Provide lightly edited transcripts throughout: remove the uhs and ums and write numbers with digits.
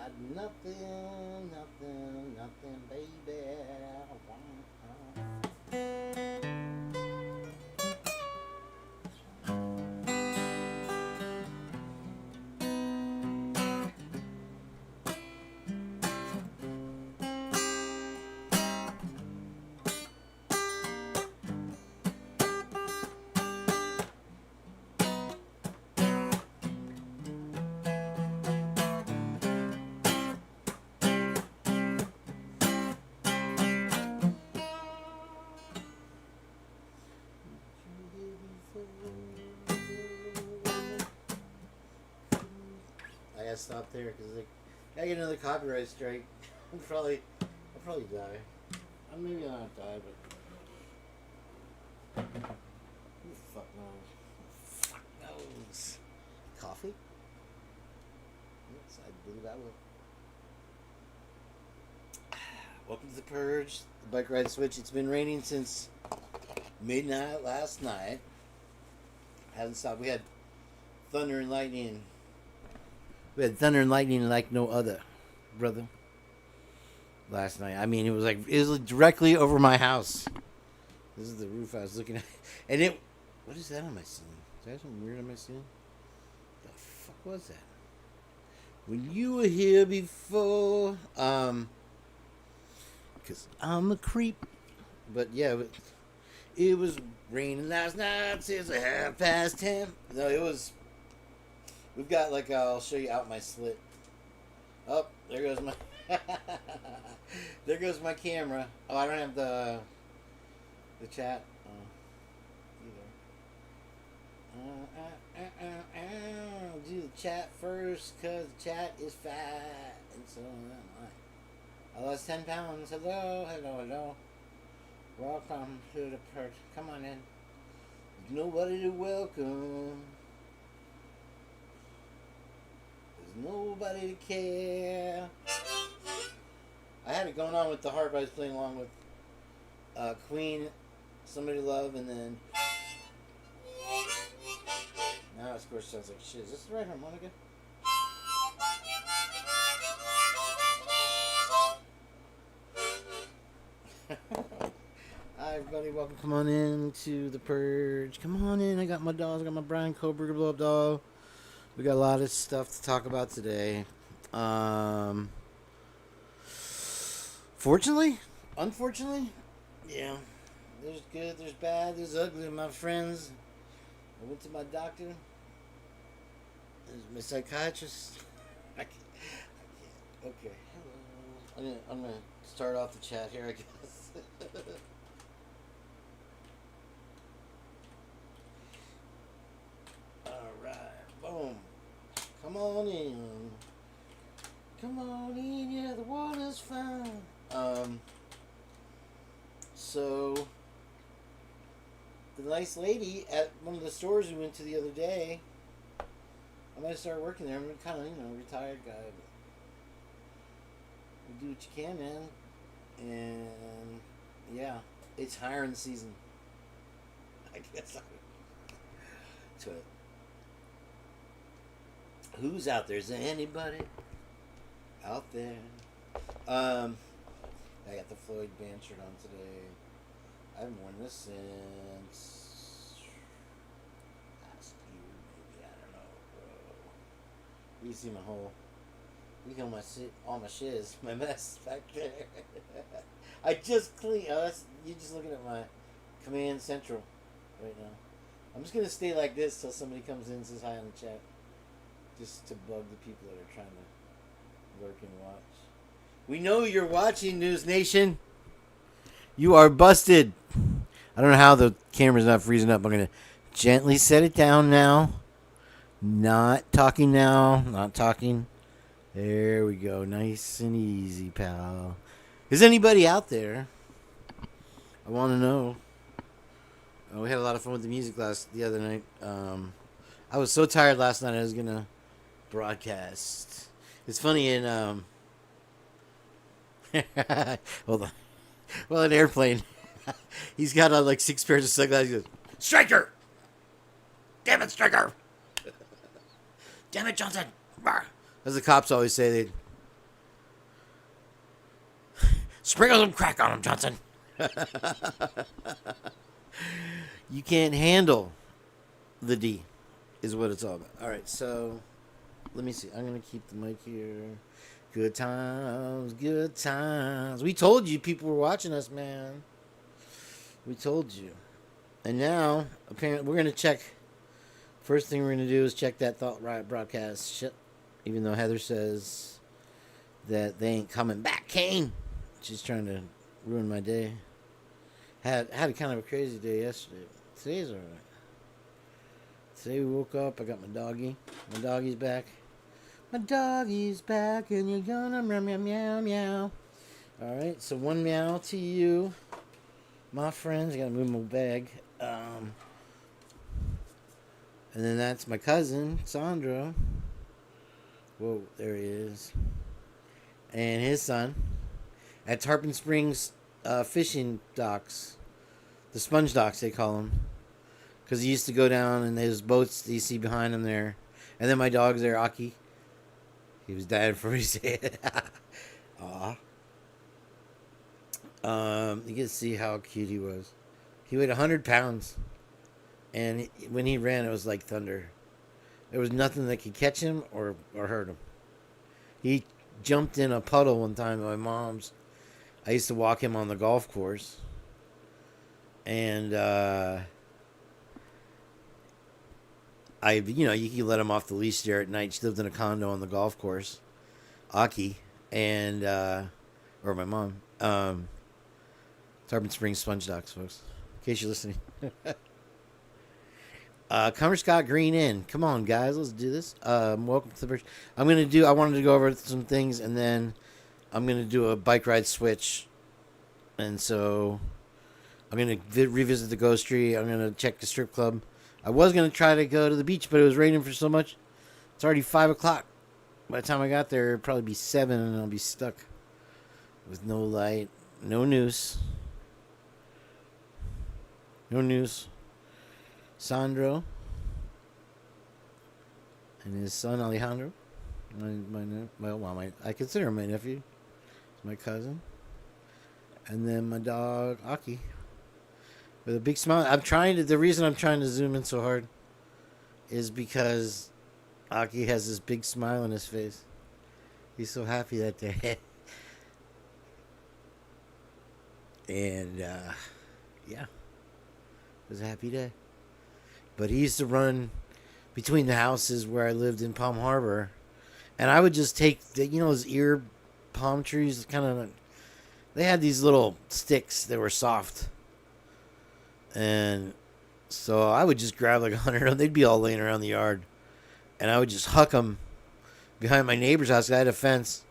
Nothing, nothing, nothing, baby. I gotta stop there because I get another copyright strike. I'll probably die. Maybe I'll not die, but who the fuck knows? Fuck knows. Coffee? Yes, I believe I will. Welcome to the Purge, the bike ride switch. It's been raining since midnight last night. Hasn't stopped. We had thunder and lightning. We had thunder and lightning like no other, brother. Last night. I mean, it was directly over my house. This is the roof I was looking at. And it... What is that on my ceiling? Is that something weird on my ceiling? The fuck was that? When you were here before... Because I'm a creep. But yeah, it was raining last night since 10:30. No, it was... We've got I'll show you out my slit. Oh, there goes my... there goes my camera. Oh, I don't have the chat either. I'll do the chat first because the chat is fat. And so am I. I lost 10 pounds. Hello, hello, hello. Welcome to the Purge. Come on in. There's nobody to welcome. Nobody to care. I had it going on with the harp. I was playing along with Queen, Somebody to Love, and then now of course sounds like shit. Is this the right harmonica? Hi everybody, welcome. Come on in to the Purge. Come on in. I got my dolls. I got my Brian Koberger blow up doll. We got a lot of stuff to talk about today. Fortunately? Unfortunately? Yeah. There's good, there's bad, there's ugly. My friends, I went to my doctor. There's my psychiatrist. I can't. Okay. Hello. I'm gonna start off the chat here, I guess. Alright. Boom. Come on in. Come on in, yeah, the water's fine. So, the nice lady at one of the stores we went to the other day, I might start working there. I'm kind of, retired guy, but you do what you can, man. And, yeah, it's hiring season. I guess. So, who's out there? Is there anybody out there? I got the Floyd band shirt on today. I haven't worn this since last year, maybe. I don't know, bro. You see my whole... You can all my shiz, my mess back there. I just cleaned... Oh, you're just looking at my Command Central right now. I'm just going to stay like this till somebody comes in and says hi in the chat. Just to bug the people that are trying to lurk and watch. We know you're watching, News Nation. You are busted. I don't know how the camera's not freezing up. I'm going to gently set it down now. Not talking now. Not talking. There we go. Nice and easy, pal. Is anybody out there? I want to know. We had a lot of fun with the music the other night. I was so tired last night I was going to broadcast. It's funny in... Hold on. Well, an airplane. He's got on 6 pairs of sunglasses. He goes, "Striker! Damn it, Striker! Damn it, Johnson!" As the cops always say, Sprinkle some crack on him, Johnson. You can't handle the D, is what it's all about. All right, so let me see. I'm going to keep the mic here. Good times, good times. We told you people were watching us, man. We told you. And now, apparently, we're going to check. First thing we're going to do is check that Thought Riot broadcast shit. Even though Heather says that they ain't coming back, Kane. She's trying to ruin my day. Had a kind of a crazy day yesterday. Today's alright. Today we woke up. I got my doggy. My doggy's back. My doggy's back, and you're gonna meow meow meow meow. All right, so one meow to you, my friends. I gotta move my bag. And then that's my cousin Sandro. Whoa, there he is. And his son at Tarpon Springs fishing docks, the sponge docks they call them, because he used to go down and there's boats that you see behind him there. And then my dog's there, Aki. He was dying before he said it. Aw. You can see how cute he was. He weighed 100 pounds. And when he ran, it was like thunder. There was nothing that could catch him or hurt him. He jumped in a puddle one time at my mom's. I used to walk him on the golf course. And, you can let him off the leash there at night. She lived in a condo on the golf course, Aki, and or my mom. Tarpon Springs Sponge Docks, folks. In case you're listening. Comer Scott Green in. Come on, guys, let's do this. Welcome to the Purge. I wanted to go over some things, and then I'm gonna do a bike ride switch, and so I'm gonna revisit the Ghost Tree. I'm gonna check the strip club. I was going to try to go to the beach, but it was raining for so much. It's already 5 o'clock. By the time I got there, it'd probably be 7, and I'll be stuck with no light, no news. No news. Sandro and his son, Alejandro. I consider him my nephew. He's my cousin. And then my dog, Aki. With a big smile. The reason I'm trying to zoom in so hard is because Aki has this big smile on his face. He's so happy that day. And, yeah. It was a happy day. But he used to run between the houses where I lived in Palm Harbor. And I would just take, those ear palm trees, they had these little sticks that were soft. And so I would just grab like 100 of them. They'd be all laying around the yard. And I would just huck them behind my neighbor's house. I had a fence.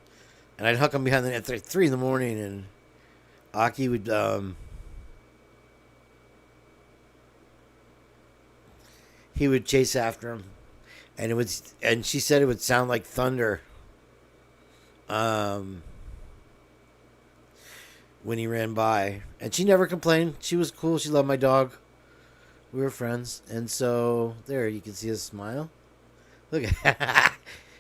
And I'd huck them behind at 3 in the morning. And Aki would... he would chase after him. And she said it would sound like thunder. When he ran by. And she never complained. She was cool. She loved my dog. We were friends. And so, there, you can see his smile. Look at that.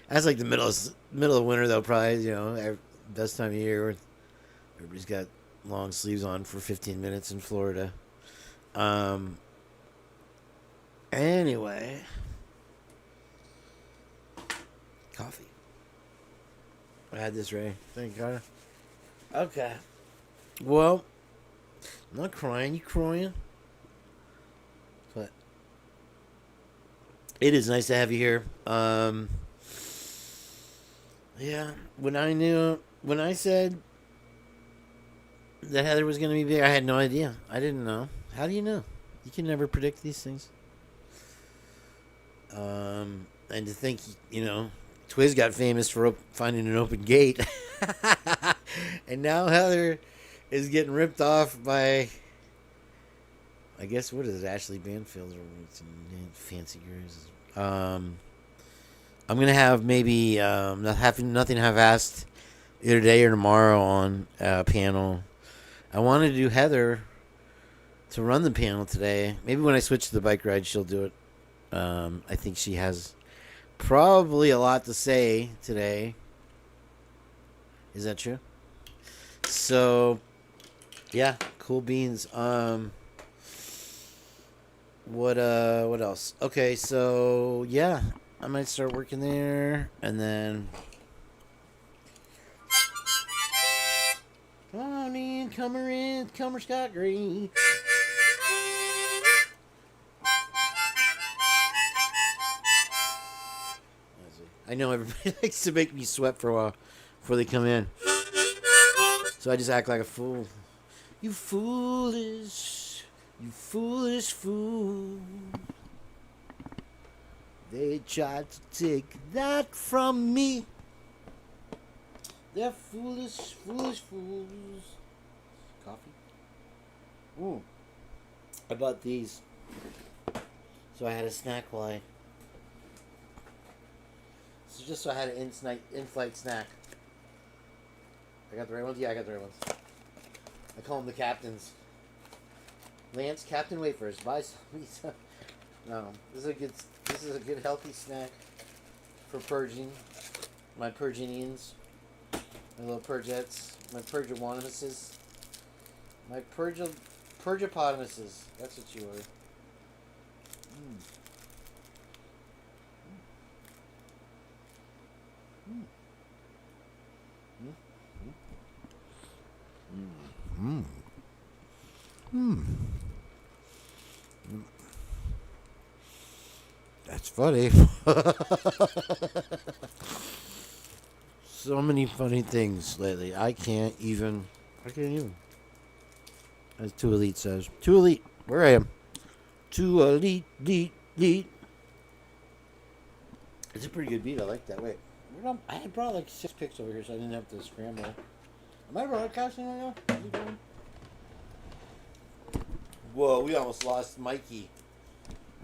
That's like the middle of winter, though, probably, best time of year. Everybody's got long sleeves on for 15 minutes in Florida. Anyway. Coffee. I had this, Ray. Thank you, Cara. Okay. Well, I'm not crying. You crying? But it is nice to have you here. Yeah. When I said that Heather was going to be big, I had no idea. I didn't know. How do you know? You can never predict these things. And to think, Twiz got famous for finding an open gate. And now Heather is getting ripped off by, I guess, what is it, Ashley Banfield or some fancy girls. I'm gonna have maybe nothing half-assed either today or tomorrow on a panel. I wanted to do Heather to run the panel today. Maybe when I switch to the bike ride, she'll do it. I think she has probably a lot to say today. Is that true? So, yeah, cool beans. What else? Okay, so yeah, I might start working there, and then come on in, comer Scott Green. I know everybody likes to make me sweat for a while before they come in, so I just act like a fool. You foolish fool. They tried to take that from me. They're foolish fools. Coffee? Ooh. I bought these. So I had a snack while So just so I had an in-flight snack. I got the right ones? Yeah, I got the right ones. I call them the captains. Lance, Captain Wafers. Buy some. No, this is a good healthy snack for purging. My Purginians. My little Purgettes. My Purge-a-potomuses. My Purge-a-potomuses. That's what you are. That's funny. So many funny things lately. I can't even. As Too Elite says. Too Elite. Where I am. Too Elite. It's a pretty good beat. I like that. Wait. I had brought like 6 picks over here, so I didn't have to scramble. Am I broadcasting right now? Whoa, we almost lost Mikey.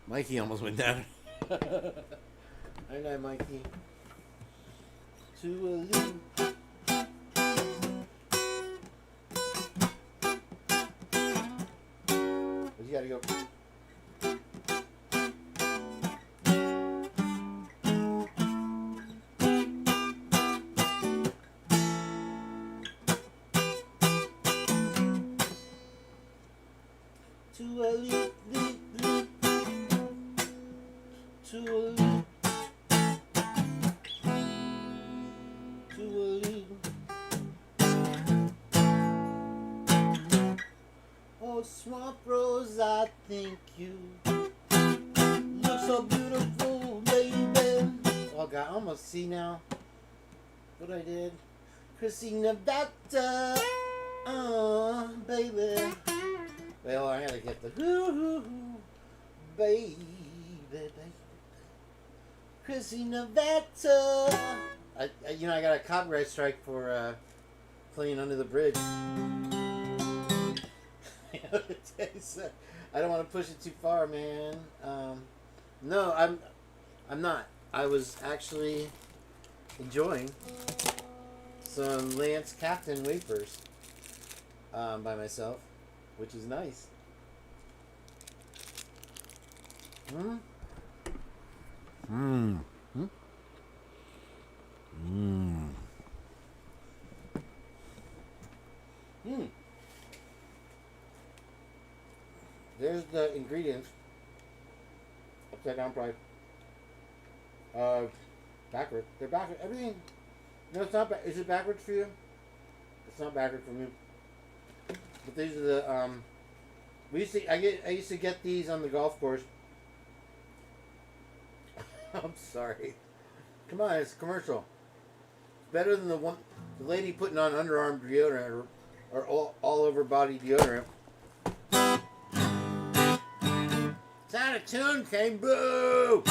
Mikey almost went down. Night, Mikey. Too Elite. You gotta go. Too Elite. Oh, Swamp Rose, I think you look so beautiful, baby. Oh, God, I almost see now what I did. Christina Vector, baby. Well, I gotta get the baby. Christina Vector. I got a copyright strike for playing Under the Bridge. I don't want to push it too far, man. No, I'm not. I was actually enjoying some Lance Captain wafers by myself, which is nice. There's the ingredients. Upside down price. Backward. They're backward. Everything. No, it's not. Is it backwards for you? It's not backward for me. But these are the I used to get these on the golf course. I'm sorry. Come on, it's a commercial. It's better than the lady putting on underarm deodorant or all over body deodorant. It's out of tune, Kane. Boo!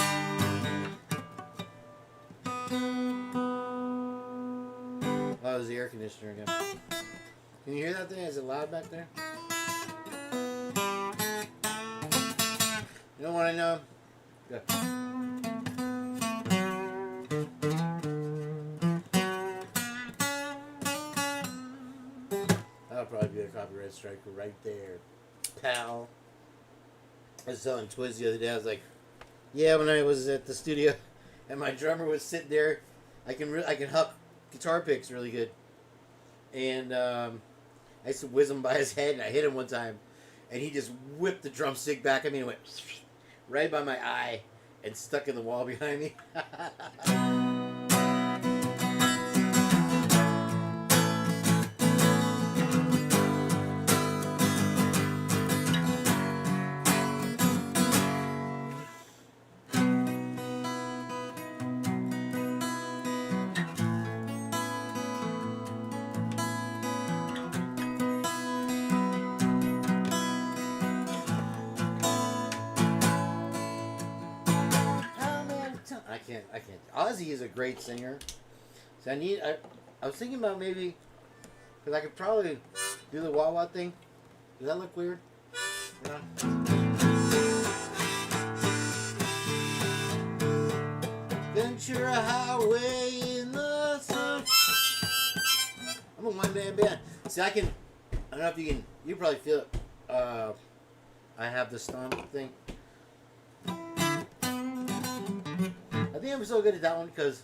Oh, it was the air conditioner again. Can you hear that thing? Is it loud back there? You know what I know? Good. That'll probably be a copyright striker right there, pal. I was telling Twiz the other day, I was like, yeah, when I was at the studio and my drummer was sitting there, I can huck guitar picks really good. And I used to whiz him by his head, and I hit him one time, and he just whipped the drumstick back at me and went right by my eye and stuck in the wall behind me. I can't. Ozzy is a great singer. So I was thinking about maybe, because I could probably do the wah wah thing. Does that look weird? Yeah. Ventura Highway in the sun. I'm a one-man band. See, I don't know if you probably feel it. I have the stomp thing. I think I'm so good at that one because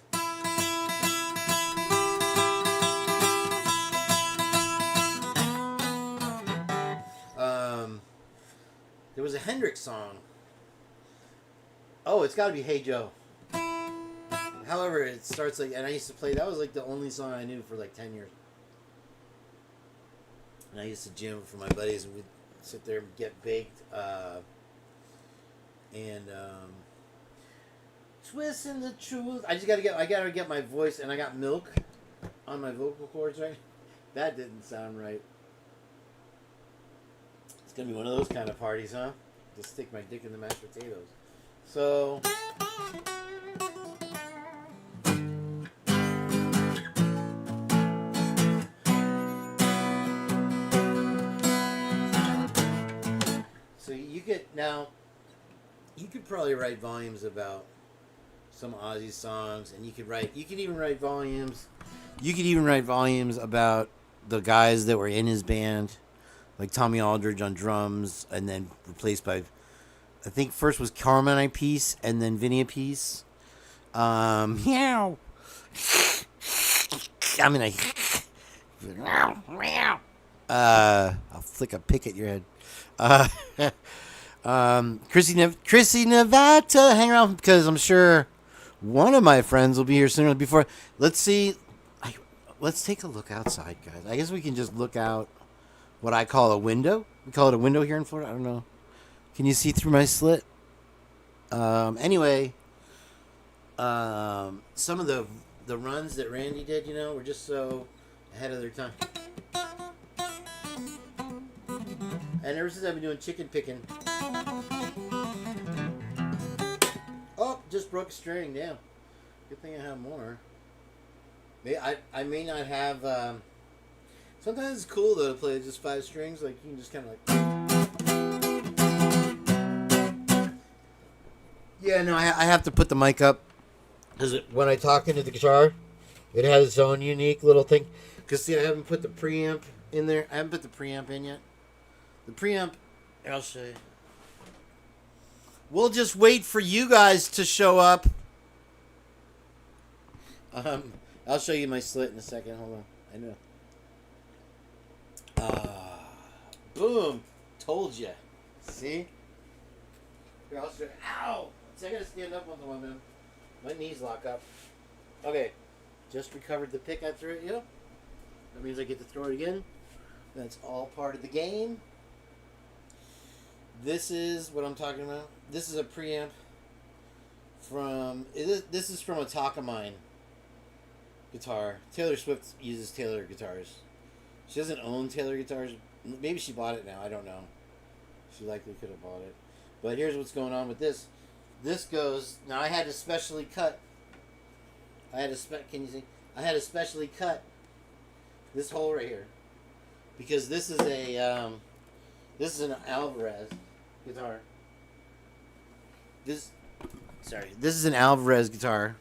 there was a Hendrix song. Oh, it's got to be Hey Joe. However, it starts like, and I used to play, that was like the only song I knew for like 10 years. And I used to jam for my buddies, and we'd sit there and get baked. Twisting the truth. I gotta get my voice, and I got milk on my vocal cords, right? That didn't sound right. It's gonna be one of those kind of parties, huh? Just stick my dick in the mashed potatoes. So you could probably write volumes about some Ozzy songs, and you could even write volumes about the guys that were in his band, like Tommy Aldridge on drums, and then replaced by, I think first was Carmine Appice, and then Vinny Appice. Meow. I mean, I'll flick a pick at your head. Chrissy Nevada, hang around because I'm sure one of my friends will be here sooner. Before, let's see. Let's take a look outside, guys. I guess we can just look out what I call a window. We call it a window here in Florida. I don't know. Can you see through my slit? Anyway, some of the runs that Randy did, were just so ahead of their time. And ever since I've been doing chicken picking. Oh, just broke a string. Damn. Good thing I have more. I may not have. Sometimes it's cool though to play just 5 strings. Like you can just kind of like. Yeah, no, I have to put the mic up because when I talk into the guitar, it has its own unique little thing. Because see, I haven't put the preamp in there. I haven't put the preamp in yet. The preamp, I'll show you. We'll just wait for you guys to show up. I'll show you my slit in a second. Hold on. I know. Boom. Told you. See? Here, I'll show you. Ow! See, I gotta stand up on the one, man. My knees lock up. Okay. Just recovered the pick I threw at you. That means I get to throw it again. That's all part of the game. This is what I'm talking about. This is a preamp from... This is from a Takamine guitar. Taylor Swift uses Taylor guitars. She doesn't own Taylor guitars. Maybe she bought it now. I don't know. She likely could have bought it. But here's what's going on with this. This goes... Now, I had to specially cut... Can you see? I had to specially cut this hole right here. Because this is a... this is an Alvarez guitar. This is an Alvarez guitar.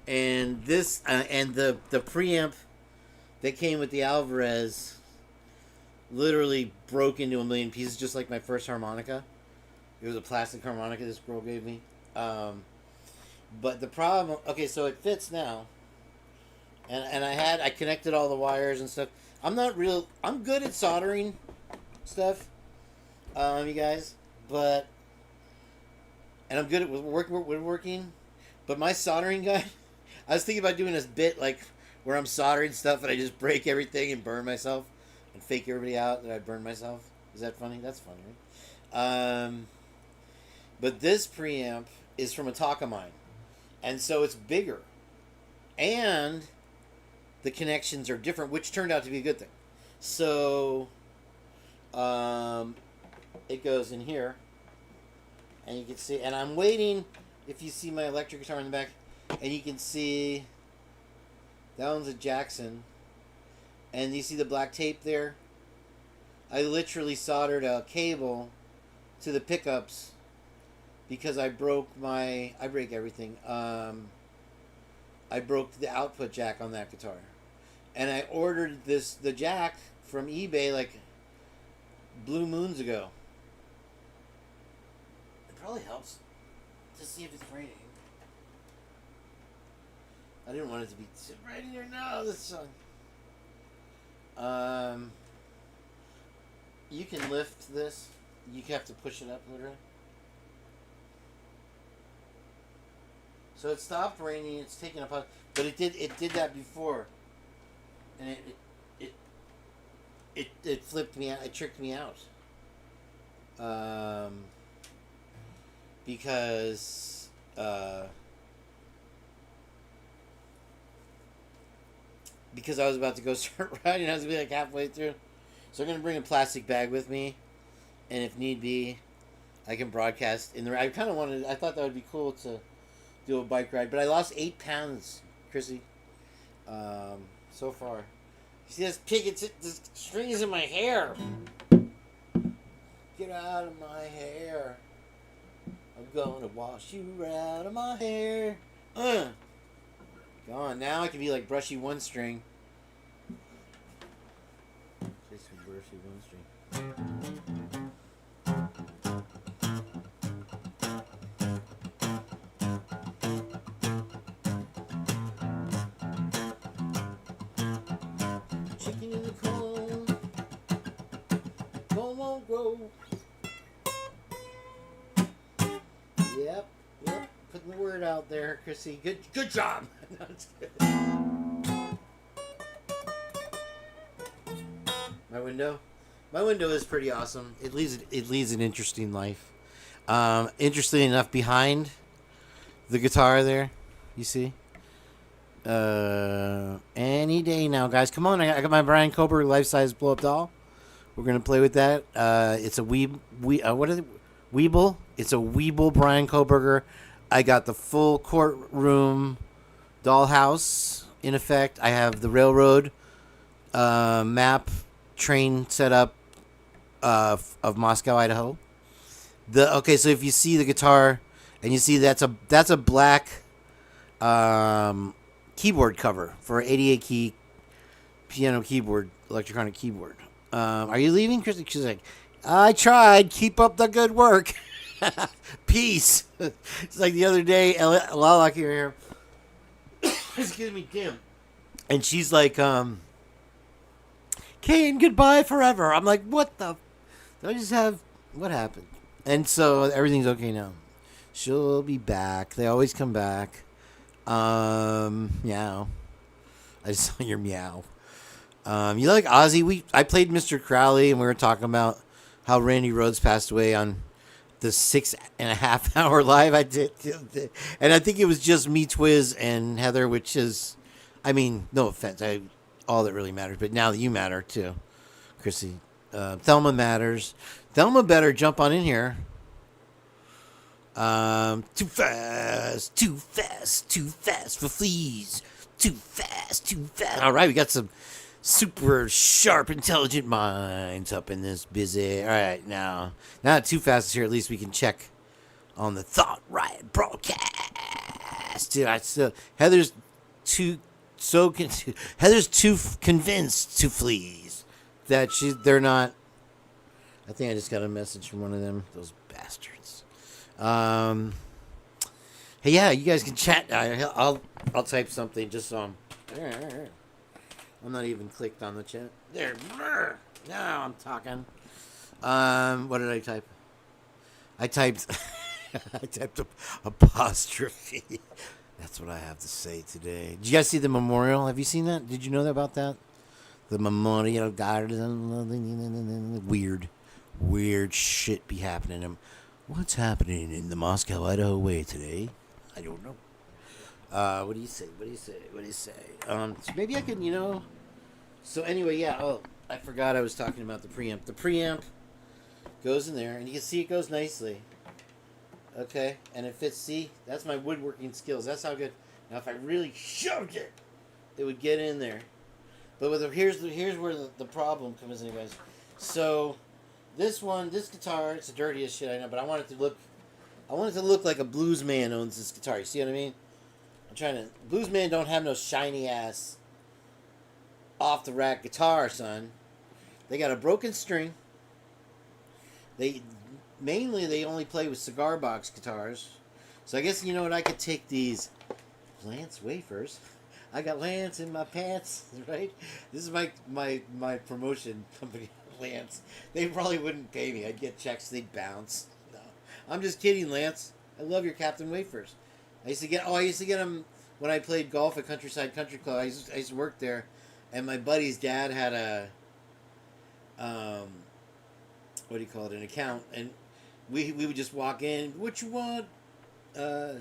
And this and the preamp that came with the Alvarez literally broke into a million pieces, just like my first harmonica. It was a plastic harmonica this girl gave me. But the problem, okay, so it fits now, and I connected all the wires and stuff. I'm good at soldering stuff, you guys, but and I'm good at woodworking, but my soldering guy, I was thinking about doing this bit like where I'm soldering stuff and I just break everything and burn myself and fake everybody out that I burned myself. Is that funny? That's funny, right? But this preamp is from a Takamine, and so it's bigger, and the connections are different, which turned out to be a good thing. So, it goes in here, and you can see, and I'm waiting, if you see my electric guitar in the back, and you can see, that one's a Jackson, and you see the black tape there? I literally soldered a cable to the pickups because I break everything. I broke the output jack on that guitar. And I ordered the jack from eBay like blue moons ago. It probably helps to see if it's raining. I didn't want it to be raining or no, the sun. You can lift this. You have to push it up, literally. So it stopped raining. It's taken up, but it did that before, and it flipped me out. It tricked me out. Because I was about to go start riding. I was gonna be like halfway through. So I'm going to bring a plastic bag with me, and if need be, I can broadcast in the... I thought that would be cool to do a bike ride, but I lost 8 pounds, Chrissy, so far. You see this pig? This string is in my hair. Get out of my hair. I'm going to wash you out of my hair. Gone. Now I can be like Brushy One String. Chicken in the corn, corn won't grow. Yep, putting the word out there, Chrissy. Good job. No, it's good. My window is pretty awesome. It leads an interesting life. Interesting enough, behind the guitar there, you see. Any day now, guys. Come on, I got my Brian Kober life-size blow-up doll. We're gonna play with that. It's a what is it? Weeble. It's a Weeble Brian Koberger. I got the full courtroom dollhouse in effect. I have the railroad map train set up of Moscow, Idaho. So if you see the guitar and you see that's a black keyboard cover for an 88 key piano keyboard, electronic keyboard. Are you leaving, Chris? She's like, I tried. Keep up the good work. Peace. It's like the other day, Lala here. Excuse me, Kim. And she's like, Kane, goodbye forever. I'm like, what the? Did I just have? What happened? And so everything's okay now. She'll be back. They always come back. Meow. I just saw your meow. You like Ozzy? I played Mr. Crowley, and we were talking about how Randy Rhoads passed away on the 6.5 hour live I did. And I think it was just me, Twiz, and Heather, which is, I mean, no offense. All that really matters. But now that you matter, too, Chrissy. Thelma matters. Thelma better jump on in here. Too fast for fleas. Too fast. All right, we got some super sharp, intelligent minds up in this busy. All right, now not too fast is here. At least we can check on the Thought Riot broadcast. Dude, Heather's too convinced to fleas that they're not. I think I just got a message from one of them. Those bastards. Hey, yeah, you guys can chat. I'll type something just so I'm not even clicked on the chat. There. Now I'm talking. What did I type? I typed apostrophe. That's what I have to say today. Did you guys see the memorial? Have you seen that? Did you know about that? The memorial garden. Weird shit be happening. What's happening in the Moscow, Idaho way today? I don't know. What do you say? So maybe I can, So anyway, yeah. Oh, I forgot I was talking about the preamp. The preamp goes in there, and you can see it goes nicely. Okay, and it fits. See, that's my woodworking skills. That's how good. Now, if I really shoved it, it would get in there. But here's where the problem comes in, guys. So this guitar, it's the dirtiest shit I know, but I want it to look like a blues man owns this guitar. You see what I mean? Blues man don't have no shiny ass off the rack guitar, son. They got a broken string. They only play with cigar box guitars. So I guess, you know what, I could take these Lance wafers. I got Lance in my pants, right? This is my promotion company, Lance. They probably wouldn't pay me. I'd get checks, they'd bounce. No. I'm just kidding, Lance. I love your Captain Wafers. I used to get them when I played golf at Countryside Country Club. I used to work there, and my buddy's dad had what do you call it, an account, and we would just walk in. What you want? What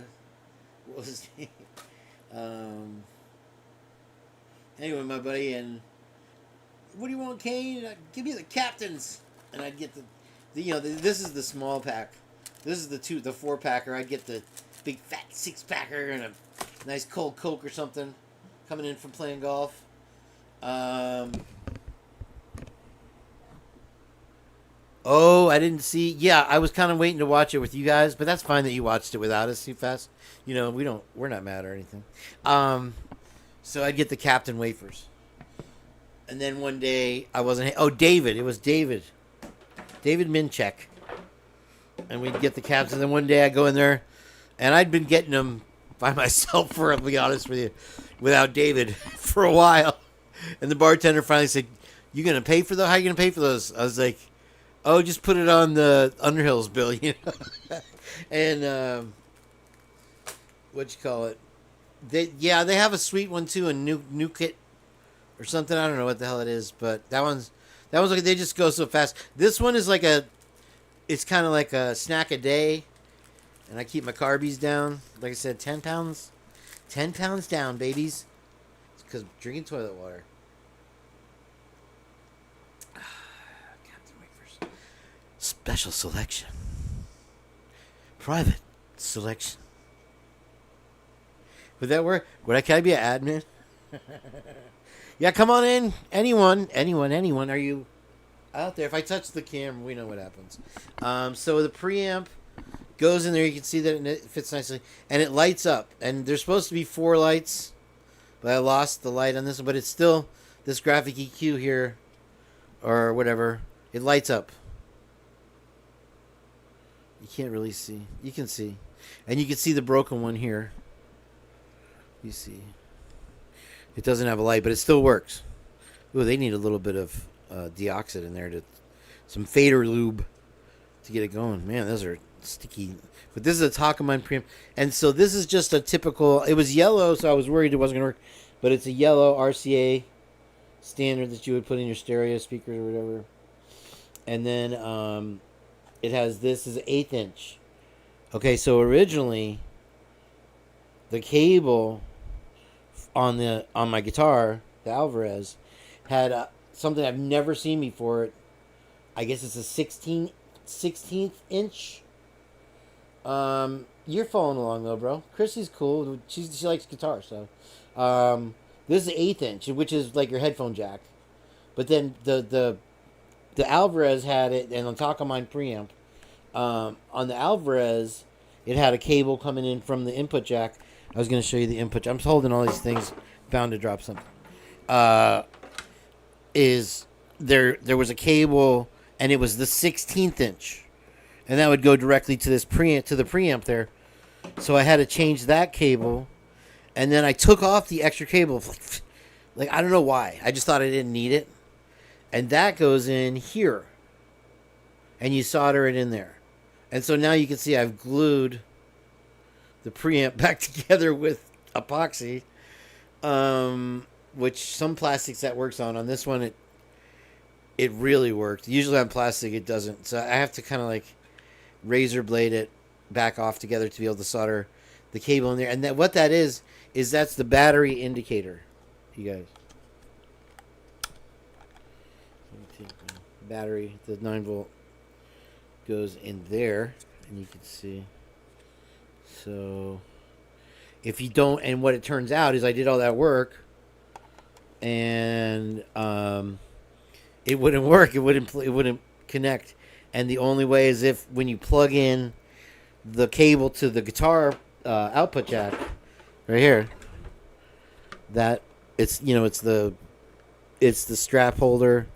was his name? Anyway, my buddy, and what do you want, Kane? Give me the captains, and I'd get this is the small pack. This is the 4-packer. I'd get the big fat 6-packer and a nice cold Coke or something coming in from playing golf. Oh, I didn't see. Yeah, I was kind of waiting to watch it with you guys, but that's fine that you watched it without us too fast. We're not mad or anything. So I'd get the Captain Wafers. And then one day I wasn't. Oh, David. It was David. David Minchek. And we'd get the Caps. And then one day I go in there, and I'd been getting them by myself, for to be honest with you, without David for a while. And the bartender finally said, "You gonna pay for those? How you gonna pay for those?" I was like, "Oh, just put it on the Underhills bill, And what you call it? They have a sweet one too, a new kit or something. I don't know what the hell it is, but that one's like, they just go so fast. This one is it's kind of like a snack a day, and I keep my carbies down. Like I said, 10 pounds down, babies. It's because I'm drinking toilet water. Captain Wafers. Special selection. Private selection. Would that work? Can I be an admin? Yeah, come on in. Anyone. Are you out there? If I touch the camera, we know what happens. So the preamp goes in there. You can see that it fits nicely. And it lights up. And there's supposed to be 4 lights. But I lost the light on this one. But it's still this graphic EQ here. Or whatever. It lights up. You can't really see. You can see. And you can see the broken one here. You see. It doesn't have a light, but it still works. Ooh, they need a little bit of deoxit in there, some fader lube to get it going. Man, those are sticky. But this is a Takamine preamp. And so this is just a typical, it was yellow, so I was worried it wasn't going to work. But it's a yellow RCA standard that you would put in your stereo speakers or whatever. And then it has this is 1/8 inch. Okay, so originally the cable on my guitar, the Alvarez, had something I've never seen before. I guess it's a 16th inch. You're following along though, bro. Chrissy's cool. She likes guitar, so this is 1/8 inch, which is like your headphone jack. But then the Alvarez had it, and on Takamine preamp, on the Alvarez, it had a cable coming in from the input jack. I was going to show you the input. I'm holding all these things, bound to drop something. There was a cable, and it was the 16th inch, and that would go directly to this preamp, to the preamp there. So I had to change that cable, And then I took off the extra cable. Like, I don't know why. I just thought I didn't need it. And that goes in here. And you solder it in there. And so now you can see I've glued the preamp back together with epoxy. Which some plastics that works on. On this one, it really worked. Usually on plastic, it doesn't. So I have to kind of like razor blade it back off together to be able to solder the cable in there. And what that is that's the battery indicator, you guys. Let me take the battery, the 9-volt goes in there, and you can see. So if you don't, and what it turns out is I did all that work, and it wouldn't work. It wouldn't connect. And the only way is if when you plug in the cable to the guitar output jack right here, that it's the strap holder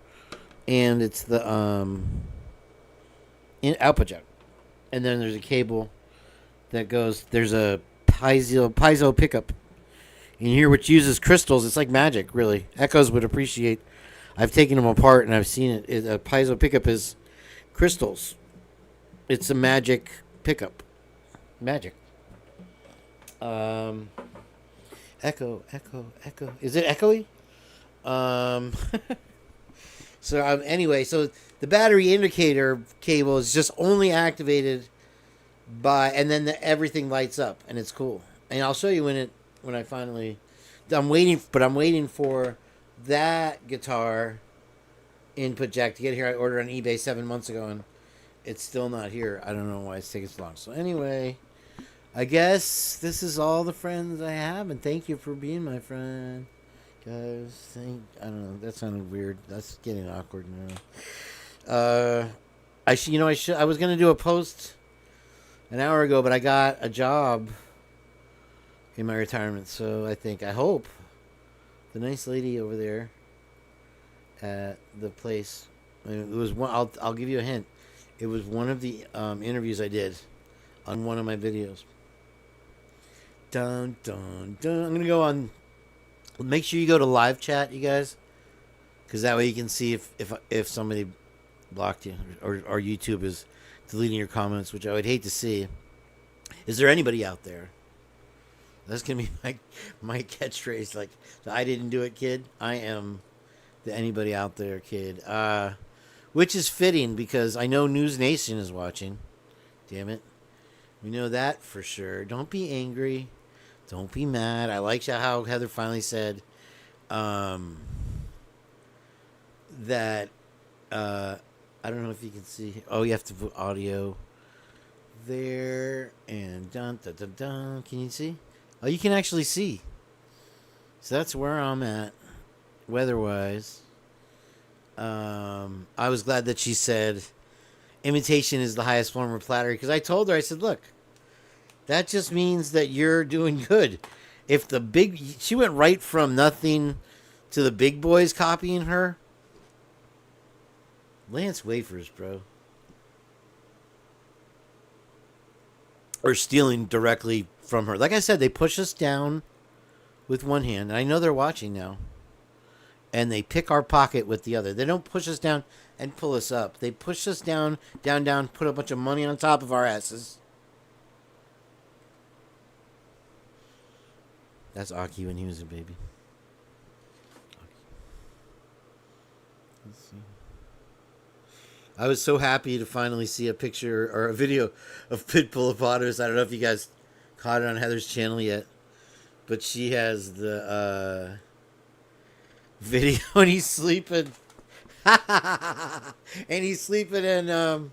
and it's the output jack, and then there's a cable that goes. There's a piezo pickup in here which uses crystals. It's like magic, really. Echoes would appreciate. I've taken them apart and I've seen it. A piezo pickup is crystals. It's a magic pickup. Magic. Echo. Is it echoey? So anyway, so the battery indicator cable is just only activated by, and then everything lights up, and it's cool. And I'll show you when I finally. I'm waiting for that guitar input jack to get here. I ordered on eBay 7 months ago, and it's still not here. I don't know why it's taking so long. So anyway, I guess this is all the friends I have, and thank you for being my friend, guys. I don't know. That sounded weird. That's getting awkward now. I was gonna do a post an hour ago, but I got a job in my retirement, so I hope the nice lady over there at the place. It was one. I'll give you a hint. It was one of the interviews I did on one of my videos. Dun dun dun. I'm gonna go on. Make sure you go to live chat, you guys, because that way you can see if somebody blocked you or YouTube is deleting your comments, which I would hate to see. Is there anybody out there? That's gonna be my catchphrase. Like, I didn't do it, kid. I am the anybody out there, kid. Which is fitting because I know News Nation is watching. Damn it, we know that for sure. Don't be angry. Don't be mad. I like how Heather finally said that. I don't know if you can see. Oh, you have to put audio there and dun dun dun dun. Can you see? Oh, you can actually see. So that's where I'm at, weather-wise. I was glad that she said imitation is the highest form of flattery, because I told her, I said, look, that just means that you're doing good. If she went right from nothing to the big boys copying her. Lance Wafers, bro. Or stealing directly from her. Like I said, they push us down with one hand. And I know they're watching now. And they pick our pocket with the other. They don't push us down and pull us up. They push us down, down, down, put a bunch of money on top of our asses. That's Aki when he was a baby. Let's see. I was so happy to finally see a picture or a video of Pit-bull-o-potomus. I don't know if you guys caught it on Heather's channel yet, but she has the video and he's sleeping. And he's sleeping and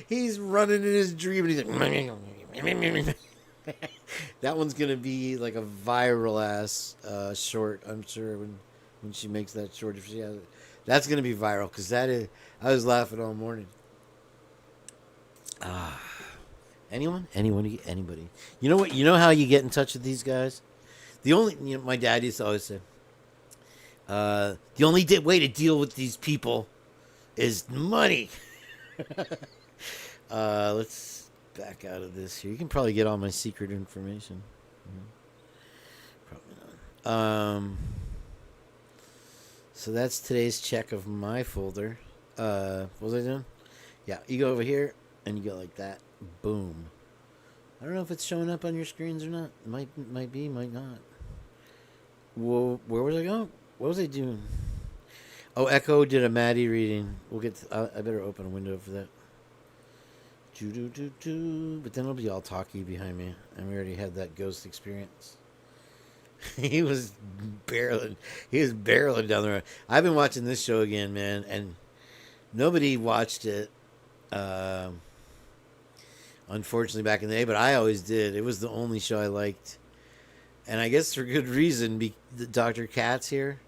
he's running in his dream and he's like that one's gonna be like a viral ass short, I'm sure, when she makes that short. If she has it, that's gonna be viral, because that is, I was laughing all morning. Anybody. You know what? You know how you get in touch with these guys? My dad used to always say, the only way to deal with these people is money. Let's back out of this here. You can probably get all my secret information. Probably not. So that's today's check of my folder. What was I doing? Yeah, you go over here and you go like that. Boom. I don't know if it's showing up on your screens or not. Might be, might not. Whoa, where was I going? What was I doing? Oh, Echo did a Maddie reading. We'll get. I better open a window for that. But then it'll be all talky behind me, and we already had that ghost experience. he was barreling down the road. I've been watching this show again, man, and nobody watched it. Unfortunately, back in the day, but I always did. It was the only show I liked, and I guess for good reason. The Dr. Katz here,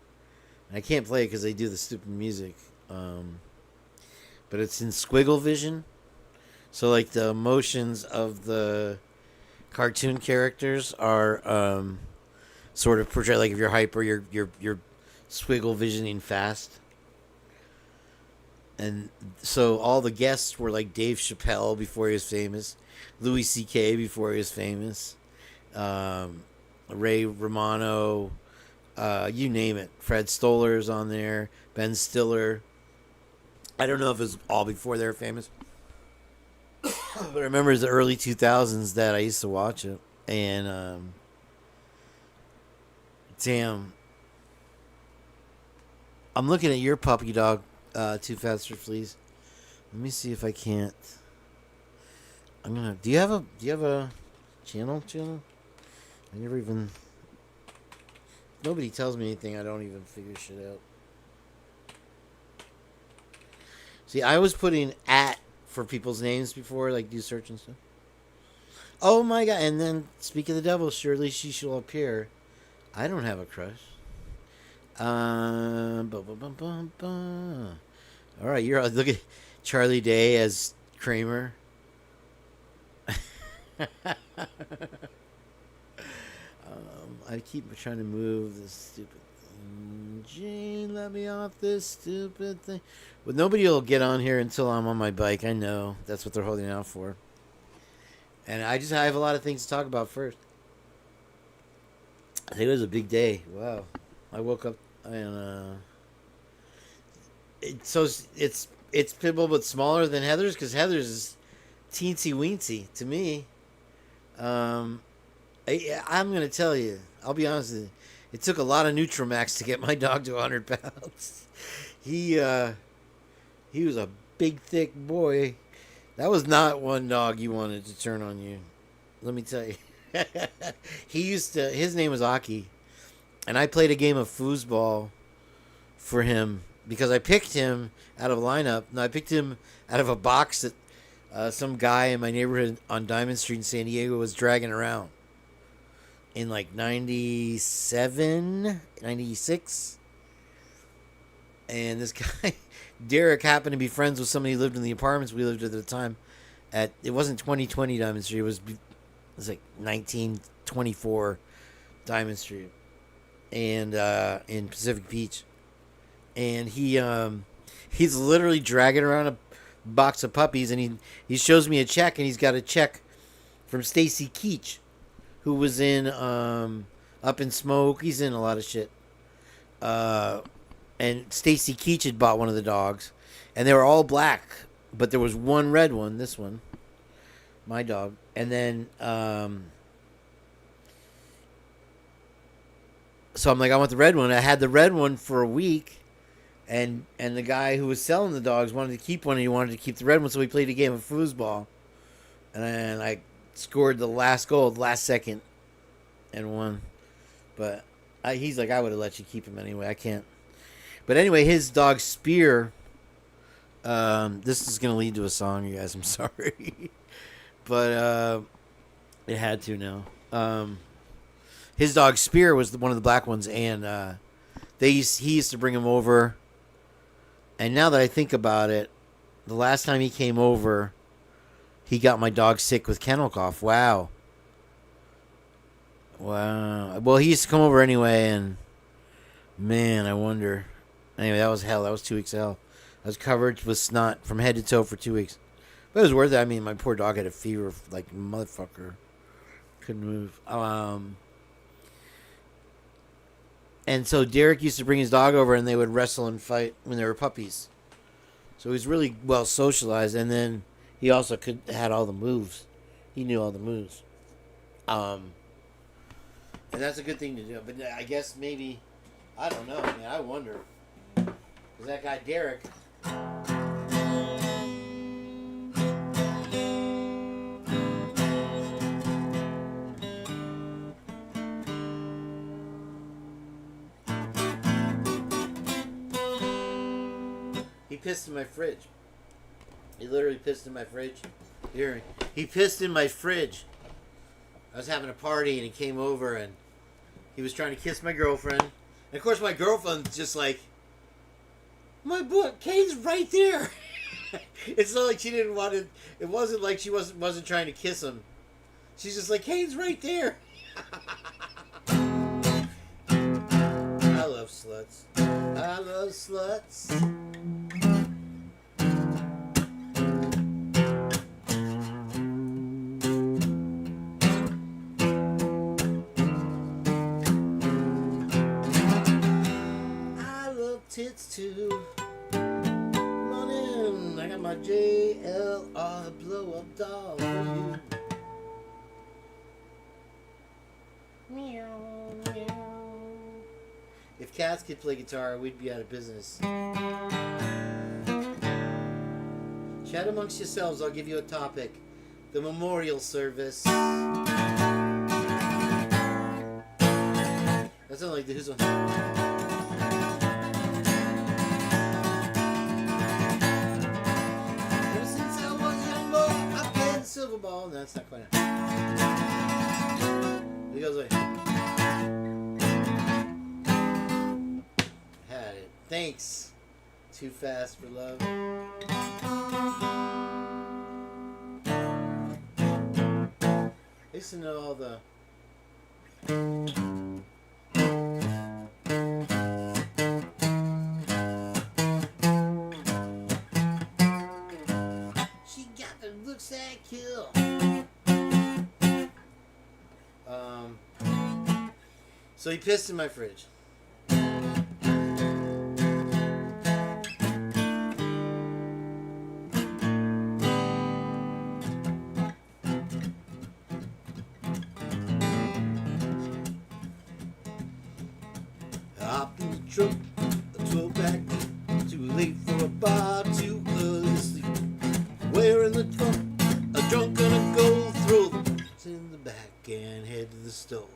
and I can't play it because they do the stupid music. But it's in squiggle vision. So, like, the emotions of the cartoon characters are sort of portrayed. Like, if you're hyper, you're squiggle visioning fast. And so all the guests were like Dave Chappelle before he was famous, Louis C.K. before he was famous, Ray Romano, you name it. Fred Stoller's on there, Ben Stiller. I don't know if it was all before they were famous. But I remember it was the early 2000s that I used to watch it. And, damn. I'm looking at your puppy dog, Too Fast for Fleas. Let me see if I can't. Do you have a channel? I never even. Nobody tells me anything. I don't even figure shit out. See, I was putting @ for people's names before, like do search and stuff. Oh my god! And then speak of the devil, surely she shall appear. I don't have a crush. All right, you're look at Charlie Day as Kramer. I keep trying to move this stupid thing. Jane, let me off this stupid thing. But nobody will get on here until I'm on my bike. I know that's what they're holding out for. And I have a lot of things to talk about first. I think it was a big day. Wow, I woke up and it's Pit-bull but smaller than Heather's because Heather's is teensy weensy to me. I'm gonna tell you. I'll be honest with you. It took a lot of Nutramax to get my dog to 100 pounds. He was a big, thick boy. That was not one dog you wanted to turn on you. Let me tell you. His name was Aki. And I played a game of foosball for him because I picked him out of a lineup. No, I picked him out of a box that some guy in my neighborhood on Diamond Street in San Diego was dragging around in like 97, 96. And this guy, Derek, happened to be friends with somebody who lived in the apartments we lived at the time. It wasn't 2020 Diamond Street. It was like 1924 Diamond Street, and in Pacific Beach. And he's literally dragging around a box of puppies, and he shows me a check, and he's got a check from Stacy Keach, who was in Up in Smoke. He's in a lot of shit. And Stacy Keach had bought one of the dogs, and they were all black, but there was one red one. This one, my dog, and then so I'm like, I want the red one. I had the red one for a week, and the guy who was selling the dogs wanted to keep one, and he wanted to keep the red one, so we played a game of foosball, and I scored the last goal, last second, and won. But he's like, I would have let you keep him anyway. I can't. But anyway, his dog Spear. This is gonna lead to a song, you guys. I'm sorry, but it had to now. His dog Spear was one of the black ones, and he used to bring him over. And now that I think about it, the last time he came over, he got my dog sick with kennel cough. Wow. Well, he used to come over anyway, and man, I wonder. Anyway, that was hell. That was 2 weeks of hell. I was covered with snot from head to toe for 2 weeks. But it was worth it. I mean, my poor dog had a fever like a motherfucker. Couldn't move. And so Derek used to bring his dog over, and they would wrestle and fight when they were puppies. So he was really well socialized, and then he also had all the moves. He knew all the moves. And that's a good thing to do. But I guess maybe, I don't know. I mean, I wonder. Because that guy Derek. He pissed in my fridge. He literally pissed in my fridge. Here, he pissed in my fridge. I was having a party and he came over and he was trying to kiss my girlfriend. And of course my girlfriend's just like, my boy, Kane's right there. It's not like she didn't want to, it wasn't like she wasn't trying to kiss him. She's just like, Kane's right there. I love sluts. I love sluts. Tits too. Come on in. I got my JLR blow up doll for you. Meow, meow. If cats could play guitar, we'd be out of business. Chat amongst yourselves. I'll give you a topic. The memorial service. That's not like the who's on. Silver ball. No, that's not quite it. It goes like. Had it. Thanks. Too fast for love. I used to know all the. That kill. So he pissed in my fridge. Hopped in the truck, a 12-pack, too late for a bar, too early to sleep. Wearing the trunk. Drunk gonna go throw the boots in the back and head to the store.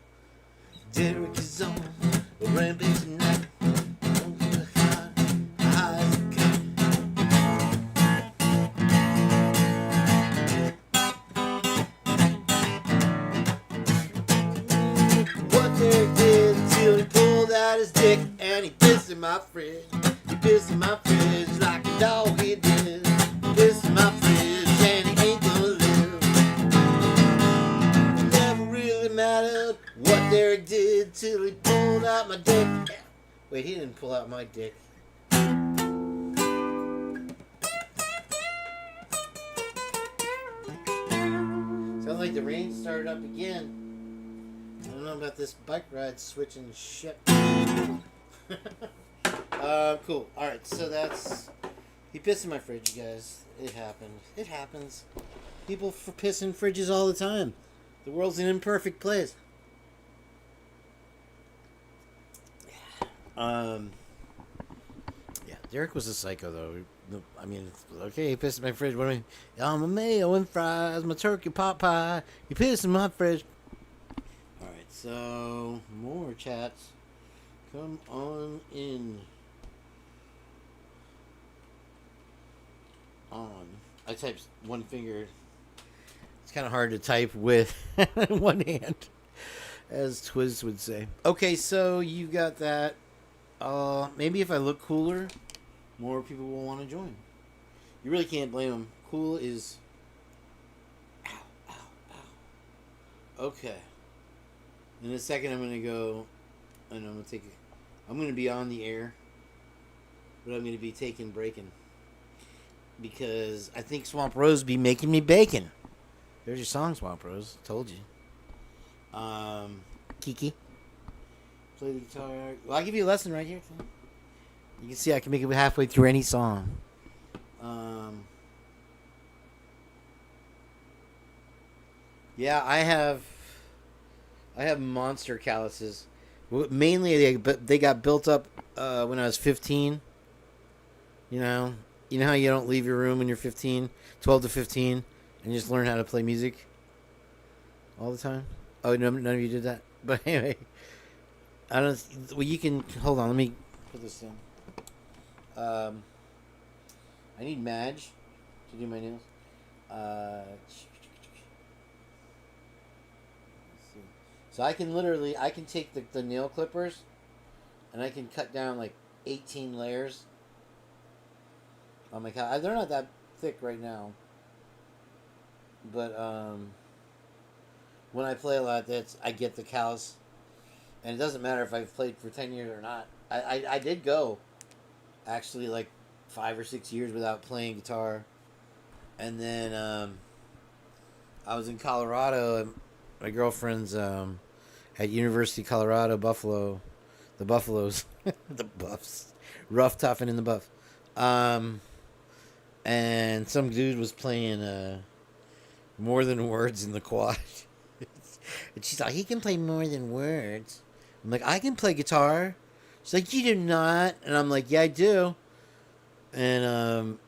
Derek is on a rampage tonight. High as a kite. What Derek did till he pulled out his dick and he pissed in my fridge. He pissed in my fridge like a dog he did. He pissed in my fridge. What Derek did till he pulled out my dick. Wait, he didn't pull out my dick. Sounds like the rain started up again. I don't know about this bike ride switching shit. Cool. Alright, so that's... He pissed in my fridge, you guys. It happened. It happens. People piss in fridges all the time. The world's an imperfect place. Yeah, Derek was a psycho, though. I mean, okay, he pissed in my fridge. What do I mean? I'm a mayo and fries, my turkey pot pie. He pissed in my fridge. Alright, so, more chats. Come on in. I typed one finger. It's kind of hard to type with one hand, as Twiz would say. Okay, so you got that. Maybe if I look cooler, more people will want to join. You really can't blame them. Cool is... Ow, ow, ow. Okay. In a second, I'm going to go... And I'm going to take... I'm going to be on the air. But I'm going to be taking breaking. because I think Swamp Rose be making me bacon. There's your song, Swamp Rose. Told you. Kiki. Play the guitar. Well, I'll give you a lesson right here. You can see I can make it halfway through any song. Yeah, I have monster calluses. Mainly, they got built up when I was 15. You know, how you don't leave your room when you're 15, 12 to 15, and you just learn how to play music all the time. Oh, no, none of you did that. But anyway, I don't. Well, you can hold on. Let me put this down. I need Madge to do my nails. So I can take the nail clippers, and I can cut down like 18 layers on my cow. They're not that thick right now, but when I play a lot, I get the callus, and it doesn't matter if I've played for 10 years or not. I did go, actually, like 5 or 6 years without playing guitar, and then I was in Colorado, and my girlfriend's at University of Colorado, Buffalo, the Buffaloes, the Buffs, rough, tough, and in the Buff. And some dude was playing More Than Words in the quad. And she's like, he can play More Than Words. I'm like, I can play guitar. She's like, you do not. And I'm like, yeah, I do. And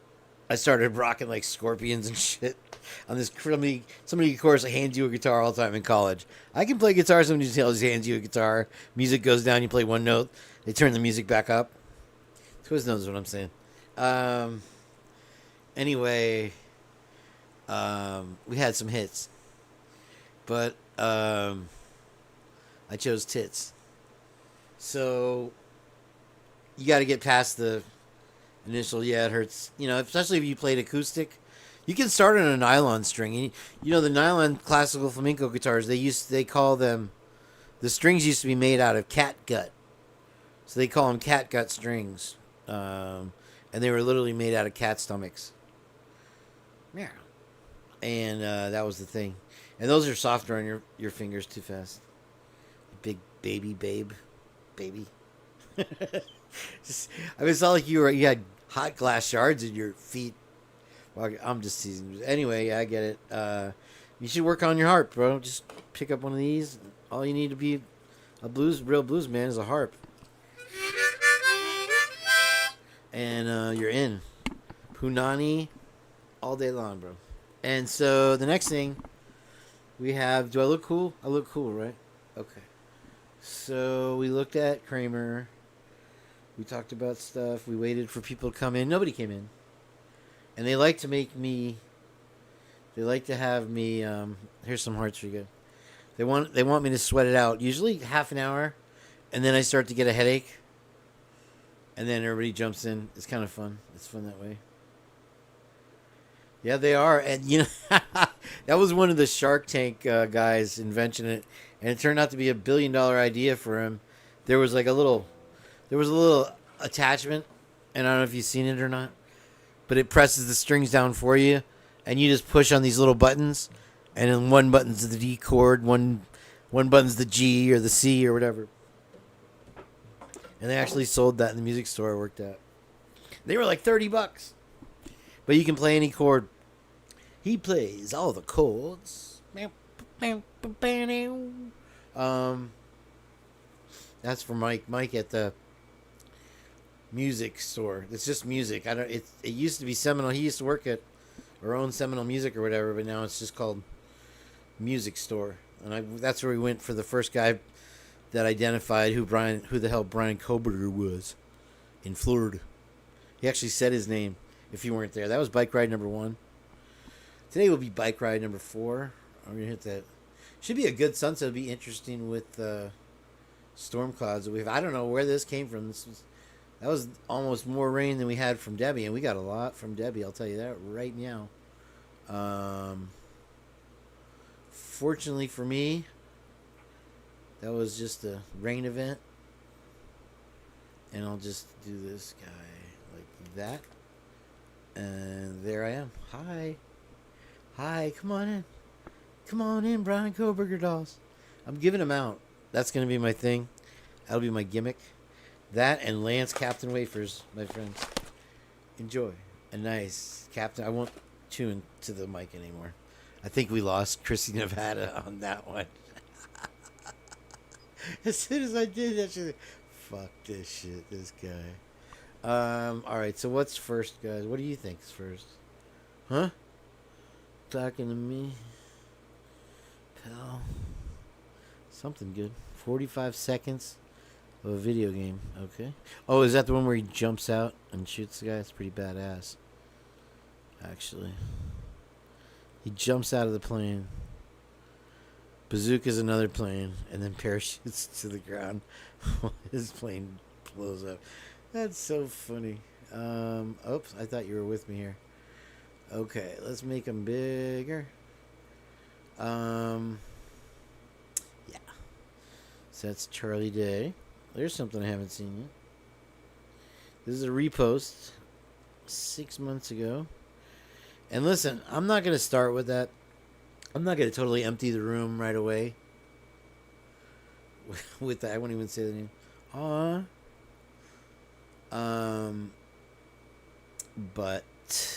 I started rocking like Scorpions and shit. On this, somebody of course hands you a guitar all the time in college. I can play guitar. Somebody just hands you a guitar. Music goes down. You play one note. They turn the music back up. Who knows what I'm saying? Anyway, we had some hits, but I chose tits. So you got to get past the initial. Yeah, it hurts. Especially if you played acoustic. You can start on a nylon string. The nylon classical flamenco guitars, they call them, the strings used to be made out of cat gut. So they call them cat gut strings. And they were literally made out of cat stomachs. Yeah. And that was the thing. And those are softer on your fingers too fast. Big baby. It's not like you had hot glass shards in your feet. Well, I'm just teasing. Anyway, I get it. You should work on your harp, bro. Just pick up one of these. All you need to be real blues man is a harp. And you're in. Punani all day long, bro. And so the next thing we have, do I look cool? I look cool, right? Okay. So we looked at Kramer. We talked about stuff. We waited for people to come in. Nobody came in. And they like to have me, here's some hearts for you guys. They want me to sweat it out, usually half an hour, and then I start to get a headache. And then everybody jumps in. It's kind of fun. It's fun that way. Yeah, they are. And, that was one of the Shark Tank guys inventing it. And it turned out to be $1 billion idea for him. There was a little attachment, and I don't know if you've seen it or not. But it presses the strings down for you, and you just push on these little buttons, and then one button's the D chord, one button's the G or the C or whatever. And they actually sold that in the music store I worked at. They were like $30, but you can play any chord. He plays all the chords. That's for Mike. Mike at the music store. It's just music. It used to be Seminole. He used to work at our own Seminole Music or whatever, but now it's just called Music Store. And that's where we went for the first guy that identified who the hell Brian Koberger was in Florida. He actually said his name if you weren't there. That was bike ride number 1. Today will be bike ride number 4. I'm gonna hit that. Should be a good sunset. It'll be interesting with storm clouds that we have. I don't know where this came from. That was almost more rain than we had from Debbie, and we got a lot from Debbie, I'll tell you that right now. Fortunately for me, that was just a rain event. And I'll just do this guy like that. And there I am. Hi. Hi, come on in. Come on in, Brian Koberger dolls. I'm giving them out. That's going to be my thing. That'll be my gimmick. That and Lance Captain Wafers, my friends. Enjoy. A nice Captain. I won't tune to the mic anymore. I think we lost Chrissy Nevada on that one. As soon as I did that, she's like, fuck this shit, this guy. All right, so what's first, guys? What do you think is first? Huh? Talking to me? Pal. Something good. 45 seconds of a video game. Okay. Oh, is that the one where he jumps out and shoots the guy? It's pretty badass. Actually. He jumps out of the plane. Bazooka's another plane. And then parachutes to the ground while his plane blows up. That's so funny. Oops, I thought you were with me here. Okay, let's make him bigger. Yeah. So that's Charlie Day. There's something I haven't seen yet. This is a repost 6 months ago. And listen, I'm not going to start with that. I'm not going to totally empty the room right away. With that, I won't even say the name. But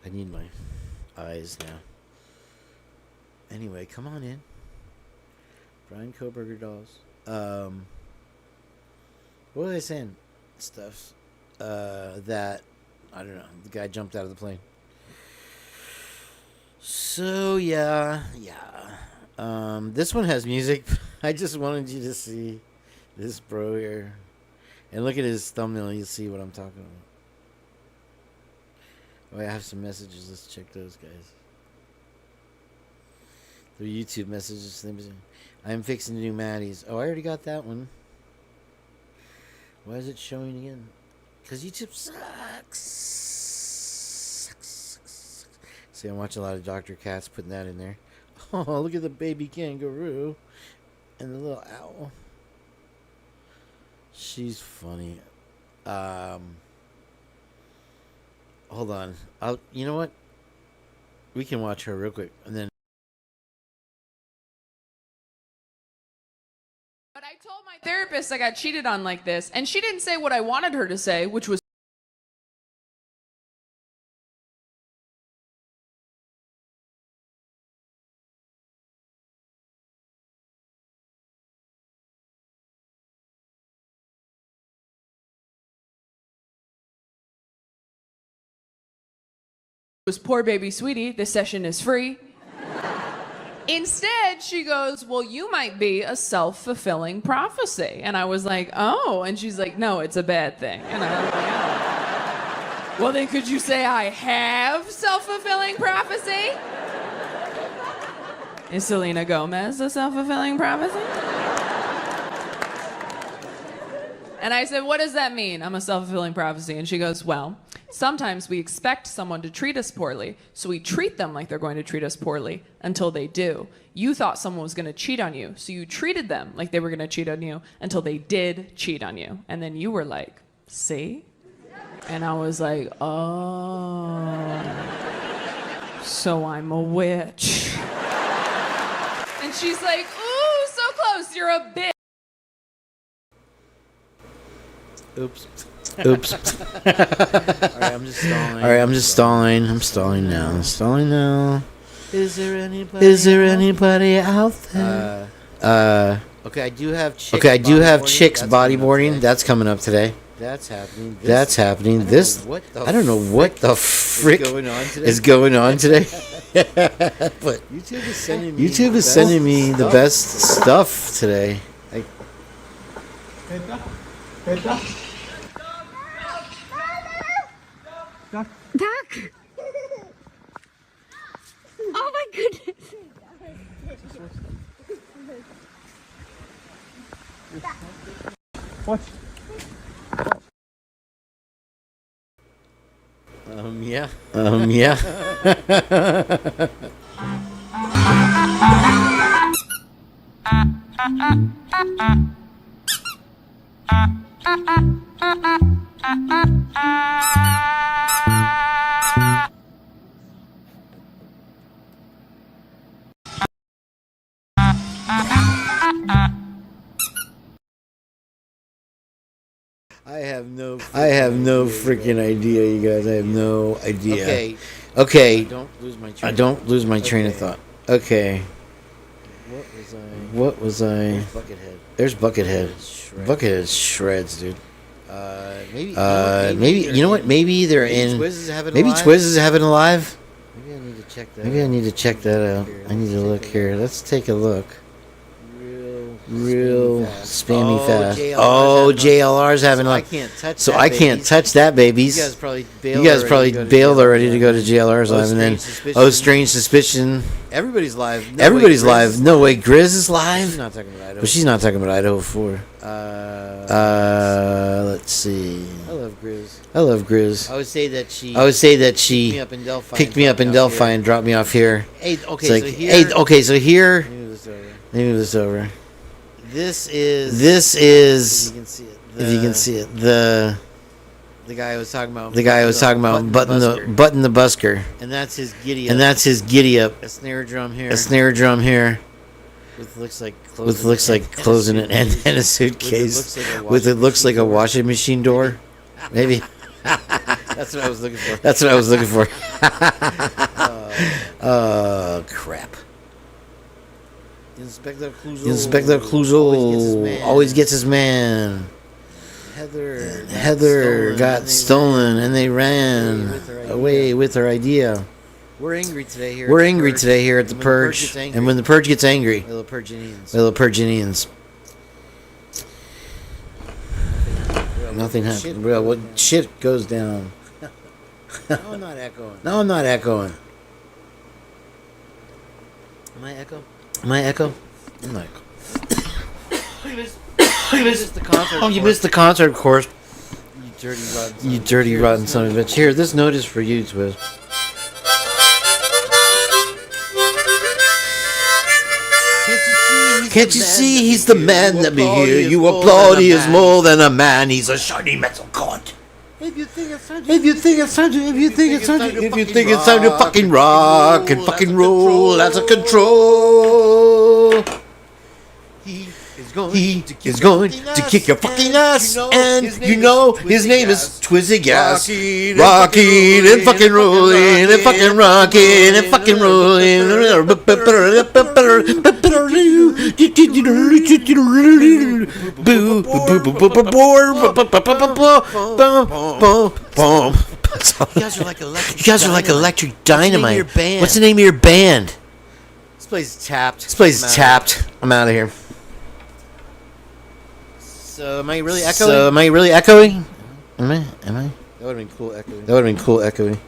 I need my eyes now. Anyway, come on in. Brian Koberger dolls. What was I saying? Stuff. That, I don't know. The guy jumped out of the plane. So, yeah. This one has music. I just wanted you to see this bro here. And look at his thumbnail. You'll see what I'm talking about. Oh, I have some messages. Let's check those, guys. They're YouTube messages. I'm fixing to do Maddie's. Oh, I already got that one. Why is it showing again? Because YouTube sucks. See, I watch a lot of Dr. Katz putting that in there. Oh, look at the baby kangaroo. And the little owl. She's funny. Hold on. You know what? We can watch her real quick. And then. But I told my therapist I got cheated on like this, and she didn't say what I wanted her to say, which was poor baby sweetie, this session is free. Instead, she goes, well, you might be a self-fulfilling prophecy. And I was like, oh. And she's like, no, it's a bad thing. And I was like, oh. Well, then could you say I have self-fulfilling prophecy? Is Selena Gomez a self-fulfilling prophecy? And I said, what does that mean? I'm a self-fulfilling prophecy. And she goes, well, sometimes we expect someone to treat us poorly, so we treat them like they're going to treat us poorly until they do. You thought someone was going to cheat on you, so you treated them like they were going to cheat on you until they did cheat on you. And then you were like, see? And I was like, oh, so I'm a witch. And she's like, ooh, so close, you're a bitch. Oops. All right, I'm just stalling. I'm stalling now. Is there anybody out there? Okay, I do have chicks bodyboarding. That's coming up today. That's happening. This I don't know what the frick is going on today. But YouTube is sending me the best stuff today. Duck! Oh my goodness! What? Yeah. I have no freaking idea, you guys. I have no idea. Okay. I don't lose my train of thought. Okay. What was I? There's Buckethead. Buckethead shreds, dude. Maybe you know what? Maybe they're in. Maybe Twiz is having a live. Maybe I need to check that out. I need to look here. Let's take a look. Real spammy fast. Oh, JLR's having like. So I can't touch that, babies. You guys probably bailed already to go to JLR's live, and then Strange Suspicion. Everybody's live. No way, Grizz is live. But she's not talking about Idaho 4. Let's see. I love Grizz. I would say that she picked me up in Delphi and dropped me off here. Okay, so here. Let me move this over. This is if you can see it. The guy I was talking about. Button the busker. And that's his giddy up. A snare drum here. With looks like closing it and a suitcase. With it looks like a washing machine door. Maybe. That's what I was looking for. Oh crap. Inspector Clouseau always gets his man. Heather got stolen and they ran away with her idea. We're angry today here at the Purge. And when the Purge gets angry, little Purgianians. Nothing happened. Real. What shit goes down? No, I'm not echoing. Am I echo? I'm not echo. You missed the concert. Oh, you missed the concert, of course. You dirty rotten son of a bitch. Here, this note is for you, Twiz. Can't you see he's the man? Let me hear you applaud. He is more than a man. He's a shiny metal god. If you think it's time to fucking rock and fucking roll out of control, he is going to kick your fucking ass, and you know his name is Twizzy Gas. Rocking and fucking rolling and fucking rocking and fucking rolling. You guys are like electric dynamite. What's the name of your band? This place is tapped. I'm out of here. So am I really echoing? Am I? That would have been cool echoing.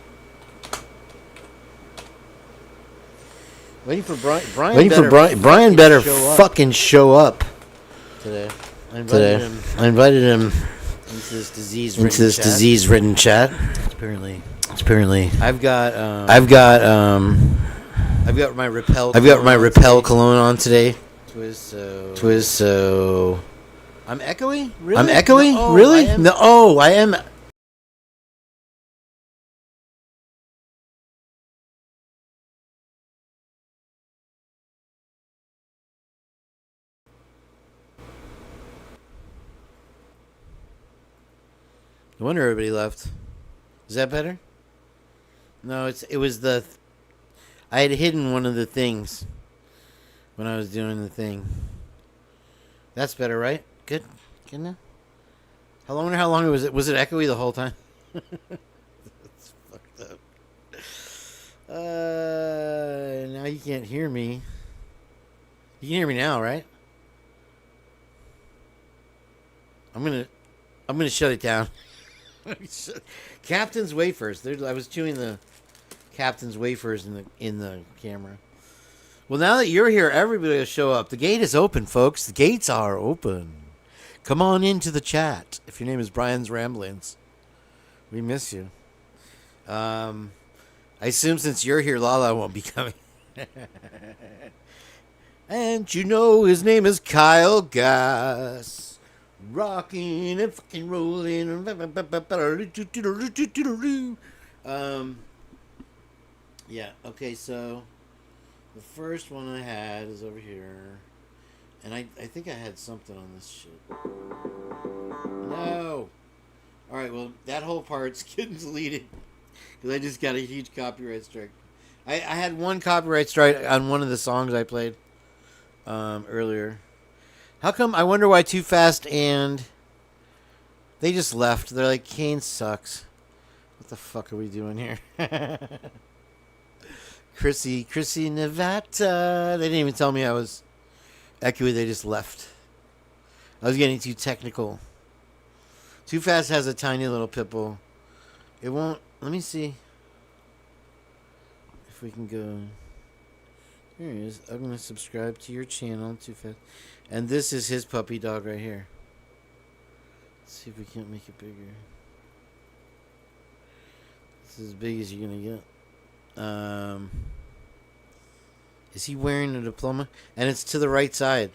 Waiting for Brian better fucking show up today. I invited him into this disease-ridden chat. Apparently. I've got my repel cologne on today. Twiz, so I'm echoing? Really? I am. No wonder everybody left. Is that better? No, it was the. I had hidden one of the things when I was doing the thing. That's better, right? Good now. I wonder how long it was. Was it echoey the whole time? That's fucked up. Now you can't hear me. You can hear me now, right? I'm gonna shut it down. Captain's wafers. I was chewing the Captain's wafers in the camera. Well, now that you're here, everybody will show up. The gate is open, folks. The gates are open. Come on into the chat. If your name is Brian's Ramblings, we miss you. I assume since you're here, Lala won't be coming. And you know his name is Kyle Gass. Rocking and fucking rolling. Yeah, okay, so the first one I had is over here. And I think I had something on this shit. No! Alright, well, that whole part's getting deleted. Because I just got a huge copyright strike. I had one copyright strike on one of the songs I played earlier. How come? I wonder why Too Fast and they just left. They're like, Kane sucks. What the fuck are we doing here? Chrissy Nevada. They didn't even tell me I was echoey. They just left. I was getting too technical. Too Fast has a tiny little Pit-bull. It won't. Let me see if we can go. Here he is. I'm going to subscribe to your channel, Too Fast. And this is his puppy dog right here. Let's see if we can't make it bigger. This is as big as you're going to get. Is he wearing a diploma? And it's to the right side.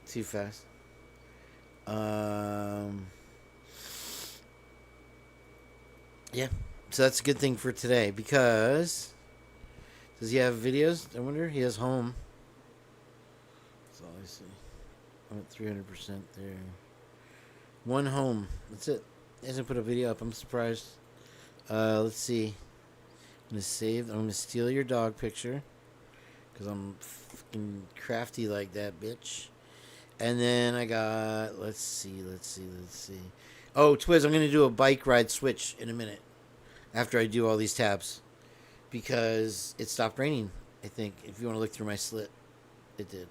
Too Fast. Yeah. So that's a good thing for today because does he have videos? I wonder. He has home. That's all I see. I'm at 300% there. One home. That's it. He hasn't put a video up. I'm surprised. Let's see. I'm gonna save. I'm gonna steal your dog picture because I'm fucking crafty like that, bitch. And then I got. Let's see. Oh, Twiz, I'm gonna do a bike ride switch in a minute after I do all these tabs because it stopped raining. I think if you want to look through my slit, it did.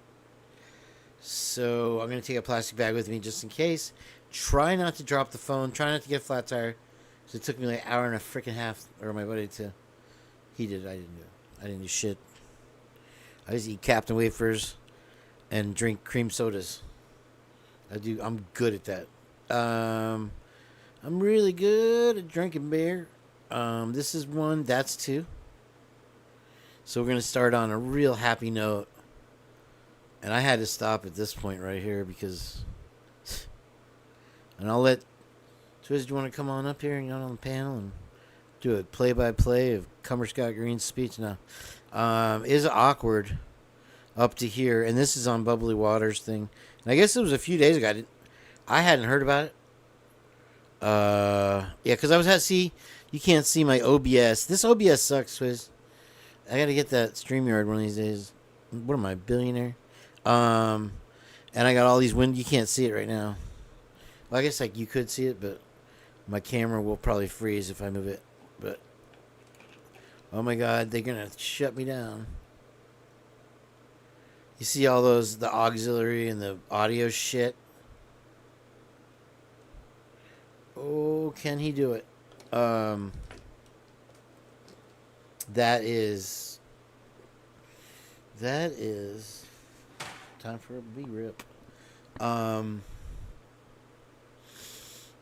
So I'm gonna take a plastic bag with me just in case. Try not to drop the phone. Try not to get a flat tire. So it took me like an hour and a freaking half, or my buddy to. He did. I didn't do it. I didn't do shit. I just eat Captain Wafers and drink cream sodas. I'm good at that. I'm really good at drinking beer. This is one. That's two. So we're gonna start on a real happy note. And I had to stop at this point right here because. And I'll let Twiz, do you want to come on up here and get on the panel and do a play-by-play of Cumber Scott Green's speech? No. Is awkward up to here. And this is on Bubbly Waters thing. And I guess it was a few days ago. I hadn't heard about it. Yeah, because I was you can't see my OBS. This OBS sucks, Twiz. I got to get that StreamYard one of these days. What am I, billionaire? And I got all these you can't see it right now. Well, I guess like you could see it, but my camera will probably freeze if I move it. But oh my god, they're gonna shut me down. You see all the auxiliary and the audio shit. Oh, can he do it? That is time for a B-rip.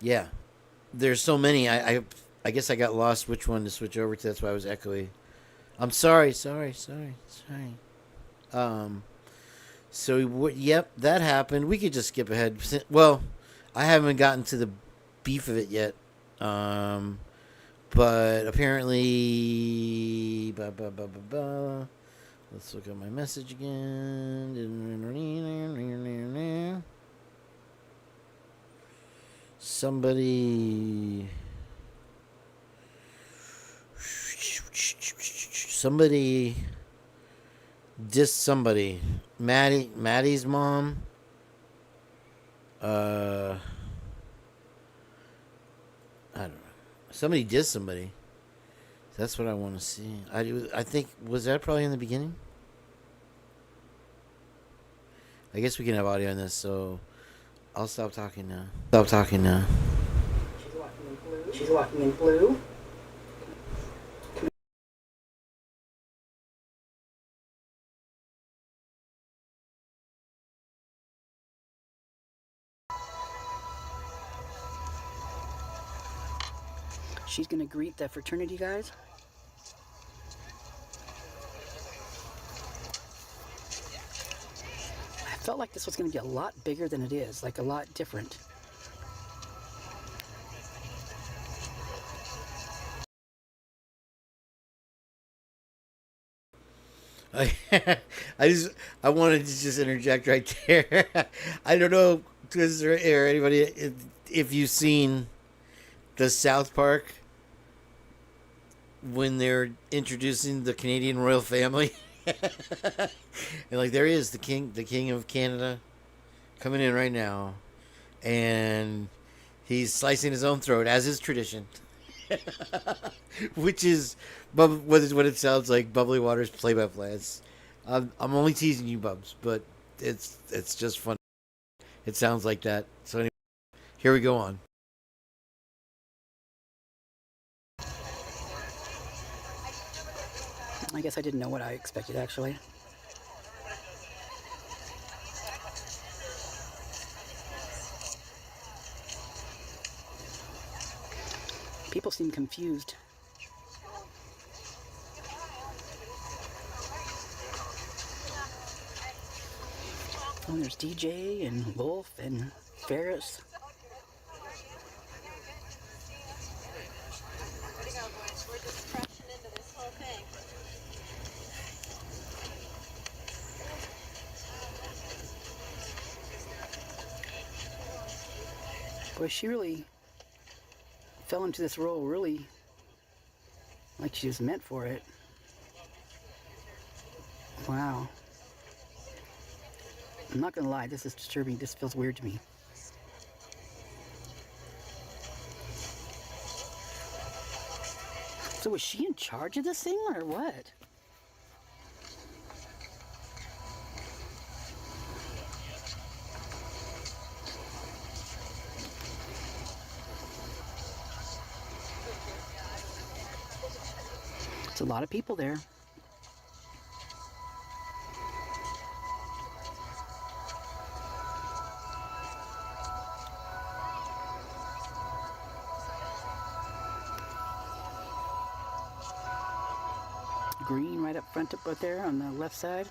Yeah, there's so many. I guess I got lost which one to switch over to. That's why I was echoey. I'm sorry. So yep, that happened. We could just skip ahead. Well, I haven't gotten to the beef of it yet. But apparently, let's look at my message again. Somebody dissed somebody. Maddie's mom. I don't know. Somebody dissed somebody. That's what I want to see. I think, was that probably in the beginning? I guess we can have audio on this, so I'll stop talking now. She's walking in blue. She's gonna greet the fraternity guys. I felt like this was gonna be a lot bigger than it is, like a lot different. I, I wanted to just interject right there. I don't know, because or anybody, if you've seen the South Park when they're introducing the Canadian royal family, and like there he is, the king of Canada, coming in right now, and he's slicing his own throat as is tradition, which is what it sounds like. Bubbly Waters play by play. I'm only teasing you, Bubbs, but it's just fun. It sounds like that. So anyway, here we go on. I guess I didn't know what I expected, actually. People seem confused. Oh, there's DJ and Wolf and Ferris. Boy, she really fell into this role really like she was meant for it. Wow. I'm not gonna lie, this is disturbing. This feels weird to me. So was she in charge of this thing or what? It's a lot of people there. Green right up front up there on the left side.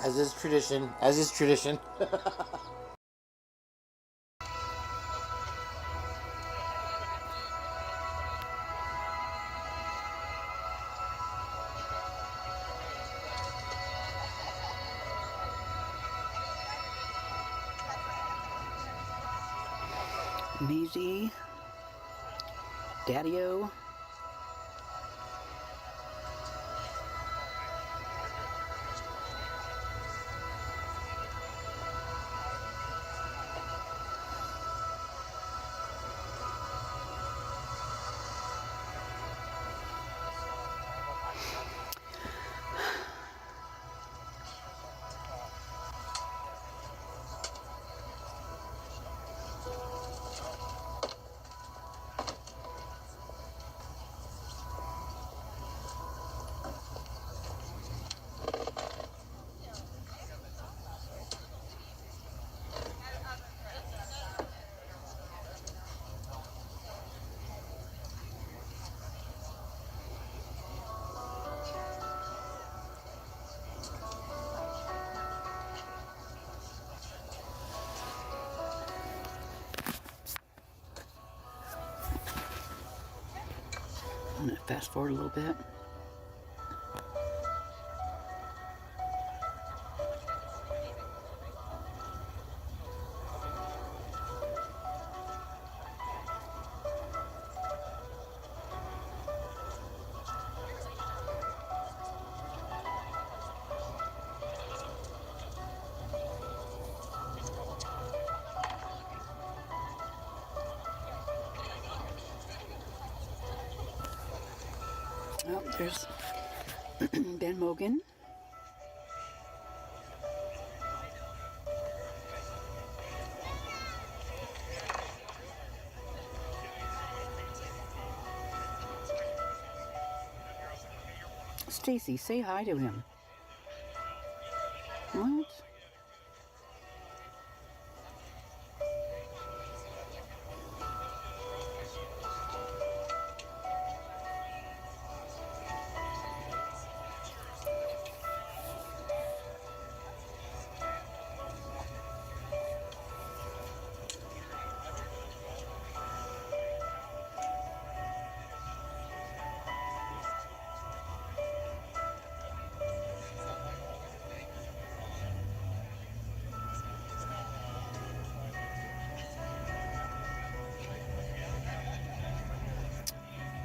As is tradition. As is tradition. Maisie, Daddy-O. I'm gonna fast forward a little bit. Oh, there's Ben Mogan. Stacy, say hi to him. What?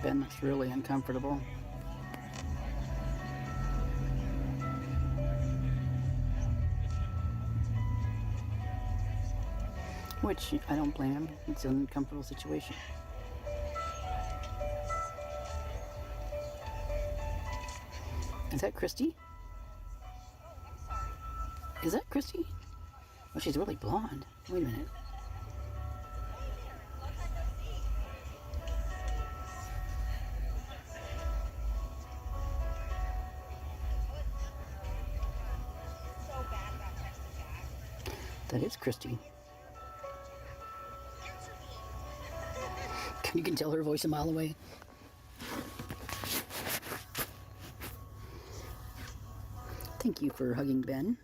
Ben looks really uncomfortable. Which, I don't blame him. It's an uncomfortable situation. Is that Christy? Is that Christy? Oh, she's really blonde. Wait a minute. That is Christy. You can tell her voice a mile away. Thank you for hugging Ben.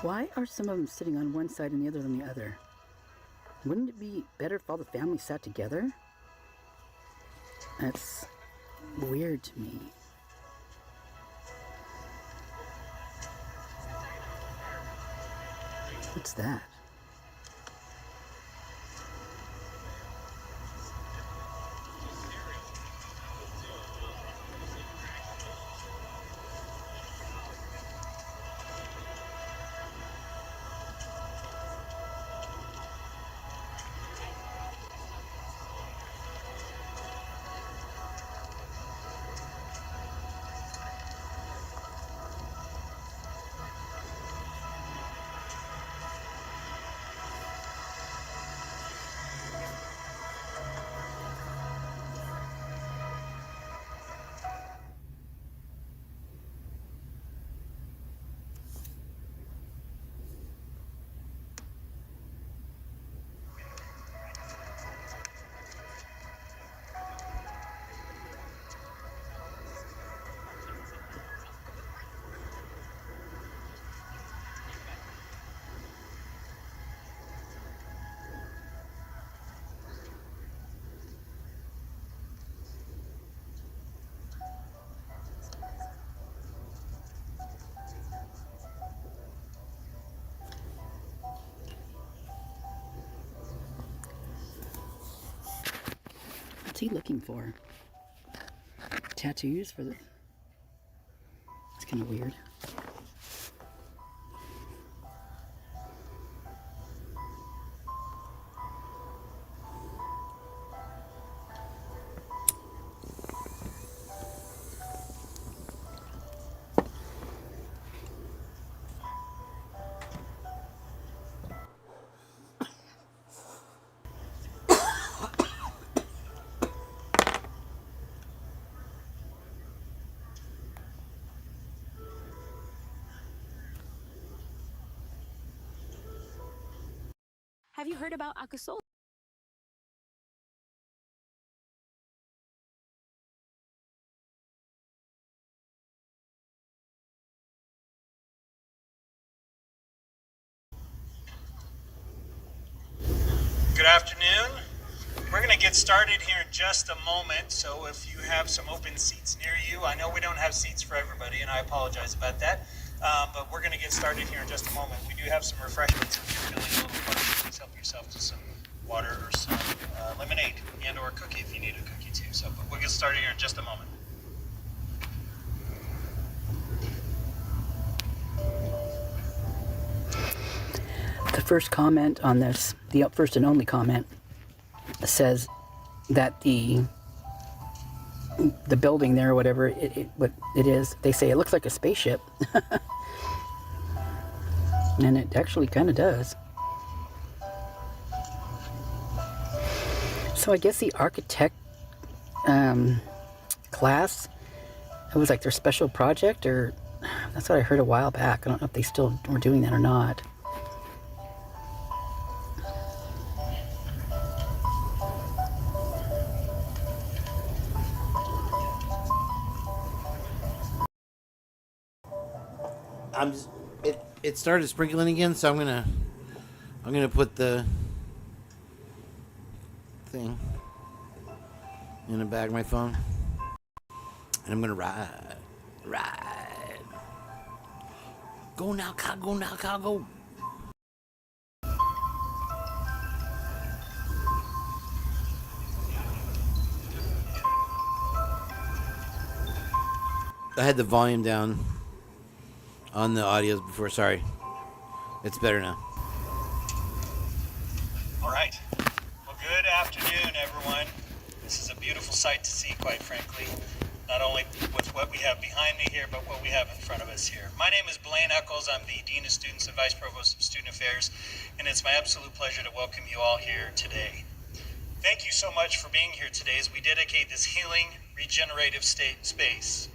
Why are some of them sitting on one side and the other on the other? Wouldn't it be better if all the family sat together? That's weird to me. What's that? What's he looking for? Tattoos for the... It's kind of weird. Have you heard about Akasol? Good afternoon. We're going to get started here in just a moment, so if you have some open seats near you, I know we don't have seats for everybody, and I apologize about that, but we're going to get started here in just a moment. We do have some refreshments if you're feeling a little parched. Please help yourself to some water or some lemonade and or a cookie if you need a cookie too. So, but we'll get started here in just a moment. The first comment on this, the first and only comment, says that the the building there, or whatever what it is. They say it looks like a spaceship. And it actually kind of does. So I guess the architect class, it was like their special project, or that's what I heard a while back. I don't know if they still were doing that or not. It started sprinkling again, so I'm gonna put the thing in the bag of my phone, and I'm gonna ride. Go now, Kyle, go. I had the volume down on the audios before. Sorry. It's better now. All right. Well, good afternoon, everyone. This is a beautiful sight to see, quite frankly. Not only with what we have behind me here, but what we have in front of us here. My name is Blaine Eccles. I'm the Dean of Students and Vice Provost of Student Affairs, and it's my absolute pleasure to welcome you all here today. Thank you so much for being here today as we dedicate this healing, regenerative space.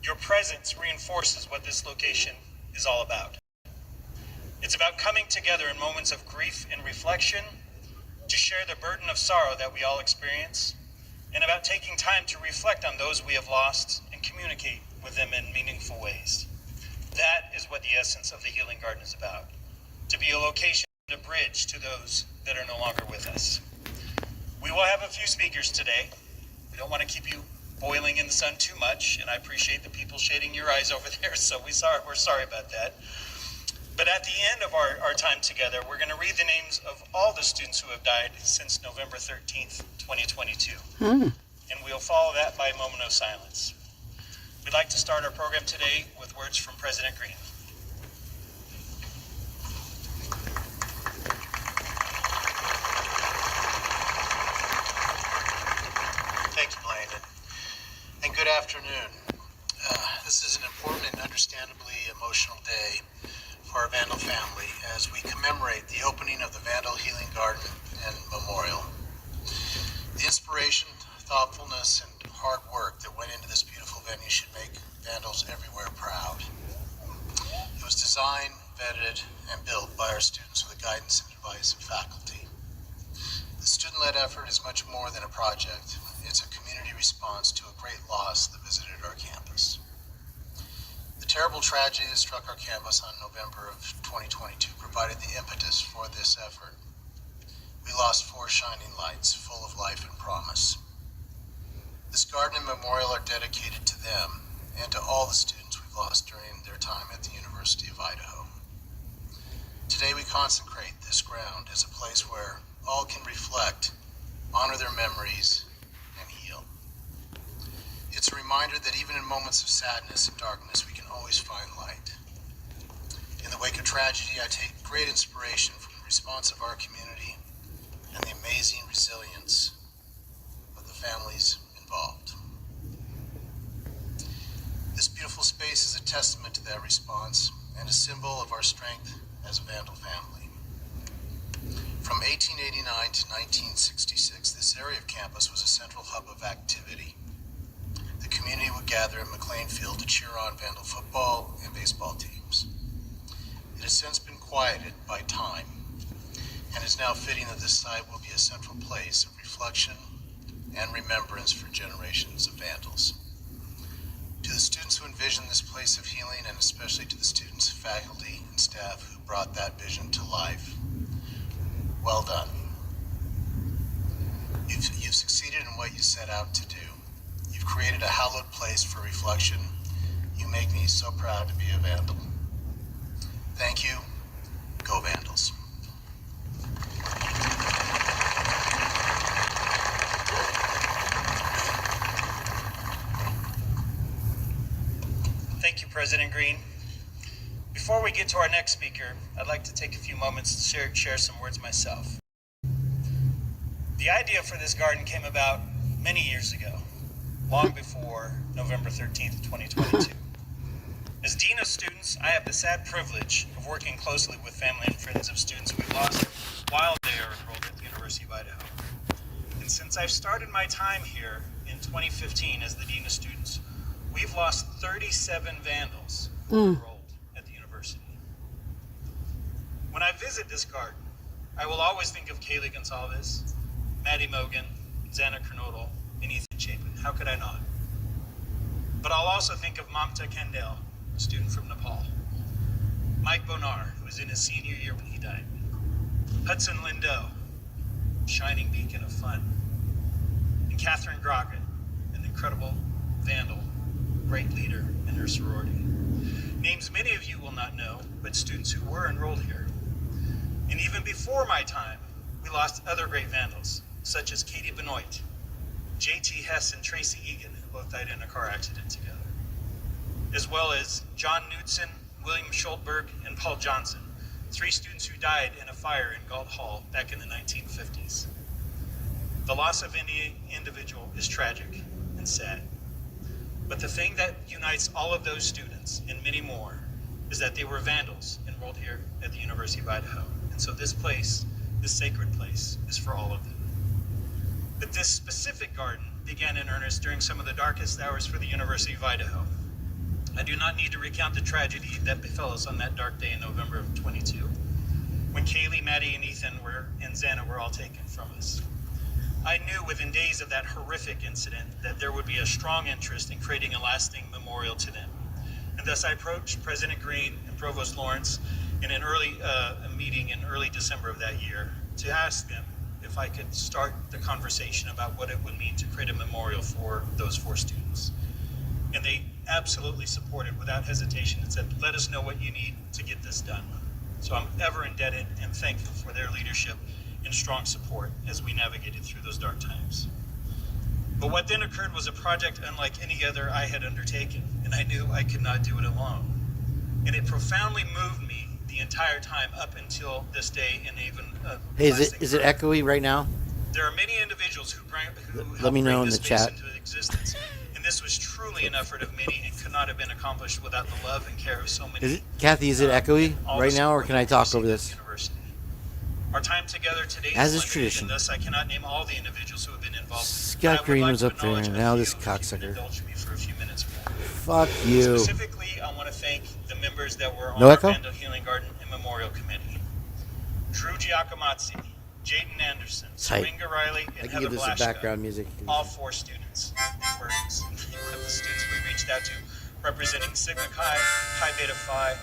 Your presence reinforces what this location is all about. It's about coming together in moments of grief and reflection to share the burden of sorrow that we all experience, and about taking time to reflect on those we have lost and communicate with them in meaningful ways. That is what the essence of the Healing Garden is about, to be a location, a bridge to those that are no longer with us. We will have a few speakers today. We don't want to keep you boiling in the sun too much, and I appreciate the people shading your eyes over there, so we're sorry about that. But at the end of our time together, we're going to read the names of all the students who have died since November 13th, 2022. And we'll follow that by a moment of silence. We'd like to start our program today with words from President Green. Thanks, Blaine, and good afternoon. This is an important and understandably emotional day for our Vandal family as we commemorate the opening of the Vandal Healing Garden and Memorial. The inspiration, thoughtfulness, and hard work that went into this beautiful venue should make Vandals everywhere proud. It was designed, vetted, and built by our students with the guidance and advice of faculty. The student-led effort is much more than a project. It's a community response to a great loss that visited our campus. The terrible tragedy that struck our campus on November of 2022 provided the impetus for this effort. We lost 4 shining lights full of life and promise. This garden and memorial are dedicated to them and to all the students we've lost during their time at the University of Idaho. Today we consecrate this ground as a place where all can reflect, honor their memories, and heal. It's a reminder that even in moments of sadness and darkness, we can always find light. In the wake of tragedy, I take great inspiration from the response of our community and the amazing resilience of the families involved. This beautiful space is a testament to that response and a symbol of our strength as a Vandal family. From 1889 to 1966, this area of campus was a central hub of activity. The community would gather at McLean Field to cheer on Vandal football and baseball teams. It has since been quieted by time, and is now fitting that this site will be a central place of reflection and remembrance for generations of Vandals. To the students who envisioned this place of healing, and especially to the students, faculty, and staff who brought that vision to life, well done. You've succeeded in what you set out to do. You've created a hallowed place for reflection. You make me so proud to be a Vandal. Thank you. Go Vandals. Thank you, President Green. Before we get to our next speaker, I'd like to take a few moments to share some words myself. The idea for this garden came about many years ago. long before November 13th, 2022. As Dean of Students, I have the sad privilege of working closely with family and friends of students we lost while they are enrolled at the University of Idaho. And since I've started my time here in 2015 as the Dean of Students, we've lost 37 vandals who enrolled at the university. When I visit this garden, I will always think of Kaylee Gonsalves, Maddie Mogan, Xana Kernodle, and Ethan Chapin. How could I not? But I'll also think of Mamta Kandel, a student from Nepal. Mike Bonar, who was in his senior year when he died. Hudson Lindo, shining beacon of fun. And Catherine Grogan, an incredible vandal, great leader in her sorority. Names many of you will not know, but students who were enrolled here. And even before my time, we lost other great vandals, such as Katie Benoit, J.T. Hess and Tracy Egan, who both died in a car accident together, as well as John Knudsen, William Schultberg, and Paul Johnson, 3 students who died in a fire in Galt Hall back in the 1950s. The loss of any individual is tragic and sad. But the thing that unites all of those students, and many more, is that they were vandals enrolled here at the University of Idaho. And so this place, this sacred place, is for all of them. But this specific garden began in earnest during some of the darkest hours for the University of Idaho. I do not need to recount the tragedy that befell us on that dark day in November of 22, when Kaylee, Maddie, and Ethan and Xana were all taken from us. I knew within days of that horrific incident that there would be a strong interest in creating a lasting memorial to them. And thus I approached President Green and Provost Lawrence in a meeting in early December of that year to ask them if I could start the conversation about what it would mean to create a memorial for those 4 students. And they absolutely supported without hesitation and said, let us know what you need to get this done. So I'm ever indebted and thankful for their leadership and strong support as we navigated through those dark times. But what then occurred was a project unlike any other I had undertaken, and I knew I could not do it alone. And it profoundly moved me the entire time up until this day, and even Hey, is it echoey right now? There are many individuals who Let me know in the chat. into existence. And this was truly an effort of many and could not have been accomplished without the love and care of so many. Kathy, is it echoey right now, or can I talk over this? Our time together today As is limited, tradition. and thus I cannot name all the individuals who have been involved. Scott Green was up there, and now this cocksucker. Indulge me for a few minutes more. Fuck you. Specifically, I want to thank the members that were on No our echo? Vandal Healing Garden and Memorial Committee. Drew Giacomazzi, Jaden Anderson, Tight. Swinga Riley, I and can Heather give this some Blaschko. background music. All 4 students. They were the students we reached out to, representing Sigma Chi, Pi Beta Phi,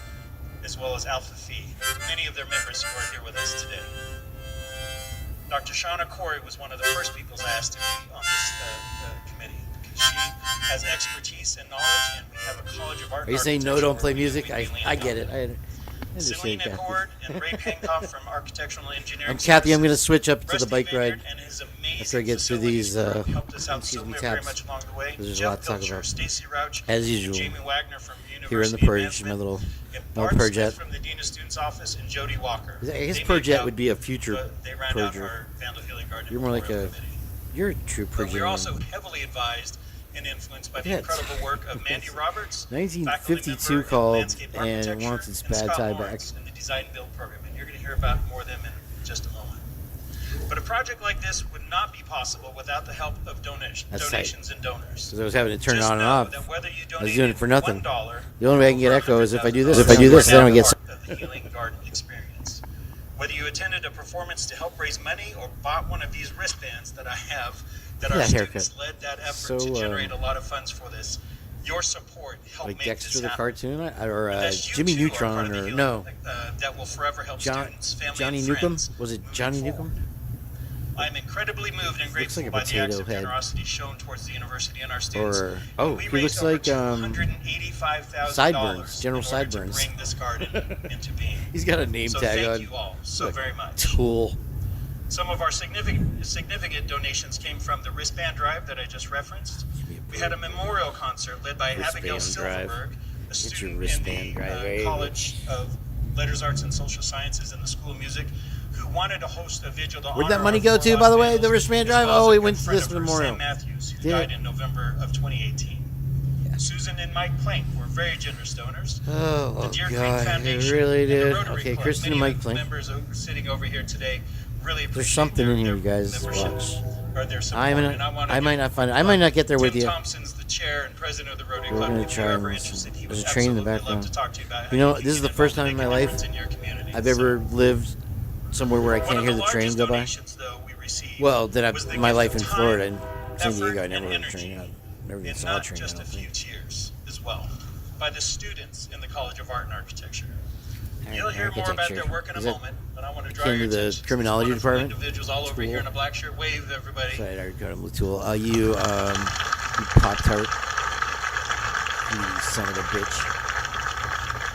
as well as Alpha Phi. Many of their members who are here with us today. Dr. Shauna Corey was one of the first people asked to be on this committee because she has expertise and knowledge, and we have a College of Art. Are you saying no, Architecture don't play where we music? mainly lean I get on. it. I understand, Selena Kathy. Cord and Ray Pankoff from Architectural Engineering. I'm Kathy. I'm going to Services. switch up to the Rusty bike Vineyard ride and his amazing after I get through facilities these, group helped us out excuse so me, very tabs. much along the way. There's a Jeff lot to talk Pilcher, about. Stacey Rauch, As usual, Jamie Wagner from here in the University Purge, Advancement, my little and no Bart Purge Smith yet. from the Dean of Students Office, and Jody Walker. I guess They Purge make yet up would be a future they round out Purger. our Vandal Healing Garden You're more like Memorial a Committee. You're a true But Purger. we're also heavily advised and influenced by the Yes. incredible work of Mandy Roberts, 1952 faculty member in called landscape and architecture, wants its and bad Scott tie Lawrence back. in the Design Build program, and you're going to hear about more of them in just a moment. But a project like this would not be possible without the help of donations and donors. Because I was having to turn it Just on and know off. that whether you I was doing it for nothing. $1 The only way I can get or echo is if I do this. $100,000, If I do this, then I you're get. part of the Healing Garden experience. Whether you attended a performance to help raise money or bought one of these wristbands that I have, that Look our at that haircut. students led that effort So, to generate a lot of funds for this. Your support helped Like make Dexter this the happen. cartoon, or And thus you Jimmy too are Neutron, part of the or healing, no, that will forever help students, family, Johnny and Newcomb? friends Was it moving Johnny forward. Newcomb? I'm incredibly moved and Looks grateful like a by the acts potato of head. generosity shown towards the university and our students. Or We he raised looks over like $285,000 Sideburns, General in order Sideburns. to bring this garden into being. He's got a name So tag thank on. you all so Look, very much. Tool. Some of our significant donations came from the wristband drive that I just referenced. We had a memorial concert led by Abigail Wristband drive. Silverberg, a Get your student in wristband the drive, eh? College of Letters, Arts, and Social Sciences in the School of Music, who wanted to host a vigil to Where'd honor that money our go four to, lost by the way, vandals, the wristband as drive? well as Oh, a it good went to friend this of hers, memorial. Sam Matthews, students who Yeah. died in November of 2018. Susan and Mike Plank were very generous donors. Oh, The Deer Creek God, Foundation it really and the did. Rotary Okay, Club, Kristen many and Mike of the Plank. members sitting over here today really appreciate There's something in here, you guys. membership Watch. or their support. I might not find it. I might not get there with Tim you. Thompson's the chair and president of the Rotary We're Club. gonna If try you're and ever listen. interested, he There's would a train in the absolutely love background. to talk to you about how You know, can this is the get first involved time in my and make a life difference in your community. I've ever lived somewhere where I One can't of hear the train largest go by. donations, though, we received Well, then was the my gift life of in time, Florida and San effort, Diego, I never and heard a energy, train. I never even and saw a not train. I just a don't few think. cheers as well, by the students in the College of Art and Architecture. You'll hear more Architecture. about their work in a Is that moment, but I want to draw came your to the attention criminology to these wonderful department? individuals all over School? here in a black shirt. Wave, everybody. Sorry, I got him tool. You Pop Tart. You son of a bitch.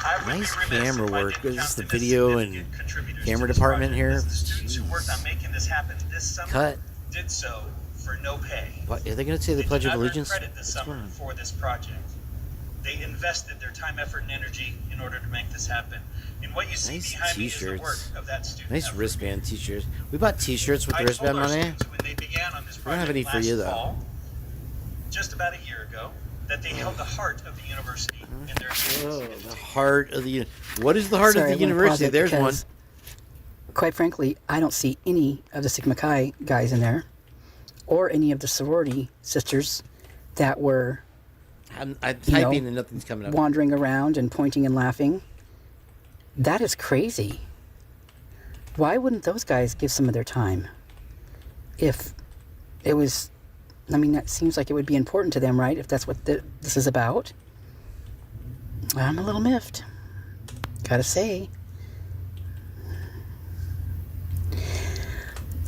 I would be Nice remiss camera if I work. didn't Is this count the them as video and significant contributors camera to this department project, here? as the students who worked on Jeez. making this happen this summer Cut. did so for no pay. What, are they going to say the They Pledge did of not earn Allegiance? credit this What's summer going on? for this project. They invested their time, effort, and energy in order to make this happen. And what you see Nice behind me is the t-shirts. work of that student. Nice effort. wristband t-shirts. We bought t-shirts with the I told wristband our on it. students when they began on this We don't have any project for you, last though. fall, just about a year ago, that they held the heart of the university in their Oh, hands. the heart of the... What is the heart Sorry, of the I'm gonna pause university? it There's one. because, quite frankly, I don't see any of the Sigma Chi guys in there, or any of the sorority sisters that were I'm you know, typing and nothing's coming up. wandering around and pointing and laughing. That is crazy. Why wouldn't those guys give some of their time? If it was, I mean, that seems like it would be important to them, right? If that's what this is about. I'm a little miffed. Gotta say.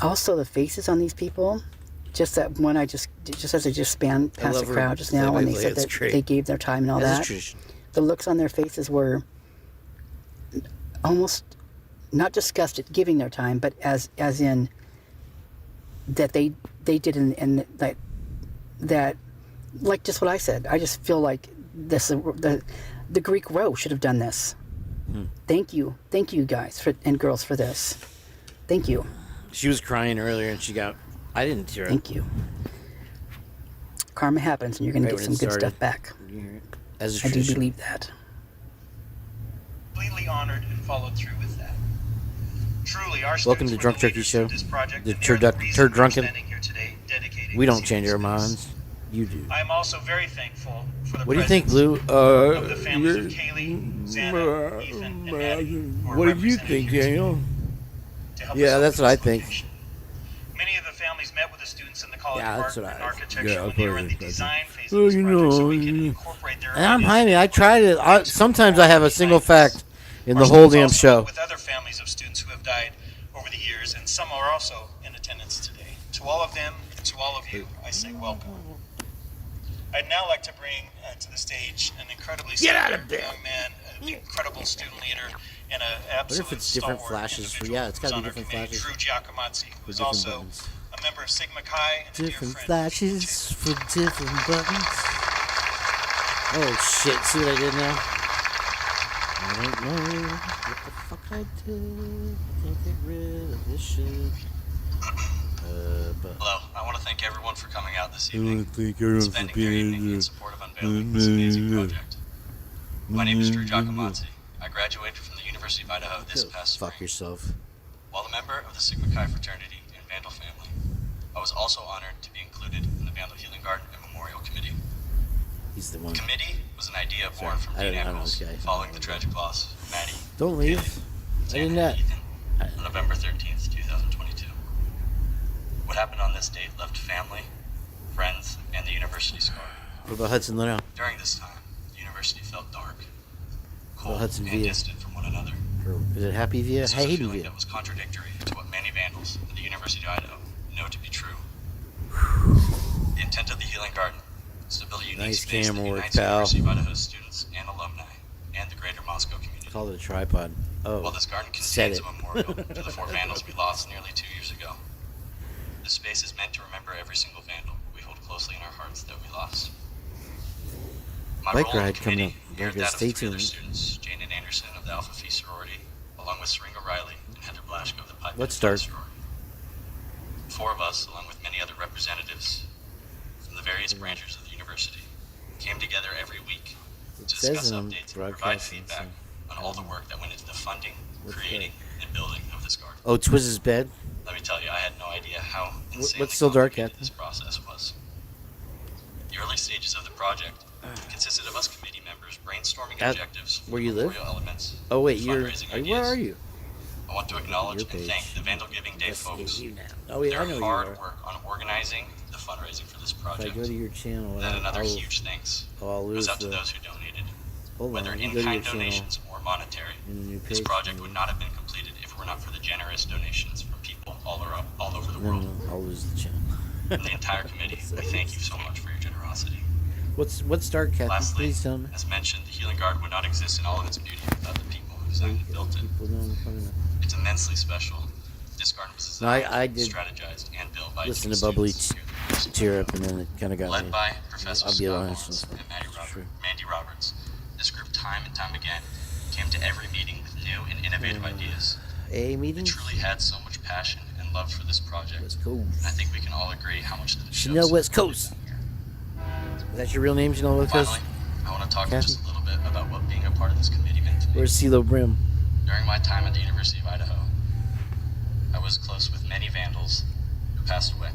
Also, the faces on these people. Just that one, just as I just spanned past love the her crowd just now, when they play-by-play. said It's that great. they gave their time and all That's that. tradition. The looks on their faces were almost not disgusted giving their time, but as in that they did and that like just what I said. I just feel like the Greek row should have done this. Thank you guys and girls for this. Thank you. She was crying earlier and she got... I didn't hear it. Thank you. Karma happens, and you're going to Right get when some it good started. stuff back. You hear it? As a I do tradition. believe that. Completely honored and followed through with that. Truly, our Welcome students to were Drunk the Turkey leaders Show. of this project, The and they're Turd reason we're Drunken. standing here today dedicating We this don't change our space. minds. You do. I am also very thankful for the What do you think, presence Blue? of the families of Kaylee, Xana, Ethan, and Maddie, who are What do you represented think, here today Daniel? to help Yeah, us that's open what I this think. location. Many of the families met with the students in the College Yeah, of that's Art what and I- Architecture yeah, when they were in the okay. design phase Well, of this you project, so know, we can you- incorporate their And I'm ideas. hiding. I try to... sometimes I have a single fact in Our the whole damn students also show. met with other families of students who have died over the years, and some are also in attendance today. To all of them, and to all of you, I say welcome. I'd now like to bring to the stage an incredibly Get out of senior there. young man, an incredible student leader, and an absolute it's different stalwart flashes for- individual yeah, it's gotta who's be on our different committee, flashes. Drew Giacomazzi, who's different also buttons. a member of Sigma Chi and a dear Different friend. flashes for different buttons. Oh shit! See what I did now? I don't know what the fuck I did. I can't get rid of this shit. But Hello, I want to thank everyone for coming out this I evening don't think and everyone's spending your evening being in support of unveiling this amazing project. My name is Drew Giacomazzi. I graduated from the University of Idaho this past spring. fuck yourself. While a member of the Sigma Chi fraternity and Vandal family, I was also honored to be included in the Vandal Healing Garden and Memorial Committee. He's the one. The committee was an idea born from I Dean don't know Ackles this guy. following the tragic loss of Maddie, Don't leave. I Xana, did not. and Ethan on November 13th, 2022. What happened on this date left family, friends, and the university scarred. What about Hudson Leno? During this time, the university felt dark, Well, cold, Hudson and Via. distant from one another. Or is it Happy Via? This was a Happy feeling Via. that was contradictory to what many Vandals at the University of Idaho know to be true. The intent of the Healing Garden is to build a unique Nice space that camera work, unites the pal. University of Idaho's students and alumni and the greater Moscow community. Call it a tripod. Oh, While this garden said contains it. a memorial to the 4 Vandals we lost nearly 2 years ago, this space is meant to remember every single Vandal we hold closely in our hearts that we lost. My Bike role in ride the coming committee up. mirrored Okay, that of stay 3 other tuned. students, Jane and Anderson of the Alpha Phi sorority, along with Seringa Riley and Heather Blashko of the Pi Let's Beta Phi start. sorority. 4 of us, along with many other representatives from says discuss in updates, and provide broadcasting. feedback on all the work that went into the funding, creating, and building of this garden. Oh, Twiz's bed. Let me tell you, I had no idea how insanely What's still dark, complicated Captain? this process was. The early stages of the project consisted of us committee members brainstorming objectives, where you live? memorial elements, Oh wait, and you're. fundraising Where ideas. are you? I want to acknowledge Your and thank page. the Vandal Giving Day folks You now. for Oh yeah, I their know hard you are. work on organizing the fundraising for this If I project. go to your channel, Then another I'll huge thanks I'll goes lose out to the. those who donated. Hold on, Whether let me go to your in-kind channel donations or monetary, in the new this page. project would not have been completed if it were not for the generous donations from people all over the No, world. no, I'll lose the channel. And the entire committee, we thank you so much for your generosity. What's dark, Captain? Lastly, Please tell me. as mentioned, the Healing Garden would not exist in all of its beauty without the people who designed and built it. People don't fucking know. It's immensely special. This garden was No, designed, I did strategized, and built by Listen team to Bubbly students here at the University of tear Idaho. up, and then it kind of got Led me. by Professor I'll be Scott honest. Mullins and True. Mandy Roberts, this group time and time again came to every meeting with new and innovative ideas. A They meeting. truly had so much passion and love for this project. West Coast. And I think we can all agree how much the Chanel West Coast. Is that your real name, Chanel West Coast? Finally, I want to talk Kathy? just a little bit about what being a part of this committee meant to me. Where's CeeLo Brim? During my time at the University of Idaho, I was close with many vandals who passed away.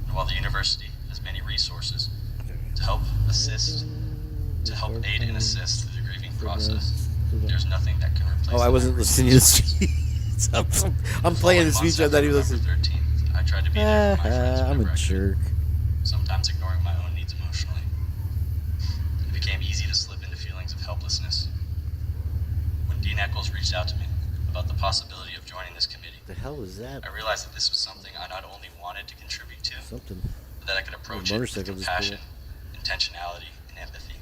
And while the university has many resources to help aid and assist through the grieving process, there's nothing that can replace Oh, I the wasn't memories listening to the speech. I'm playing the Following speech. I months thought he was after listening. November 13th, I tried to be there for my friends I'm whenever a I could, jerk. sometimes ignoring my own needs emotionally. It became easy to slip into feelings of helplessness. When Dean Eccles reached out to me about the possibility of joining this committee, The hell was that? I realized that this was something I not only wanted to contribute to, Something. but that I could approach it with motorcycle just compassion, intentionality, and empathy.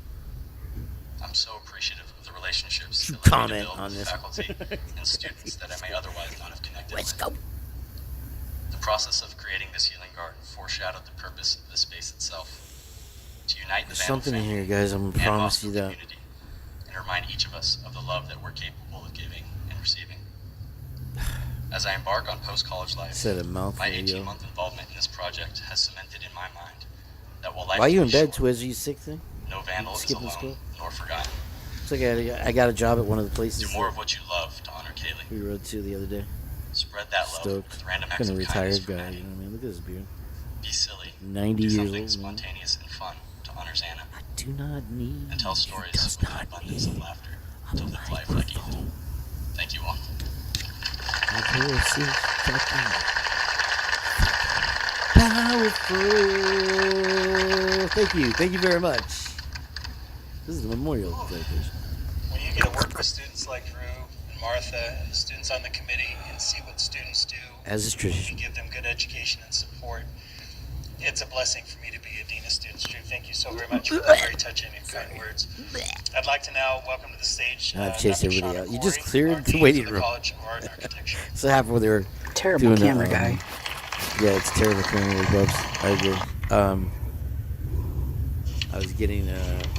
I'm so appreciative of the relationships that led me to Comment build on with this. faculty and students that I may otherwise not have connected Let's with. go. The process of creating this healing garden foreshadowed the purpose of the space itself. To unite the There's Vandal something in family here, guys. I'm gonna and promise foster you that. community, and remind each of us of the love that we're capable of giving and receiving. As I embark on post-college life, Said a mouthful, my yo. 18-month involvement in this project has cemented in my mind that while life Why are you can in be bed, short, Twiz? Are you sick thing? no vandal is Skipping alone school? nor forgotten. It's like I got a job at one of the places Do more that of what you love to honor Kaylee. we rode to the other day. Spread that love Stoked. with random acts Kind of of kindness retired for guy. Maddie. You know what I mean? Look at his beard. Be silly. 90 Do years something old. Man. spontaneous and fun to honor Xana. I do not need. And tell He stories does with an not abundance need. of laughter to live life like Ethan. Thank you all. Powerful. Thank you very much. This is the memorial dedication. When you get to work with students like Drew and Martha and the students on the committee and see what students do As is tradition. and give them good education and support, it's a blessing for me to be a dean of students. Drew, thank you so very much for those very touching and kind words. I'd like to now welcome to the stage I've chased Dr. everybody Shauna out. You just Corey, cleared our the dean waiting for room. College of Art and Architecture. So happy when they were Terrible doing camera the, guy. Yeah, it's terrible camera with Bubbs. I agree.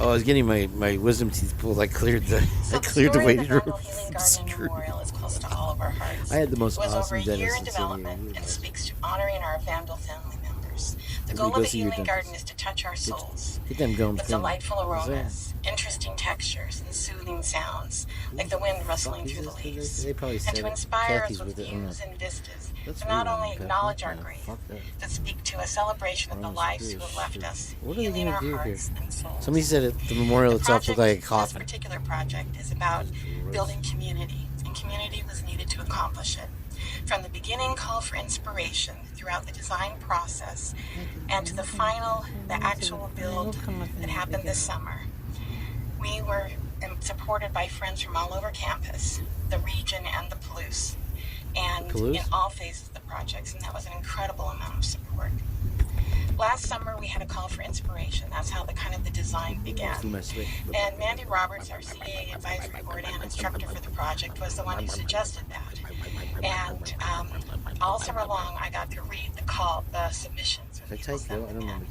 I was getting my wisdom teeth pulled. I cleared the waiting room. Memorial is close to all of our hearts. I had the most It was awesome over a year dentist in in San Diego. development and speaks to honoring our Vandal family members. The Everybody goal go of the see your Healing dentist. Garden is to touch our souls Get them gums with clean. delightful What's that? aromas, interesting textures, and soothing sounds, like the wind rustling Fuck, through the is this- leaves, they probably and said to it. inspire Kathy's us with with it, I don't views know. and vistas That's that not weird, only Kathy. acknowledge our Yeah, grief, fuck that. but speak to a celebration of the Honest lives grief. who have left us, What are they healing gonna our do here? hearts and souls. Somebody said it. The memorial The itself looked like a project, coffin. This particular project is about building community, and community was needed to accomplish it. From the beginning call for inspiration throughout the design process, and to the actual build that happened this summer, we were supported by friends from all over campus, the region, and the Palouse, and in all phases of the projects, and that was an incredible amount of support. Last summer, we had a call for inspiration. That's how the design began. And Mandy Roberts, our CA advisory board and instructor for the project, was the one who suggested that. And all summer long, I got to read the submissions when people sent them in.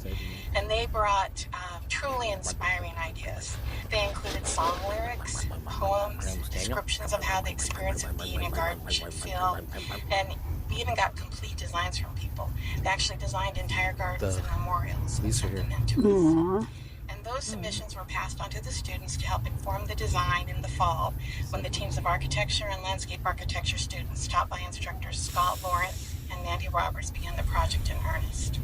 And they brought truly inspiring ideas. They included song lyrics, poems, descriptions of how the experience of being a garden should feel, and we even got complete designs from people. They actually designed entire gardens and memorials and sent them in to us. And those submissions were passed on to the students to help inform the design in the fall when the teams of architecture and landscape architecture students taught by instructors Scott Lawrence and Mandy Roberts began the project in earnest.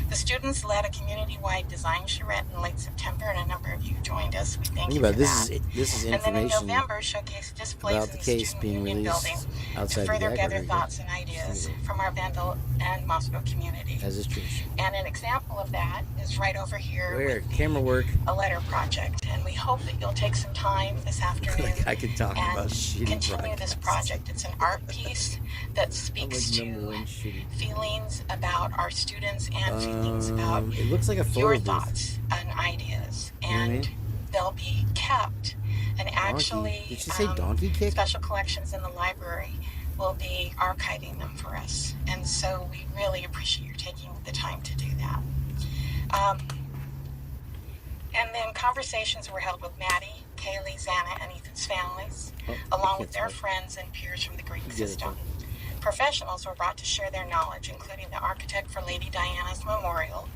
The students led a community-wide design charrette in late September, and a number of you joined us. We thank you for that. This is And then in information November, showcased displays about in the the case student being union building released to outside the further gather aggregate. thoughts and ideas from our Vandal and Moscow community. As is tradition. And an example of that is right over here Where? with Camera work. a letter project. And we hope that you'll take some time this afternoon I could talk about and shitty continue this project. It's an art piece that speaks to feelings about our students and feelings about it looks like a photo your booth. thoughts and ideas. You know what I And mean? they'll be kept. And actually, Did she say donkey kick? special collections in the library will be archiving them for us. And so we really appreciate your taking the time to do that. And then conversations were held with Maddie, Kaylee, Xana, and Ethan's families, along with their friends and peers from the Greek system. Professionals were brought to share their knowledge, including the architect for Lady Diana's memorial,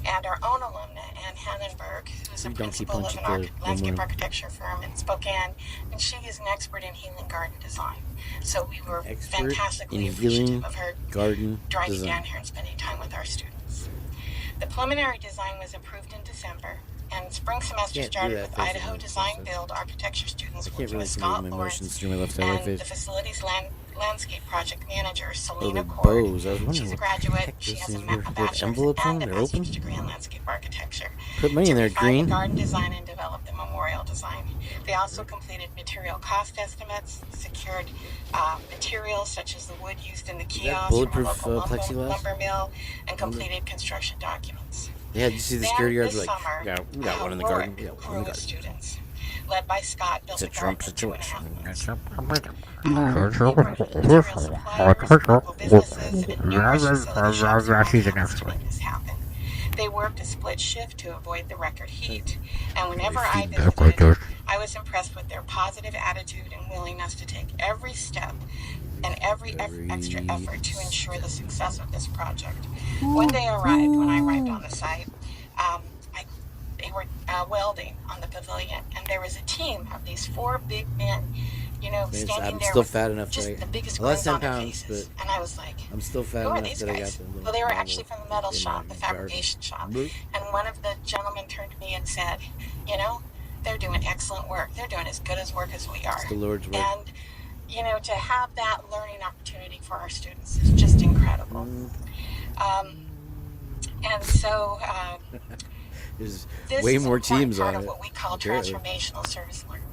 and our own alumna, Ann Hannenberg, who's a principal of an landscape architecture firm in Spokane, and she is an expert in healing garden design. So we were fantastically appreciative of her driving down here and spending time with our students. The preliminary design was approved in December, and spring semester started with Idaho Design Build architecture students working with Scott Lawrence and the facilities landscape project manager, Selena Cord. She's a graduate. She has a bachelor's and a master's degree in landscape architecture. Put money in there, Green. Garden design and develop the memorial design. They also completed material cost estimates, secured materials such as the wood used in the kiosk from a local lumber mill, and completed construction documents. Yeah, did you see the security guards were like, summer, we got one in the garden. We got one in the garden. Students, led by Scott, built It's a Trump situation. They worked a split shift to avoid the record heat, and whenever I visited, I was impressed with their positive attitude and willingness to take every step and every extra effort to ensure the success of this project. When I arrived on the site, they were welding on the pavilion, and there was a team of these 4 big men, standing there still fat enough just that the biggest less grins than on their pounds, faces. And I was like, I'm still fat who are enough these that I got guys? the little Well, they were actually from the metal shop, the garden. fabrication shop. And one of the gentlemen turned to me and said, they're doing excellent work. They're doing as good as work as we are. It's the Lord's work. And, to have that learning opportunity for our students is just incredible. And so There's this way is more an important teams part on of it. what we call apparently. transformational service learning.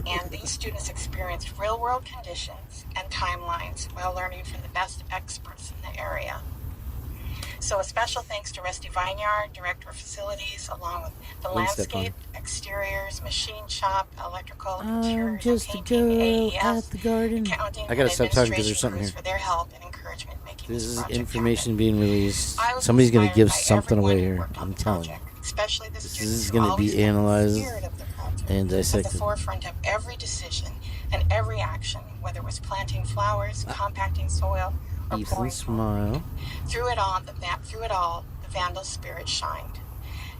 And these students experienced real-world conditions and timelines while learning from the best experts in the area. So a special thanks to Rusty Vineyard, Director of Facilities, along with the landscape, exteriors, machine shop, electrical, interiors, painting, AES, accounting, I gotta stop talking because there's something crews here. for their help and encouragement in making This is project information happen. being released. I was Somebody's gonna inspired give by something everyone away who here. worked on I'm the telling you. project, especially the This students is who gonna always be kept the analyzed spirit of the project and at the dissected. forefront of every decision and every action, whether it was planting flowers, compacting soil, or Ethan, pouring smile. Through it all, the Vandal spirit shined.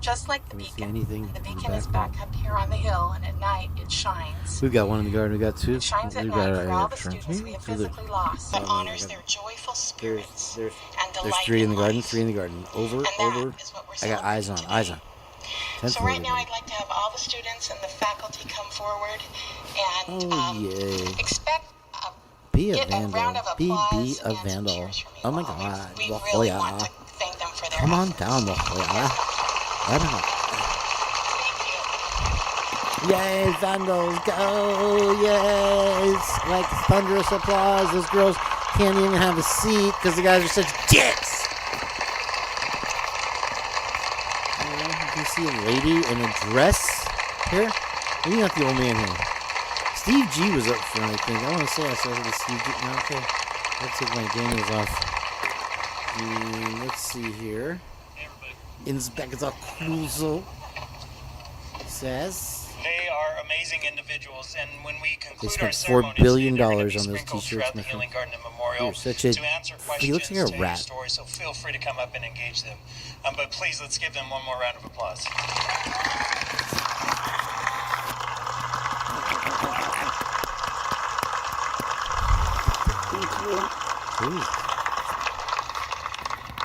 Just like the beacon. Anything The in the beacon is background? back up here on the hill, and at night it shines. We've got one in the garden. We got 2. It shines at We've night got for all the students we have physically lost, but honors their joyful spirits and There's delight 3 in the garden. life. 3 in the garden. Over. And that is what we're I got eyes on. celebrating Eyes today. on. So right now I'd like to have all the students and the faculty come forward and Oh, yay. expect Be a get a round vandal. of Be applause a and some vandal. cheers from you Oh my all. God. We Oh, really yeah. want to thank them for their Come on efforts. down, yeah. Thank you. Yay, vandals, go! Yay! It's like thunderous applause. Those girls can't even have a seat because the guys are such dicks. You can see a lady in a dress here. Maybe not the old man here. Steve G was up front, I think. I want to say I saw the Steve G. No, okay. Let's take my Daniels off. Let's see here. Inspector Crusoe says They are amazing individuals, and when we conclude spent our ceremony $4 billion today, they're gonna be on those sprinkled t-shirts, throughout the my friend. Healing Garden and Memorial You're such a... to answer questions, He looks like a tell your rat. story, so feel free to come up and engage them. But please, let's give them one more round of applause. Thank you. Please.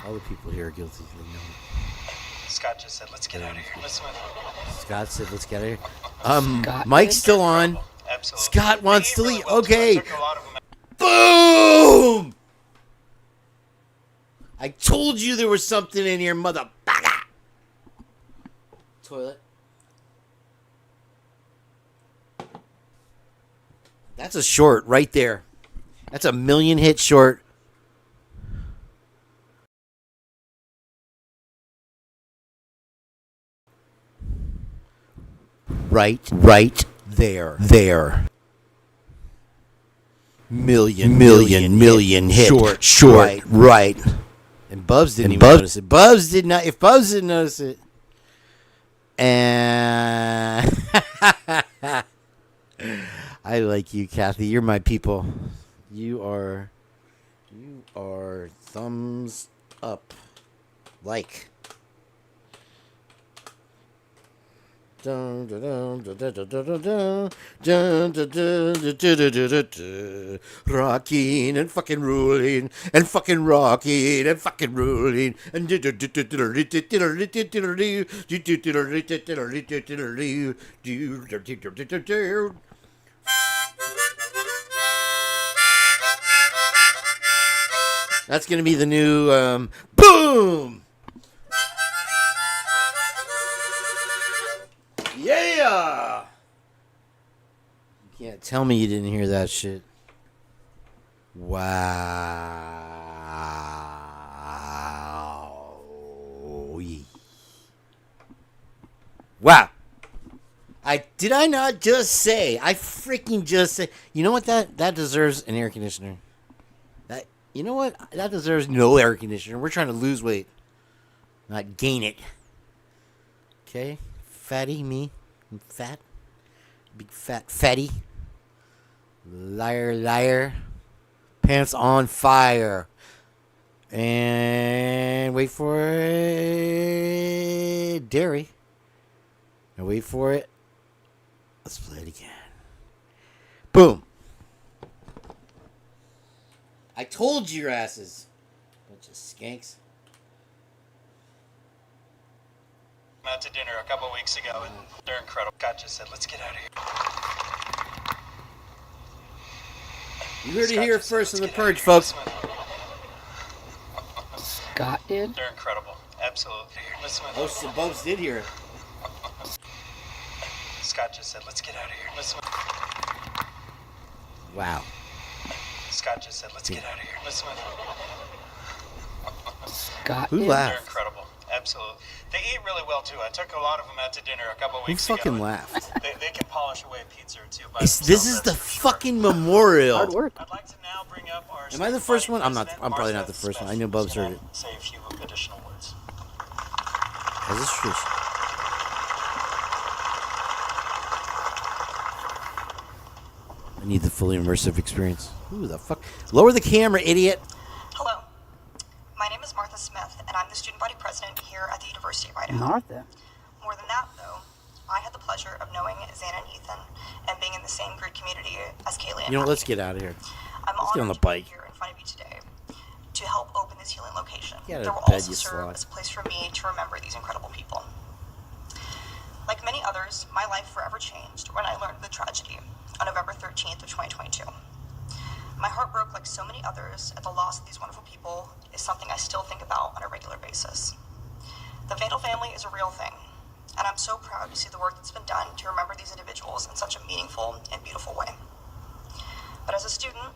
All the people here are guilty. They know it. Scott just said, let's get out of here. Listen. Scott said, let's get out of here. Scott Mike's did? still on. Absolutely. Scott wants to They ate leave. really well, too. I Okay. took a lot of them. Boom! I told you there was something in here, mother bugger. Toilet. That's a short right there. That's a 1,000,000 hit short. Right there. 1,000,000 hit. Short. Right. And Bubbs didn't even notice it. Bubbs did not. If Bubbs didn't notice it. And I like you, Kathy. You're my people. You are thumbs up. Like. Rocking and fucking ruling and fucking rocking and fucking ruling and that's gonna be the new boom. Yeah! You can't tell me you didn't hear that shit. Wow. Wow. Did I not just say? I freaking just say. You know what that deserves an air conditioner. You know what? That deserves no air conditioner. We're trying to lose weight, not gain it. Okay? Fatty, me. I'm fat. Big fat fatty. Liar. Pants on fire. And wait for it. Dairy. Now wait for it. Let's play it again. Boom. I told you your asses. Bunch of skanks. Out to dinner a couple weeks ago, and they're incredible. Scott just said, let's get out of here. You heard it here first in the Purge, folks. Scott did? They're incredible. Absolutely. Listen. Oh, so Bubbs did hear it. Scott just said, let's get out of here. Listen. Wow. Scott just said, let's get out of here. Listen. Scott Who did? laughed? They're incredible. Absolutely. They eat really well, too. I took a lot of them out to dinner a couple Who weeks ago. fucking laughed? They can polish away a pizza or two by This themselves, is that's the for sure. fucking memorial. Hard work. I'd like to now bring up our Am I the first one? I'm not. I'm probably not the first one. I know Bubbs heard it. Say a few additional words. Is this true? I need the fully immersive experience. Who the fuck? Lower the camera, idiot. Hello. My name is Martha Smith, and I'm the student body president here at the University of Idaho. Martha. More than that, though, I had the pleasure of knowing Xana and Ethan and being in the same grid community as Kaylee and You know what? Let's Abby. get out of here. I'm Let's get on honored the to be bike. here in front of you today to help open this healing location. Get out That of will bed, also you serve slut. as a place for me to remember these incredible people. Like many others, my life forever changed when I learned the tragedy on November 13th of 2022. My heart broke like so many others at the loss of these wonderful people is something I still think about on a regular basis. The Vandal family is a real thing, and I'm so proud to see the work that's been done to remember these individuals in such a meaningful and beautiful way. But as a student,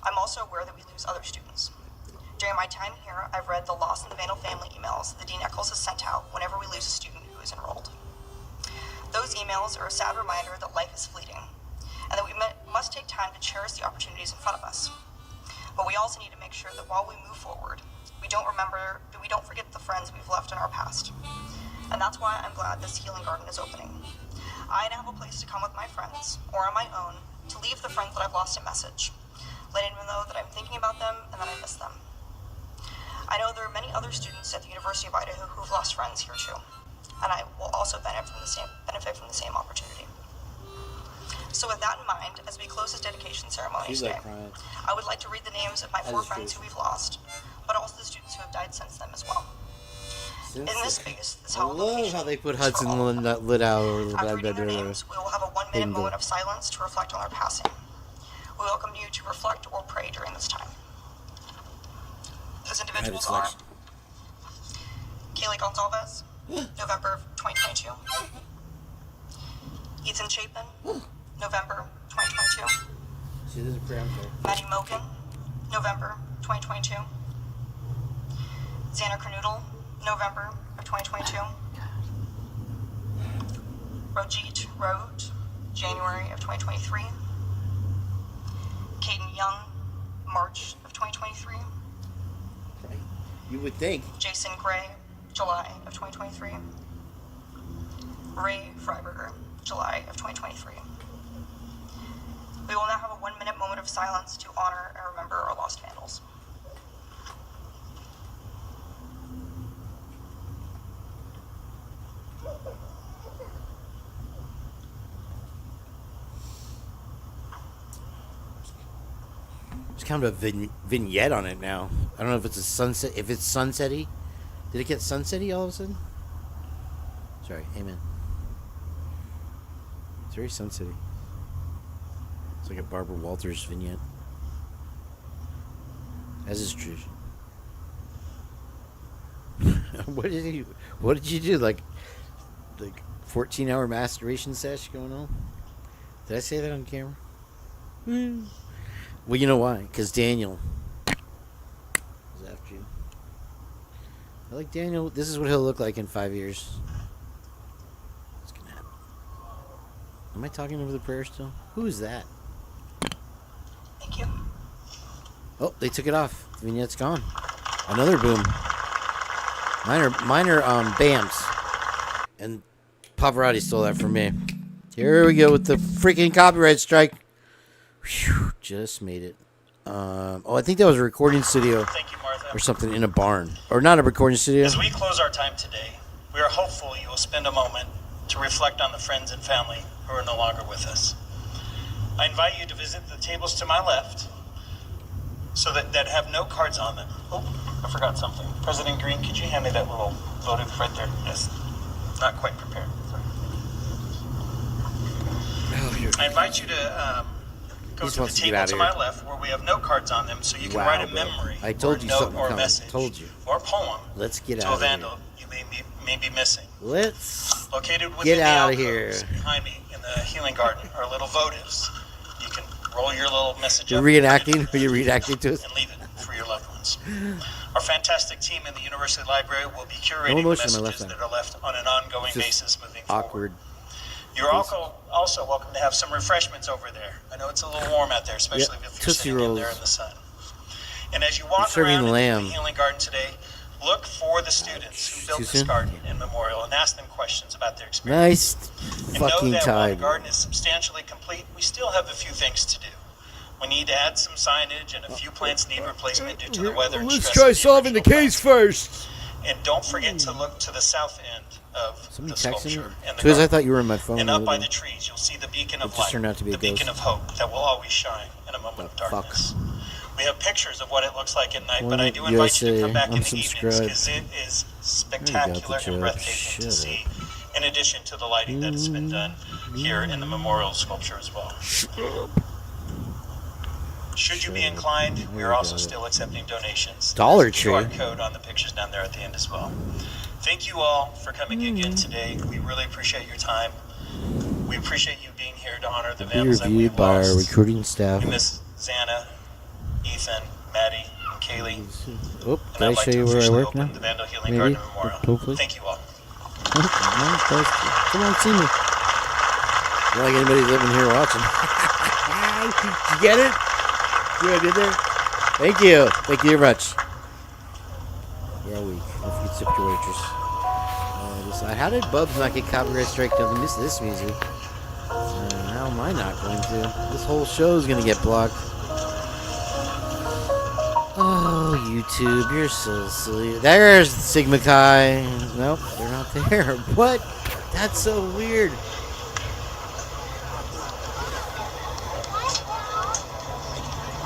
I'm also aware that we lose other students. During my time here, I've read the Lost in the Vandal family emails that Dean Eccles has sent out whenever we lose a student who is enrolled. Those emails are a sad reminder that life is fleeting, and that we must take time to cherish the opportunities in front of us. But we also need to make sure that while we move forward, we don't forget the friends we've left in our past. And that's why I'm glad this healing garden is opening. I now have a place to come with my friends, or on my own, to leave the friends that I've lost a message, letting them know that I'm thinking about them and that I miss them. I know there are many other students at the University of Idaho who've lost friends here too, and I will also benefit from the same opportunity. So with that in mind, as we close this dedication ceremony today, I would like to read the names of my 4 friends who we've lost, but also the students who have died since then as well. In this space, this I love how they put Hudson lit out. After reading their names, we will have a 1-minute moment of silence to reflect on their passing. We welcome you to reflect or pray during this time. Those individuals are Kaylee Gonzalez, November 2022. Ethan Chapin, November 2022. See, there's a prayer. Maddie Moken, November 2022. Xander Kernoodle, November of 2022. Rojit Road, January of 2023. Caden Young, March of 2023. Right. You would think. Jason Gray, July of 2023. Ray Freiberger, July of 2023. We will now have a 1-minute moment of silence to honor and remember our lost vandals. There's kind of a vignette on it now. I don't know if it's a sunset. If it's sunsetty, did it get sunsetty all of a sudden? Sorry, amen. It's very sunsetty. It's like a Barbara Walters vignette, as is tradition. What did you do? Like 14-hour masturbation sesh going on? Did I say that on camera? Well, you know why? Because Daniel is after you. I like Daniel. This is what he'll look like in 5 years. What's gonna happen? Am I talking over the prayer still? Who is that? Thank you. Oh, they took it off. The vignette's gone. Another boom. Mine are BAMs. And Pavarotti stole that from me. Here we go with the freaking copyright strike. Whew, just made it. I think that was a recording studio. Thank you, Martha. Or something in a barn. Or not a recording studio. As we close our time today, we are hopeful you will spend a moment to reflect on the friends and family who are no longer with us. I invite you to visit the tables to my left so that have no cards on them. Oh, I forgot something. President Green, could you hand me that little votive right there? Yes. Not quite prepared. Sorry. I invite you to go to the table to my left where we have no cards on them so you can write a memory I told or you a note something or a coming. message Told you. or a poem Let's get to out a of here. vandal you may be missing. Let's Located within get the out of alcoves here. behind me in the healing garden are little votives. You can roll your little message You're up reenacting? Are you reenacting to us? and leave it for your loved ones. Our fantastic team in the University Library will be No curating the emotion on my messages left that are left on an ongoing It's just basis moving forward. awkward. You're also welcome to have some refreshments over there. I know it's a little warm out there, especially if you're Tootsie sitting in there Rolls. in the sun. And as you walk serving around lamb. into the healing garden today, look for the students who built Too this soon? garden and memorial and ask them questions about their experience. Nice And know fucking that while the tide. garden is substantially complete, we still have a few things to do. We need to add some signage, and a few plants need replacement due to the weather and Let's stress try of solving the original case first. And don't forget to look to the south end of Somebody the texting me? sculpture and the Because I garden. thought you were on my phone. And the up other by day. the trees, you'll see the beacon of It just light, turned out to be the a beacon ghost. of hope that will always shine in a moment of darkness. We have pictures of what it looks like at night, but I do invite you to come back in the evenings because it is spectacular and breathtaking to see, in addition to the lighting that has been done here in the memorial sculpture as well. Should you be inclined, we are also still accepting donations. Dollar There's a QR Tree. code on the pictures down there at the end as well. Thank you all for coming again today. We really appreciate your time. We appreciate you being here to honor the Be vandals that reviewed we've by our lost. recruiting staff. We miss Xana, Ethan, Maddie, and Kaylee. Oh, And can I I'd like show to you where I officially work open now? the Vandal Healing Maybe? Garden Memorial. Hopefully. Thank you all. Come on, see me. Not like anybody's living here watching. Did you get it? See what I did there? Thank you. Thank you very much. You're all weak. Don't forget to tip your waitress. How did Bubbs not get copyright strike on this music? How am I not going to? This whole show is gonna get blocked. Oh, YouTube, you're so silly. There's Sigma Chi. Nope, they're not there. What? That's so weird.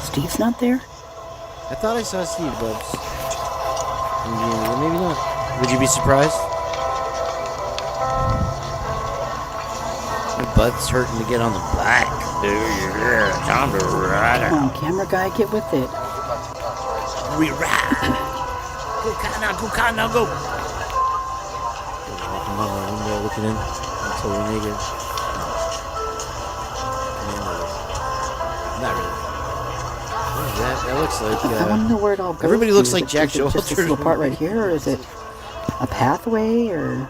Steve's not there? I thought I saw Steve, Bubbs. Maybe not. Would you be surprised? My butt's hurting to get on the back. Time to ride. Come on, camera guy, get with it. We ride. Go, Kana, go. Walking by my window, looking in. I'm totally naked. Not really. What is that? That looks like. I want to know where it all goes. Everybody looks like Is Jack it just this Showalter. little part right here, or is it a pathway, or?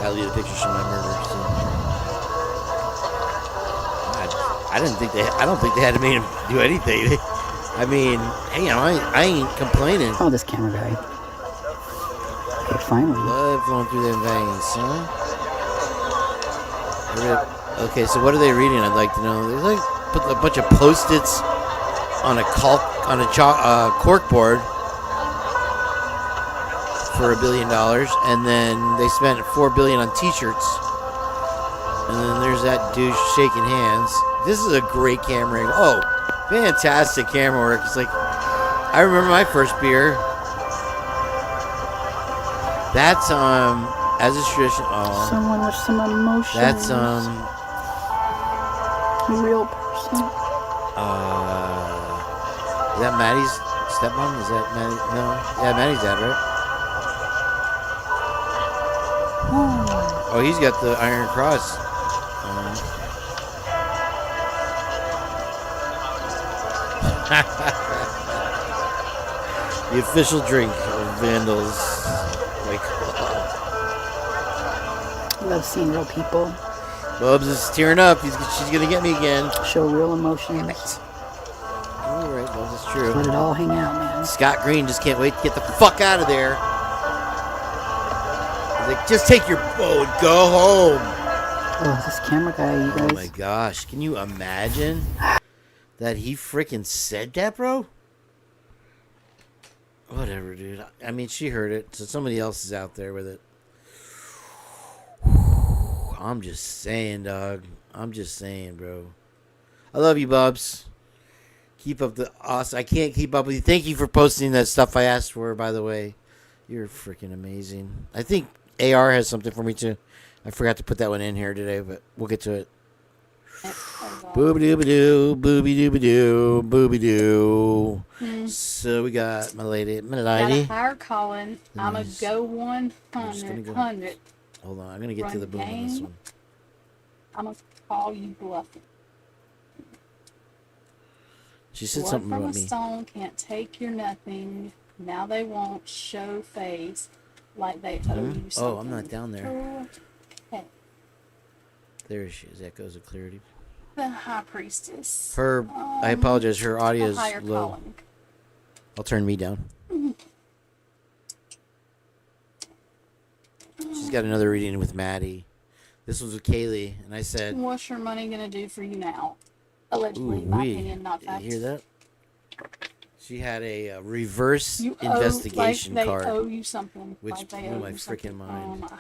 I'll leave the pictures from my murder. So. I don't think they had to make him do anything. I mean, hey, I ain't complaining. Oh, this camera guy. Okay, finally. Blood flowing through their veins, huh? Okay, so what are they reading? I'd like to know. They like put a bunch of Post-its on a cork board for $1 billion, and then they spent $4 billion on T-shirts. And then there's that douche shaking hands. This is a great camera angle. Oh, fantastic camera work. It's like, I remember my first beer. That's as a tradition. Oh, someone with some emotion. that's a real person. Is that Maddie's stepmom? Is that Maddie? No, yeah, Maddie's dad, right? Oh, he's got the Iron Cross. The official drink of Vandals. Like, I love seeing real people. Bubbs is tearing up. She's gonna get me again. Show real emotions. All right, Bubbs, it's true. Let it all hang out, man. Scott Green just can't wait to get the fuck out of there. He's like, just take your boat, go home. Oh, this camera guy, you guys. Oh my gosh, can you imagine that he freaking said that, bro? Whatever, dude. I mean, she heard it, so somebody else is out there with it. I'm just saying, dog. I'm just saying, bro. I love you, Bubbs. Keep up the awesome. I can't keep up with you. Thank you for posting that stuff I asked for, by the way. You're freaking amazing. I think AR has something for me, too. I forgot to put that one in here today, but we'll get to it. Booby-dooby-doo, booby-dooby-doo, booby-doo. So we got my lady. Gotta hire Colin. I'm going to go 100. Hold on, I'm going to get to the boom on this one. I'm going to call you bluffing. She said Blood something from about a me. stone can't take your nothing. Now they won't show face like they owe you something. Oh, I'm not down there. Okay. There she is. Echoes of clarity. The high priestess. Her, I apologize. Her audio is higher low. calling. I'll turn me down. She's got another reading with Maddie. This was with Kaylee, and I said, What's your money gonna do for you now? Allegedly, in my opinion, not Did you facts. hear that? She had a reverse You investigation owe, like card. They owe you something. Which like they blew owe my you freaking something. mind. I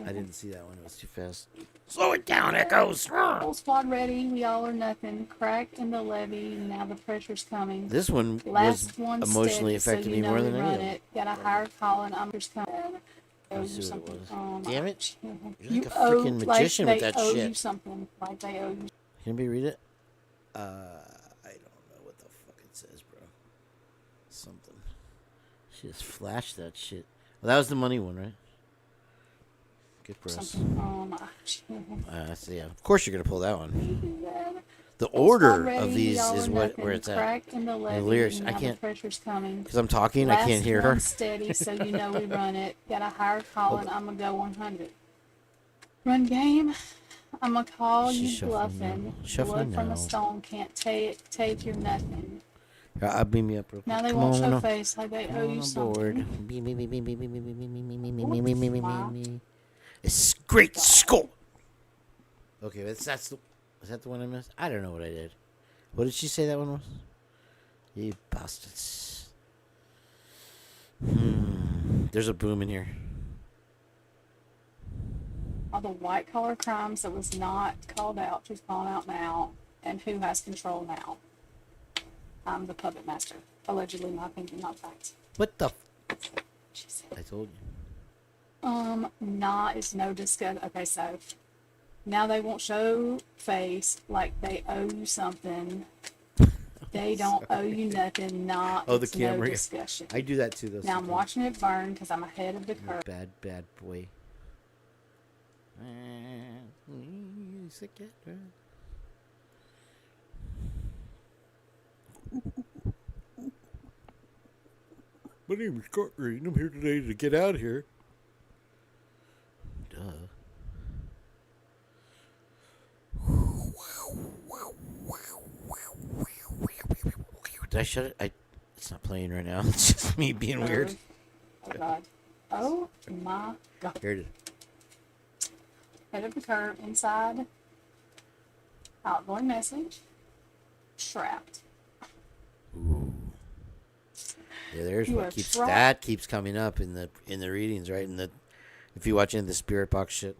I didn't see that one. It was too fast. Slow it down, Echoes. Whole squad ready. We all or nothing. Crack in the levee. Now the pressure's coming. This one Last was one emotionally steady, affected so me you know more we than run any of them. it. Gotta hire Colin. I'm just coming. Owe Let's you see what it something. was. Damn it. You're You like a owe, freaking magician like with that they owe shit. you something. Like they owe you. Can anybody read it? I don't know what the fuck it says, bro. Something. She just flashed that shit. Well, that was the money one, right? Good for us. Something. So yeah, of course you're gonna pull that one. The Whole order squad ready, of these we all is or where nothing. it's at. Crack in the The levee. lyrics, Now I the can't, pressure's coming. because I'm talking, I can't hear her. Last one steady, so you know we run it. Gotta hire Colin. I'm gonna go 100. Run game. I'm gonna call She's you shuffling bluffing. now. Shuffling Blood from now. a stone can't take your nothing. Beam me up real quick. Now they Come won't on, show no. face like they Come owe on you aboard. something. Me. It's great skull. Okay, is that the one I missed? I don't know what I did. What did she say that one was? You bastards. There's a boom in here. All the white collar crimes that was not called out, she's calling out now, and who has control now. I'm the puppet master. Allegedly, my opinion, not facts. What the? She said. I told you. Nah is no discuss. Okay, so now they won't show face like they owe you something. They don't owe you nothing. Nah, Oh, the it's camera. no discussion. I do that too, though. Now I'm sometimes. watching it burn because I'm ahead of the curve. Bad, bad boy. My name is Scott Green. I'm here today to get out of here. Duh. Did I shut it? It's not playing right now. It's just me being weird. Oh God. Oh my God. Here it is. Head of the curve inside. Outgoing message. Trapped. Ooh. Yeah, there's You what are keeps trapped. that keeps coming up in the readings, right? If you watch any of the spirit box shit.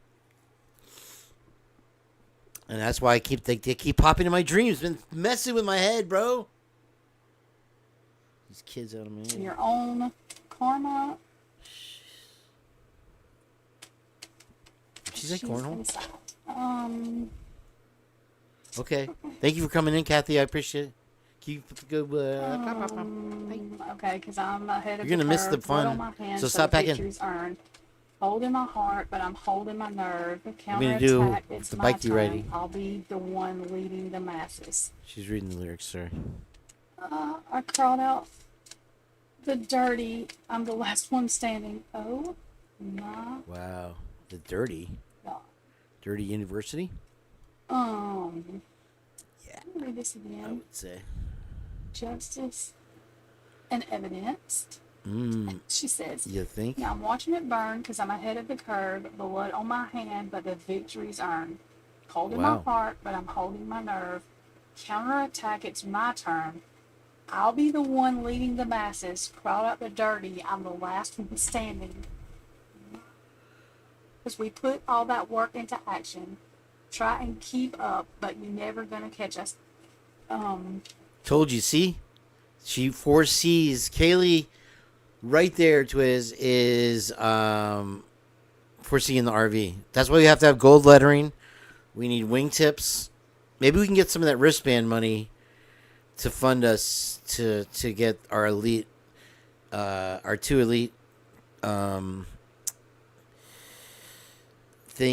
And that's why they keep popping in my dreams. Been messing with my head, bro. These kids out of my head. Your own karma. She's like She's cornhole. inside. Okay. Thank you for coming in, Kathy. I appreciate it. Keep good. Okay, because I'm ahead of You're gonna the miss curve. the Blood fun. on my hand, So stop the back in. victory's earned. Holding my heart, but I'm holding my nerve. gonna do Counterattack, it's the my bike be turn. ready. I'll be the one leading the masses. She's reading the lyrics, sorry. I crawled out the dirty. I'm the last one standing. Oh my Wow. The dirty. God. Dirty University? Yeah. Yeah. Let me read this I again. would say. Justice and evidence. She says, You think? now I'm watching it burn because I'm ahead of the curve. Blood on my hand, but the victory's earned. Holding my Wow. heart, but I'm holding my nerve. Counterattack, it's my turn. I'll be the one leading the masses. Crawl out the dirty. I'm the last one standing. Because we put all that work into action. Try and keep up, but you're never gonna catch us. Told you, see? She foresees Kaylee right there to is foreseeing the RV. That's why we have to have gold lettering. We need wingtips. Maybe we can get some of that wristband money to fund us to get our elite our two elite thing.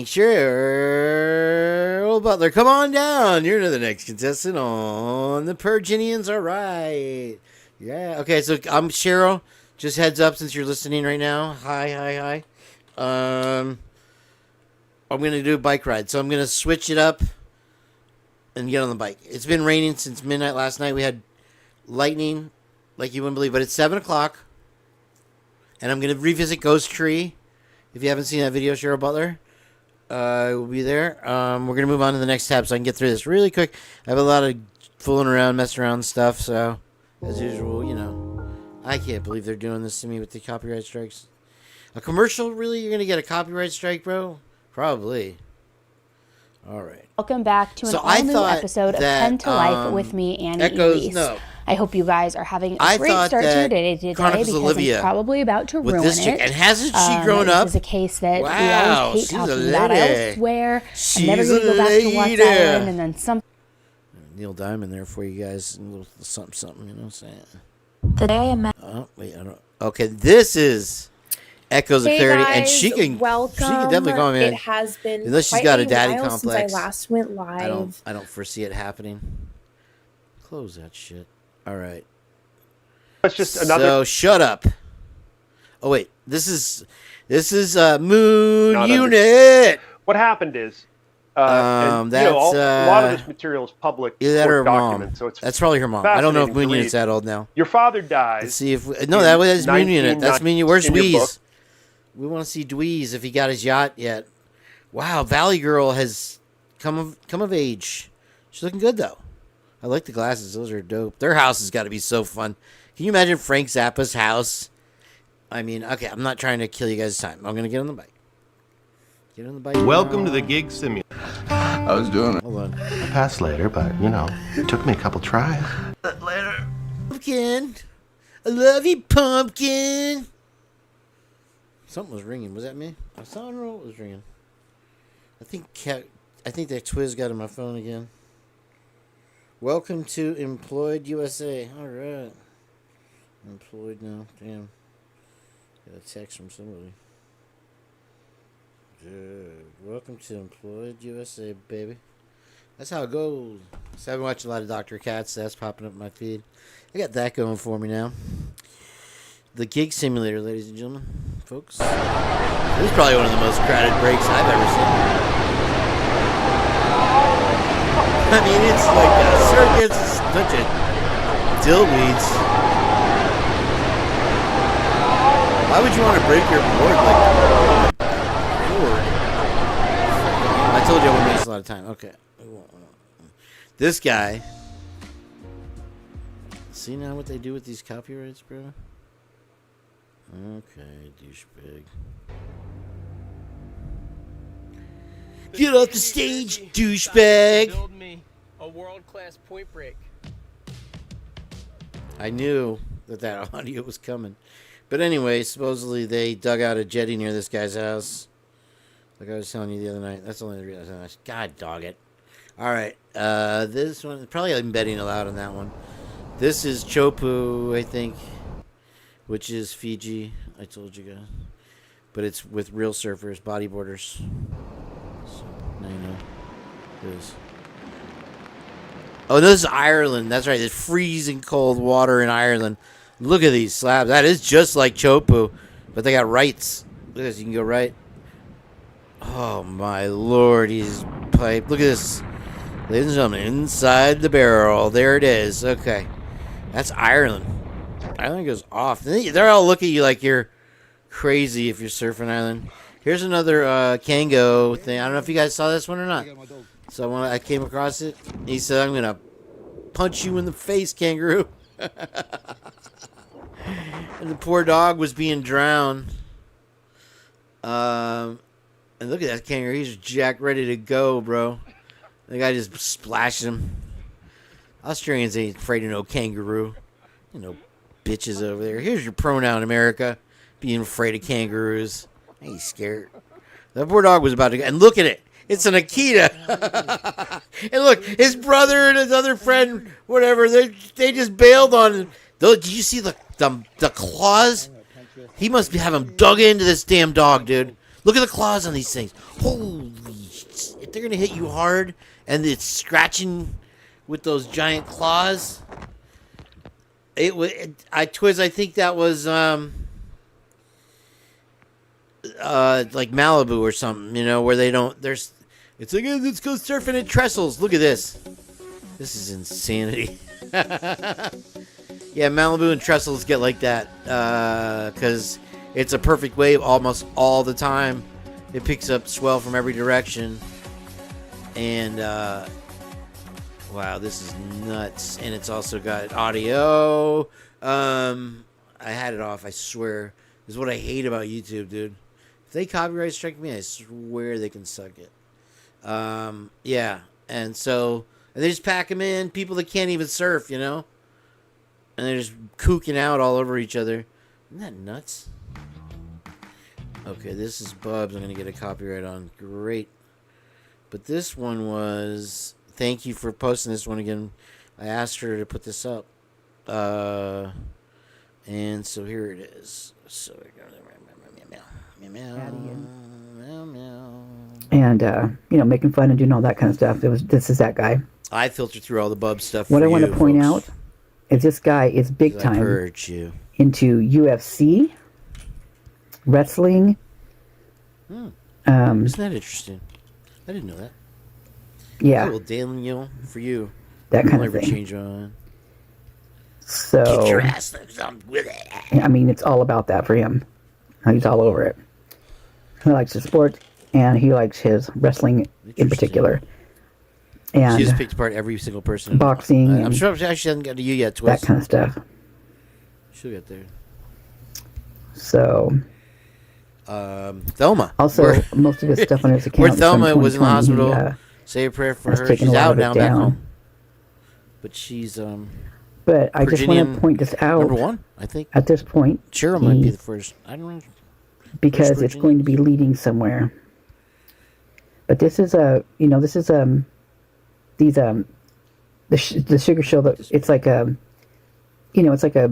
Cheryl Butler, come on down. You're the next contestant on the Purge Indians. All right. Yeah. Okay, so I'm Cheryl. Just heads up since you're listening right now. Hi. I'm going to do a bike ride. So I'm going to switch it up and get on the bike. It's been raining since midnight last night. We had lightning like you wouldn't believe, but it's 7 o'clock. And I'm going to revisit Ghost Tree. If you haven't seen that video, Cheryl Butler, we'll be there. We're going to move on to the next tab so I can get through this really quick. I have a lot of fooling around, messing around stuff. So, as usual, you know, I can't believe they're doing this to me with the copyright strikes. A commercial? Really? You're going to get a copyright strike, bro? Probably. All right. Welcome back to an So I all-new thought episode of that, 10 to Life with me, Annie Echoes, Elise. no. I hope you guys are having a I great thought start to your that day today Chronicles because Olivia I'm probably about to with ruin this chick. it. And hasn't she grown This up? is a case that Wow, we always hate she's a talking about. I lady. always swear She's I'm never going to a go back to Watts lady. Island, and then some. Neil Diamond there for you guys. A little something, you know what I'm saying? Today I met. Oh, wait, I don't. Okay, this is Echoes of Clarity. And she can definitely go on, man. It has been Unless she's quite got a a daddy while complex. since I last went live. I don't foresee it happening. Close that shit. All right. That's just another. So shut up. Oh wait, this is Moon Unit. What happened is And, that's a lot of this material is public either that or her document, mom. so it's That's probably her mom. I don't know if fascinating to Moon Unit's read. that old now. Your father dies. Let's see if that's Moon Unit. That's Moon Unit. Where's in your book. Dweez? We want to see Dweez if he got his yacht yet. Wow, Valley Girl has come of age. She's looking good though. I like the glasses; those are dope. Their house has got to be so fun. Can you imagine Frank Zappa's house? I mean, okay, I'm not trying to kill you guys' time. I'm gonna get on the bike. Get on the bike. Welcome to the gig simulator. I was doing it. Hold on. I passed later, but it took me a couple tries. Later. Pumpkin. I love you, Pumpkin. Something was ringing. Was that me? I don't know what was ringing. I think that Twiz got on my phone again. Welcome to Employed USA. All right. I'm employed now. Damn. Got a text from somebody. Dude, welcome to Employed USA, baby. That's how it goes. So I've been watching a lot of Dr. Katz. That's popping up in my feed. I got that going for me now. The gig simulator, ladies and gentlemen, folks. This is probably one of the most crowded breaks I've ever seen. I mean, it's like circuits, a bunch of dillweeds. Why would you want to break your board like board? I told you I wouldn't waste a lot of time. Okay. This guy. See now what they do with these copyrights, bro? Okay, douchebag. Get off the stage, douchebag! Build me a world-class point break. I knew that audio was coming. But anyway, supposedly they dug out a jetty near this guy's house. Like I was telling you the other night. That's the only reason I God dog it. Alright, this one, probably I'm betting aloud on that one. This is Chopu, I think, which is Fiji. I told you guys. But it's with real surfers, bodyboarders. So, now you know. It is. Oh, this is Ireland. That's right. There's freezing cold water in Ireland. Look at these slabs. That is just like Chopu, but they got rights. Look at this. You can go right. Oh, my Lord. He's pipe. Look at this. Ladies and gentlemen, inside the barrel. There it is. Okay. That's Ireland. Ireland goes off. They're all looking at you like you're crazy if you're surfing Ireland. Here's another Kango thing. I don't know if you guys saw this one or not. So when I came across it, he said, I'm going to punch you in the face, kangaroo. And the poor dog was being drowned. And look at that kangaroo. He's jacked ready to go, bro. The guy just splashed him. Australians ain't afraid of no kangaroo. You know, bitches over there. Here's your pronoun, America. Being afraid of kangaroos. I ain't scared. That poor dog was about to go. And look at it. It's an Akita. And look, his brother and his other friend, whatever, they just bailed on him. Did you see the claws? He must have him dug into this damn dog, dude. Look at the claws on these things. Holy shit. If they're going to hit you hard and it's scratching with those giant claws. Twiz, I think that was like Malibu or something, you know, where they don't, it's like, let's go surfing at Trestles. Look at this. This is insanity. Yeah, Malibu and Trestles get like that because it's a perfect wave almost all the time. It picks up swell from every direction. And, wow, this is nuts. And it's also got audio. I had it off, I swear. This is what I hate about YouTube, dude. If they copyright strike me, I swear they can suck it. Yeah. And so they just pack them in. People that can't even surf, you know? And they're just kooking out all over each other. Isn't that nuts? Okay, this is Bubbs. I'm going to get a copyright on. Great. But this one was... Thank you for posting this one again. I asked her to put this up. And so here it is. So we're going to... Meow, meow. And, making fun and doing all that kind of stuff. This is that guy. I filtered through all the Bubbs stuff. What for I want you, to point folks. out is this guy is big time Purge you. into UFC, wrestling. Isn't that interesting? I didn't know that. Yeah. Well, Daniel, for you. That kind I'll of never thing. change your mind. So, Get your ass with it. I mean, it's all about that for him. He's all over it. He likes his sport, and he likes his wrestling in particular. And She just picked apart every single person. boxing. I'm and sure she hasn't got to you yet, Twist. that kind of stuff. She'll get there. So, Thelma. also, most of his stuff on his account. Where is from Thelma was in the 2020. hospital. Say a prayer for has her. taken She's a lot out of it now, back down. home. But she's But I just want Virginian to point this out. number one, I think. At this point, Cheryl might be the first. I don't know. Because First it's going to be leading somewhere. But this is the sugar show that it's like a, it's like a,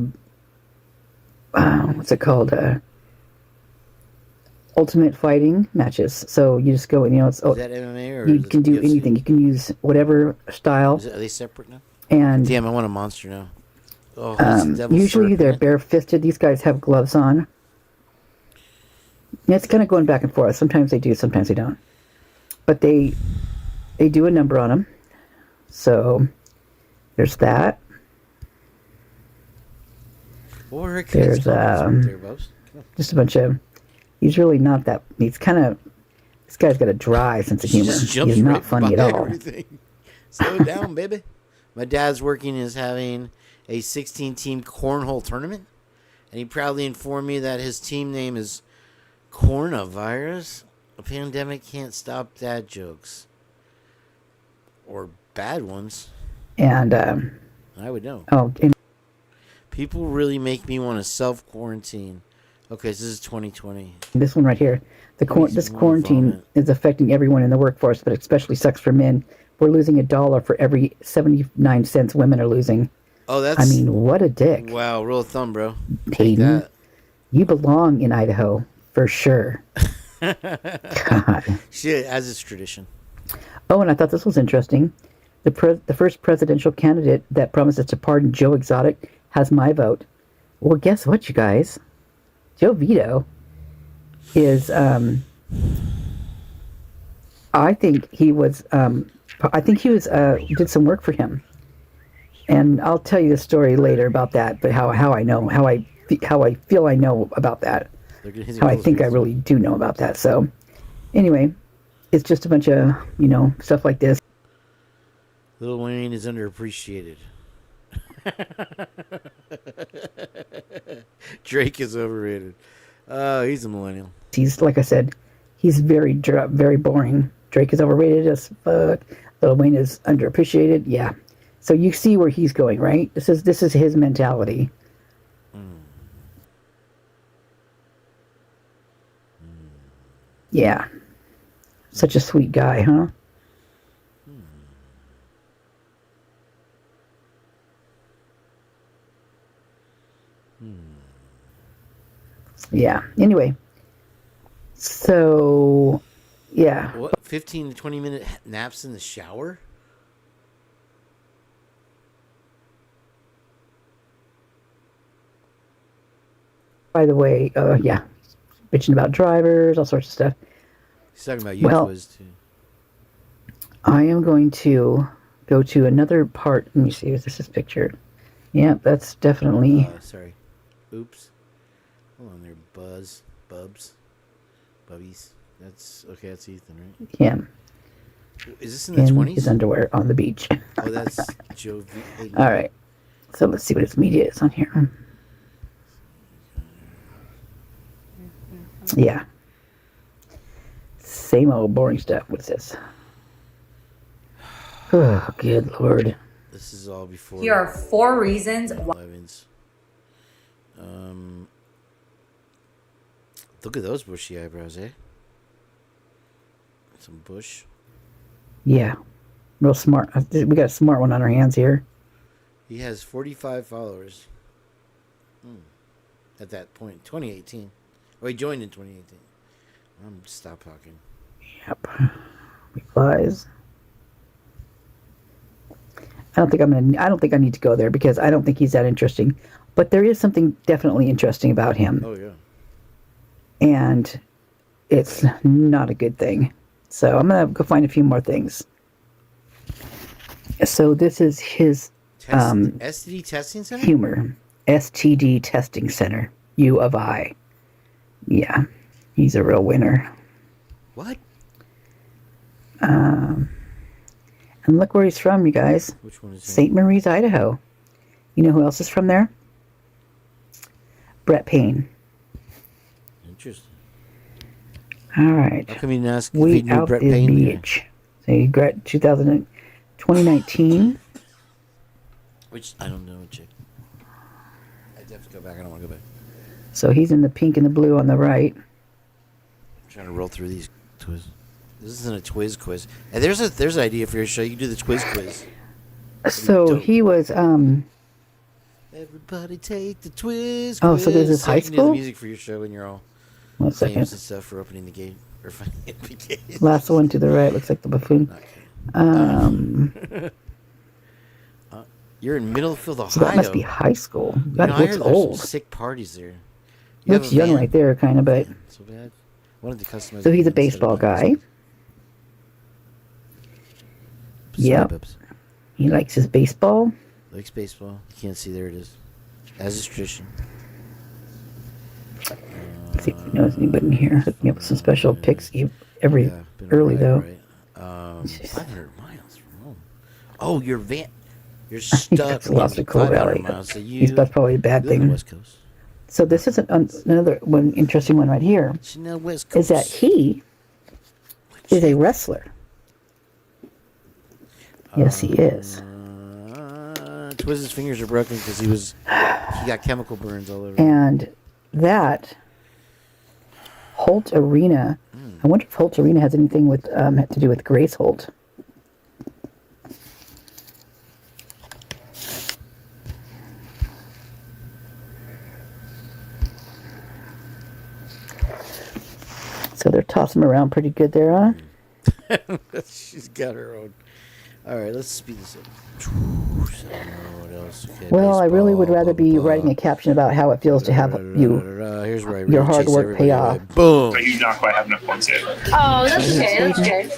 what's it called? Ultimate fighting matches. So you just go and it's Is that MMA or you is it can do UFC? anything. You can use whatever style. Are they separate now? And damn, I want a monster now. Oh, that's the devil's usually serpent. they're bare-fisted. These guys have gloves on. And it's kind of going back and forth. Sometimes they do, sometimes they don't. But they do a number on them. So there's that. What were her kids There's called? There, Bubbs? just a bunch of. He's really not that. He's kind of. This guy's got a dry sense of She humor. just jumps He's not right funny at by all. everything. Slow down, baby. My dad's working is having a 16-team cornhole tournament, and he proudly informed me that his team name is Coronavirus. A pandemic can't stop dad jokes. Or bad ones. And I would know. oh, and People really make me want to self-quarantine. Okay, so this is 2020. this one right here. This quarantine is affecting everyone in the workforce, but especially sucks for men. We're losing $1 for every 79 cents women are losing. Oh, that's... I mean, what a dick. Wow, rule of thumb, bro. Take Hayden, that. you belong in Idaho, for sure. God. Shit, as is tradition. Oh, and I thought this was interesting. The first presidential candidate that promises to pardon Joe Exotic has my vote. Well, guess what, you guys? Joe Vito is, I think he was, did some work for him. And I'll tell you the story later about that, but how I know, how I feel I know about that. How I think I really do know about that. So, anyway, it's just a bunch of, stuff like this. Lil Wayne is underappreciated. Drake is overrated. He's a millennial. He's, like I said, he's very boring. Drake is overrated as fuck. Lil Wayne is underappreciated. Yeah. So you see where he's going, right? This is his mentality. Yeah. Such a sweet guy, huh? Yeah. Anyway. So, yeah. What? 15 to 20 minute naps in the shower? By the way, yeah. Bitching about drivers, all sorts of stuff. He's talking about you, Twiz, too. I am going to go to another part. Let me see if this is pictured. Yeah, that's definitely... sorry. Oops. Hold on there, Bubbs. Bubbies. That's Ethan, right? him. Is this in the in 20s? his underwear on the beach. Oh, that's Joe V. All right. So let's see what his media is on here. Yeah. Same old boring stuff. What's this? Oh, good Lord. This is all before. Here are 4 reasons why. Look at those bushy eyebrows, eh? Some bush. Yeah. Real smart. We got a smart one on our hands here. He has 45 followers. At that point, 2018. Oh, he joined in 2018. Stop talking. Yep. Replies. I don't think I need to go there because I don't think he's that interesting. But there is something definitely interesting about him. Oh, yeah. And it's not a good thing. So I'm going to go find a few more things. So this is his STD testing center? humor. STD testing center. U of I. Yeah. He's a real winner. What? And look where he's from, you guys. Which one is he? St. Maries, Idaho. You know who else is from there? Brett Payne. Interesting. All right. How come you didn't ask if We he knew out Brett this Payne? beach. So he got 2019. Which I don't know, chick. I have to go back. I don't want to go back. So he's in the pink and the blue on the right. I'm trying to roll through these twiz. This isn't a twiz quiz. And there's an idea for your show. You can do the twiz quiz. So he was Everybody take the twiz quiz. Oh, so there's this So high you can do school? the music for your show when you're all 1 famous second. and stuff for opening the gate or finding the gate. Last one to the right looks like the buffoon. You're in Middlefield, Ohio. So that must be high school. That I looks heard there's old. some sick parties there. You have Looks a young van? right there, kind of, but. So bad. Wanted to customize. So he's a the van instead baseball of buying guy. this. Sorry, Yep. Bubbs. He likes his baseball. Likes baseball. You can't see. There it is. As is tradition. Let's see if he knows anybody in here. Hook me up with some special picks every early, though. 500 miles from home. Oh, your van. You're stuck. He lost a cool 500 valley. miles. So That's probably a bad you live on thing. the West Coast. So this is another one, interesting one right here. Chanel West Is that Coast. he is a wrestler. Yes, he is. Twiz's fingers are broken because he got chemical burns all over. And that Holt Arena, I wonder if Holt Arena has anything with to do with Grace Holt. So they're tossing them around pretty good there, huh? She's got her own. All right, let's speed this up. What else? Okay, Well, I really would baseball, rather blah, be blah, blah. writing a caption about how it feels to have Here's where I really your hard chase work everybody pay off. away. Boom. But you not quite have enough points yet. Oh, that's okay. That's okay.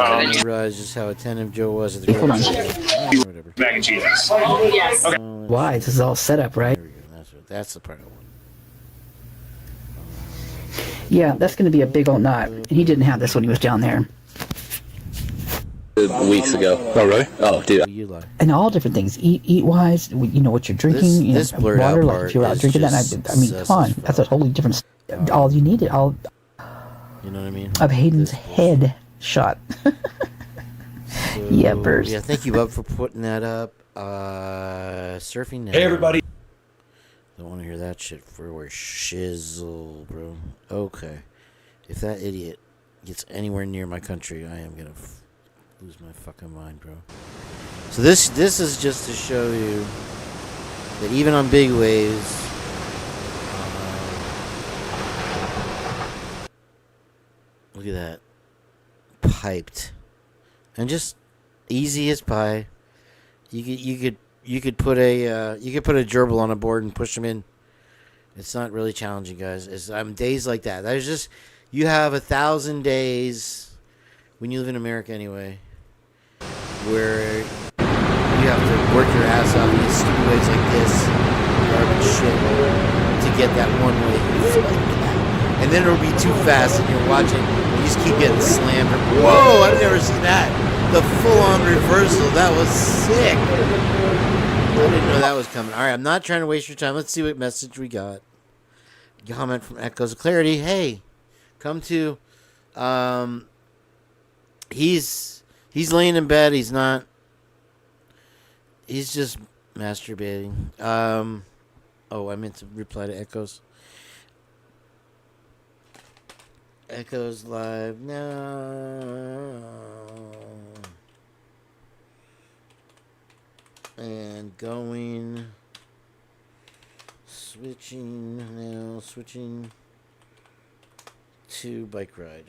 I didn't realize just how attentive Joe was at the grocery store. Whatever. Mac and cheese. Yes. Okay. Why? This is all set up, right? There we go. That's the part I want. Yeah, that's going to be a big old knot. And he didn't have this when he was down there. Weeks ago. Oh, really? Oh, dude. You lie. And all different things. Eat wise, you know what you're drinking. This you know, blurred out water, like part if you're out is drinking that. just I mean, come on. sus as That's a totally different. All you needed, all You know what I mean? of Hayden's head shot. Yeah, burst. Yeah, thank you, Bub, for putting that up. Surfing now. Hey, everybody. Don't want to hear that shit for where shizzle, bro. Okay. If that idiot gets anywhere near my country, I am gonna lose my fucking mind, bro. So this is just to show you that even on big waves, look at that, piped, and just easy as pie. You could put a gerbil on a board and push them in. It's not really challenging, guys. It's days like that. There's just, you have 1,000 days when you live in America anyway, where you have to work your ass off in these stupid ways like this, garbage shit, to get that one way. And then it'll be too fast, and you're watching, and you just keep getting slammed. Whoa! I've never seen that. The full-on reversal. That was sick. I didn't know that was coming. All right, I'm not trying to waste your time. Let's see what message we got. Comment from Echoes of Clarity. Hey, come to. He's laying in bed. He's not. He's just masturbating. Oh, I meant to reply to Echoes. Echoes live now. And going. Switching to bike ride.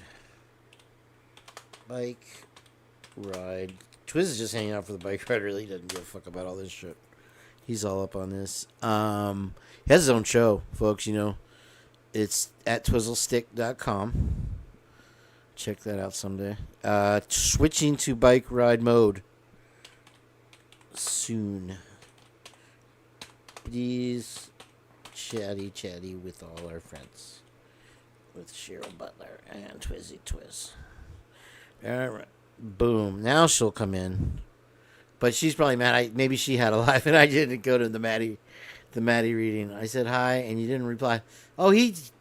Bike ride. Twiz is just hanging out for the bike ride. Really doesn't give a fuck about all this shit. He's all up on this. He has his own show, folks. You know, it's at twizzlestick.com. Check that out someday. Switching to bike ride mode. soon. Please chatty with all our friends. With Cheryl Butler and Twizzy Twiz. Alright. Boom. Now she'll come in. But she's probably mad. Maybe she had a life and I didn't go to the Maddie reading. I said hi and you didn't reply. Oh,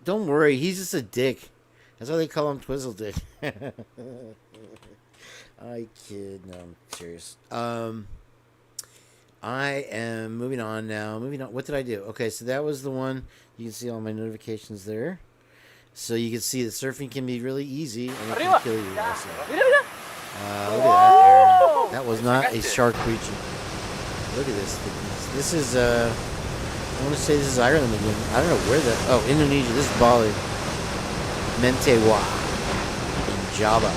don't worry. He's just a dick. That's why they call him Twizzle Dick. I kid. No, I'm serious. I am moving on now. What did I do? Okay, so that was the one. You can see all my notifications there. So you can see that surfing can be really easy and it can kill you also. Look at that, Aaron. That was not a shark breaching. Look at this. This is, I want to say this is Ireland again. I don't know where Indonesia. This is Bali. Mentewa. In Java.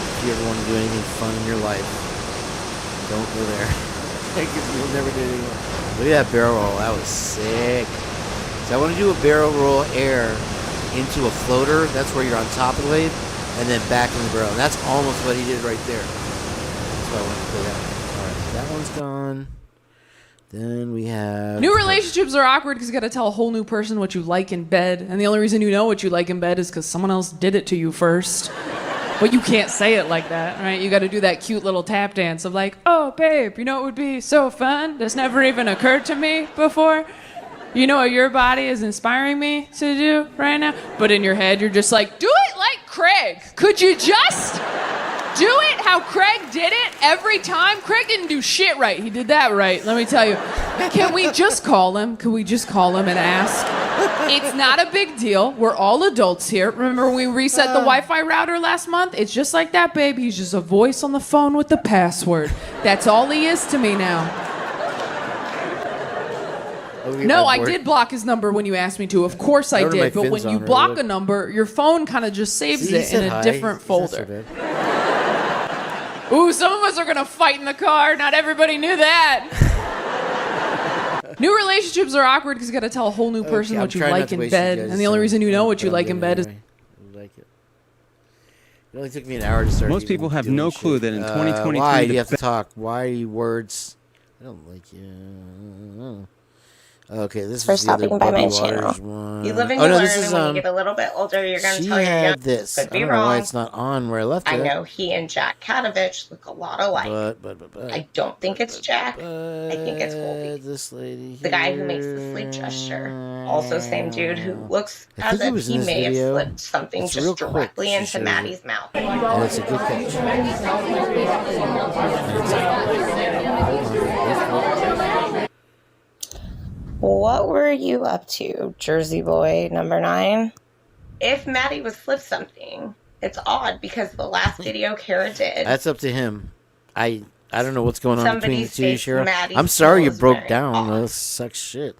If you ever want to do anything fun in your life, don't go there. Because you'll never do anything. Look at that barrel roll. That was sick. So I want to do a barrel roll air into a floater. That's where you're on top of the wave. And then back in the barrel. And that's almost what he did right there. That's why I wanted to play that. Alright, that one's gone. Then we have... New relationships are awkward because you got to tell a whole new person what you like in bed. And the only reason you know what you like in bed is because someone else did it to you first. But you can't say it like that, right? You got to do that cute little tap dance of like, oh, babe, you know it would be so fun? This never even occurred to me before. You know what your body is inspiring me to do right now? But in your head, you're just like, do it like Craig. Could you just do it how Craig did it every time? Craig didn't do shit right. He did that right, let me tell you. Can we just call him? Can we just call him and ask? It's not a big deal. We're all adults here. Remember when we reset the Wi-Fi router last month? It's just like that, babe. He's just a voice on the phone with the password. That's all he is to me now. No, I did block his number when you asked me to. Of course I did. But when you block a number, your phone kind of just saves it in a different folder. Ooh, some of us are going to fight in the car. Not everybody knew that. New relationships are awkward because you got to tell a whole new person what you like in bed. And the only reason you know what you like in bed is... Like it. It only took me an hour to start. Most people have no clue that in 2023... Why do you have to talk? Why words? I don't like you. Okay, this for is the other stopping by my Bubby channel. Waters one. You live and Oh you no, learn, this is and when you get a little bit older, you're going to she tell your had young this. could be I don't know wrong. why it's not on where I left it. I know he and Jack Katovich look a lot alike. But I don't think it's Jack. I think it's Colby. This lady, the guy who makes the sleep gesture. Also, same dude who looks I as think it if was he in this may video. have slipped something It's real just directly quick. She into shows Maddie's it. mouth. And it's a good catch. What were you up to, Jersey boy number 9? If Maddie would slip something, it's odd because the last video Cara did. That's up to him. I don't know what's going on Somebody between the two, states Cheryl. Maddie's I'm sorry you was broke very down. odd. That sucks shit.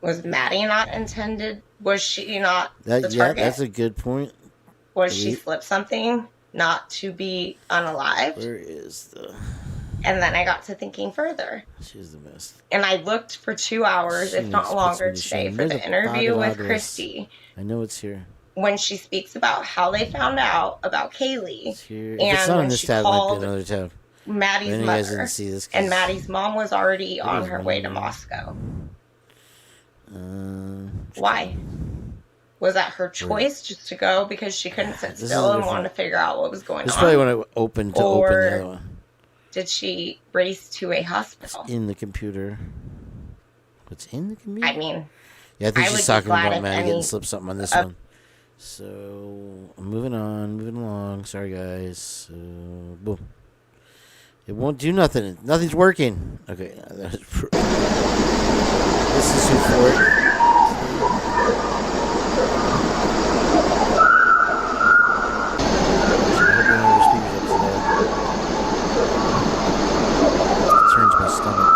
Was Maddie not intended? Was she not the Yeah, target? that's a good point. Was she slip something not to be unalived? Where is the... And then I got to thinking further. She's the best. And I looked for 2 hours, if not longer, today for the interview with Christy. I know it's here. When she speaks about how they found out about Kaylee, It's here. If and it's not when in this she tab, it might be called another tab. Maddie's Then you guys mother, didn't see this 'cause and Maddie's mom was already it on was her way to Moscow. Why? Was that her choice just to go because she couldn't sit This is still and different. wanted to figure out what was going This is on? probably when I opened the Or other one. did she race to a hospital? In the computer. What's in the computer? I mean, yeah, I think I would she's be talking glad about if Maddie any getting slipped something on this of- one. So, I'm moving along. Sorry, guys. So, boom. It won't do nothing. Nothing's working. Okay. This is Huforic. Turns my stomach.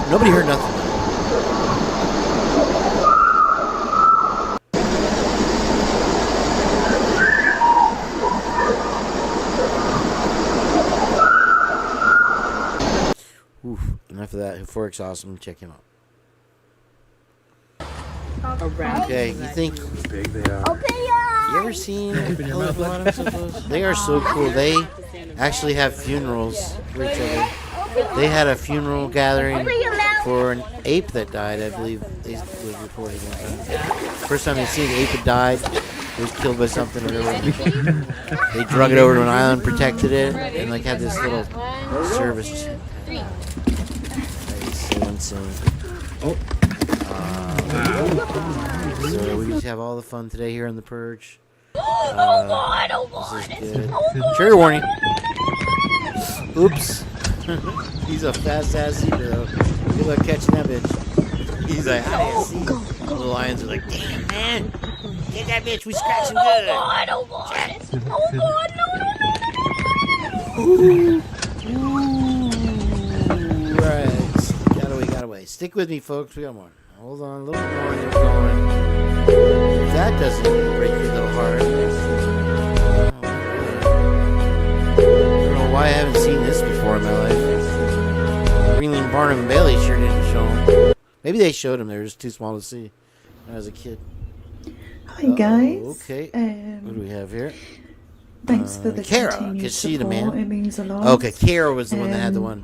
Nobody heard nothing. Oof, enough of that. Huforic's awesome. Check him out. Around. Okay, you think? Big they are. You ever seen hippopotamus of those? They are so cool. They actually have funerals for each other. They had a funeral gathering for an ape that died, I believe. They was reported one time. First time they see the ape had died, it was killed by something or whatever. They drug it over to an island, protected it, and like had this little service. That is so insane. So we just have all the fun today here in the Purge. This is good. Trigger warning. Oops. He's a fast ass hero. Good luck catching that bitch. He's like, I didn't see. The lions are like, damn man, get that bitch. We scratched him good. I don't want it. Oh God, no. Right. Got away. Stick with me, folks. We got more. Hold on a little bit more. They're going. If that doesn't break your little heart. I don't know why I haven't seen this before in my life. Greenland, Barnum, and Bailey sure didn't show him. Maybe they showed him. They were just too small to see when I was a kid. Hi guys. Okay. What do we have here? Thanks for the Cara, continued because she's the support. man. It means a lot. Okay, Cara was the one that had the one.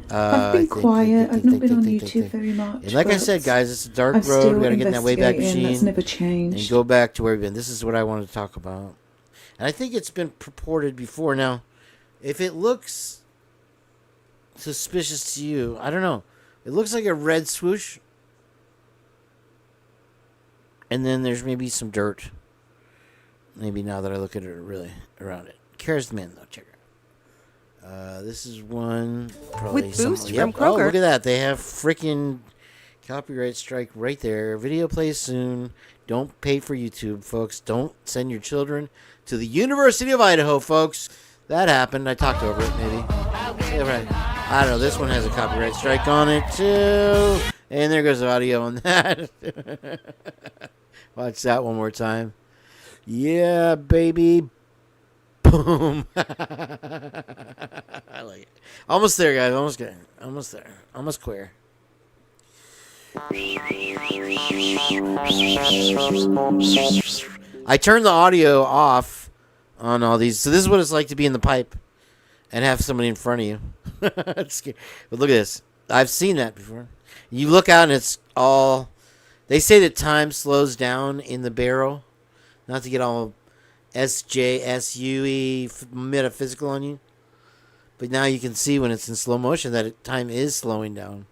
I've been quiet. I've not been on YouTube very much. And like I said, guys, it's a dark I'm road. still We got to get in that Wayback investigating. Machine That's never changed. and go back to where we've been. This is what I wanted to talk about. And I think it's been purported before. Now, if it looks suspicious to you, I don't know. It looks like a red swoosh. And then there's maybe some dirt. Maybe now that I look at it really around it. Cara's the man, though. Check her out. This is one probably With Boost yep. from Kroger. Oh, look at that. They have freaking copyright strike right there. Video plays soon. Don't pay for YouTube, folks. Don't send your children to the University of Idaho, folks. That happened. I talked over it, maybe. Yeah, right. I don't know. This one has a copyright strike on it, too. And there goes the audio on that. Watch that one more time. Yeah, baby. Boom. I like it. Almost there, guys. Almost good. Almost there. Almost queer. I turned the audio off on all these. So this is what it's like to be in the pipe and have somebody in front of you. But look at this. I've seen that before. You look out and it's all... They say that time slows down in the barrel. Not to get all SJSUE metaphysical on you. But now you can see when it's in slow motion that time is slowing down.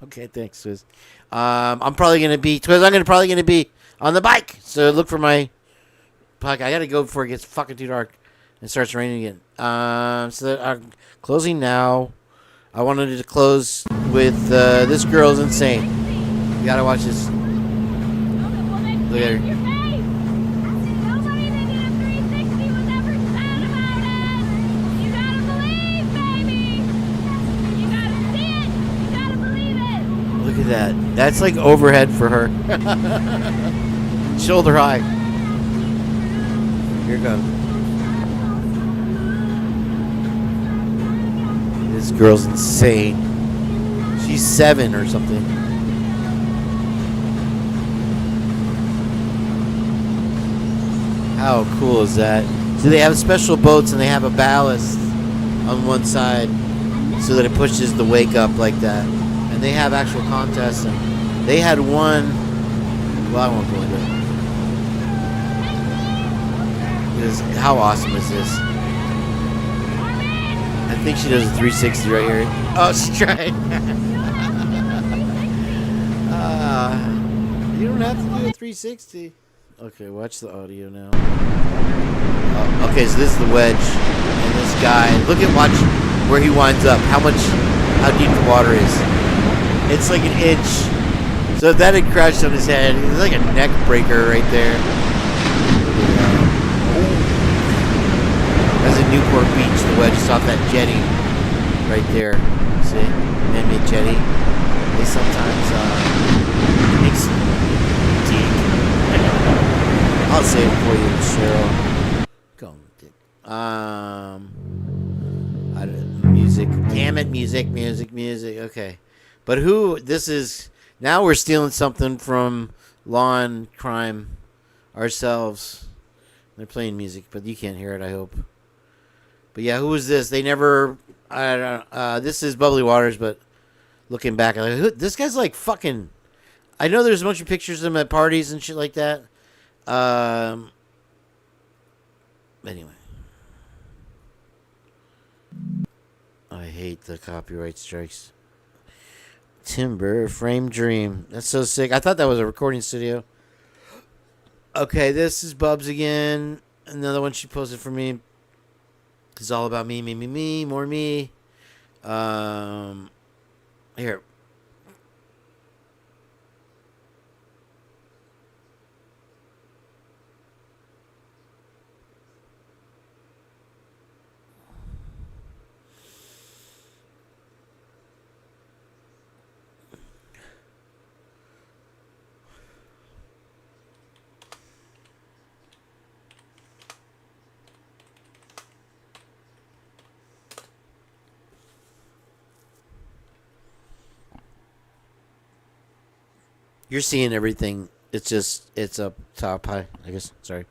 Okay, thanks, Swizz. I'm probably going to be... Twizz, I'm probably going to be on the bike. So look for my... I got to go before it gets fucking too dark and starts raining again. So I'm closing now. I wanted to close with This Girl's Insane. You got to watch this. Look at her. Look at that. That's like overhead for her. Shoulder high. Here it goes. This girl's insane. She's 7 or something. How cool is that? So they have special boats and they have a ballast on one side so that it pushes the wake up like that. And they have actual contests. And they had one. Well, I won't go into it. Because how awesome is this? I think she does a 360 right here. Oh, she's trying. You don't have to do a 360. Okay, watch the audio now. Okay, so this is the wedge. And this guy, watch where he winds up. How deep the water is. It's like an inch. So if that had crashed on his head, it's like a neck breaker right there. That's a Newport Beach. The wedge is off that jetty right there. See? Man-made jetty. They sometimes make some dig. I'll save it for you, Cheryl. Go on, Dick. Music. music. Damn it, music. Okay. But who, this is, now we're stealing something from Law and Crime ourselves. They're playing music, but you can't hear it, I hope. But yeah, who is this? They never, I don't know, this is Bubbly Waters, but looking back, I'm like, this guy's like fucking, I know there's a bunch of pictures of him at parties and shit like that. Anyway. I hate the copyright strikes. Timber Frame Dream. That's so sick. I thought that was a recording studio. Okay, this is Bubbs again. Another one she posted for me. It's all about me, more me. Here. You're seeing everything. It's just, it's up top high, I guess. Sorry.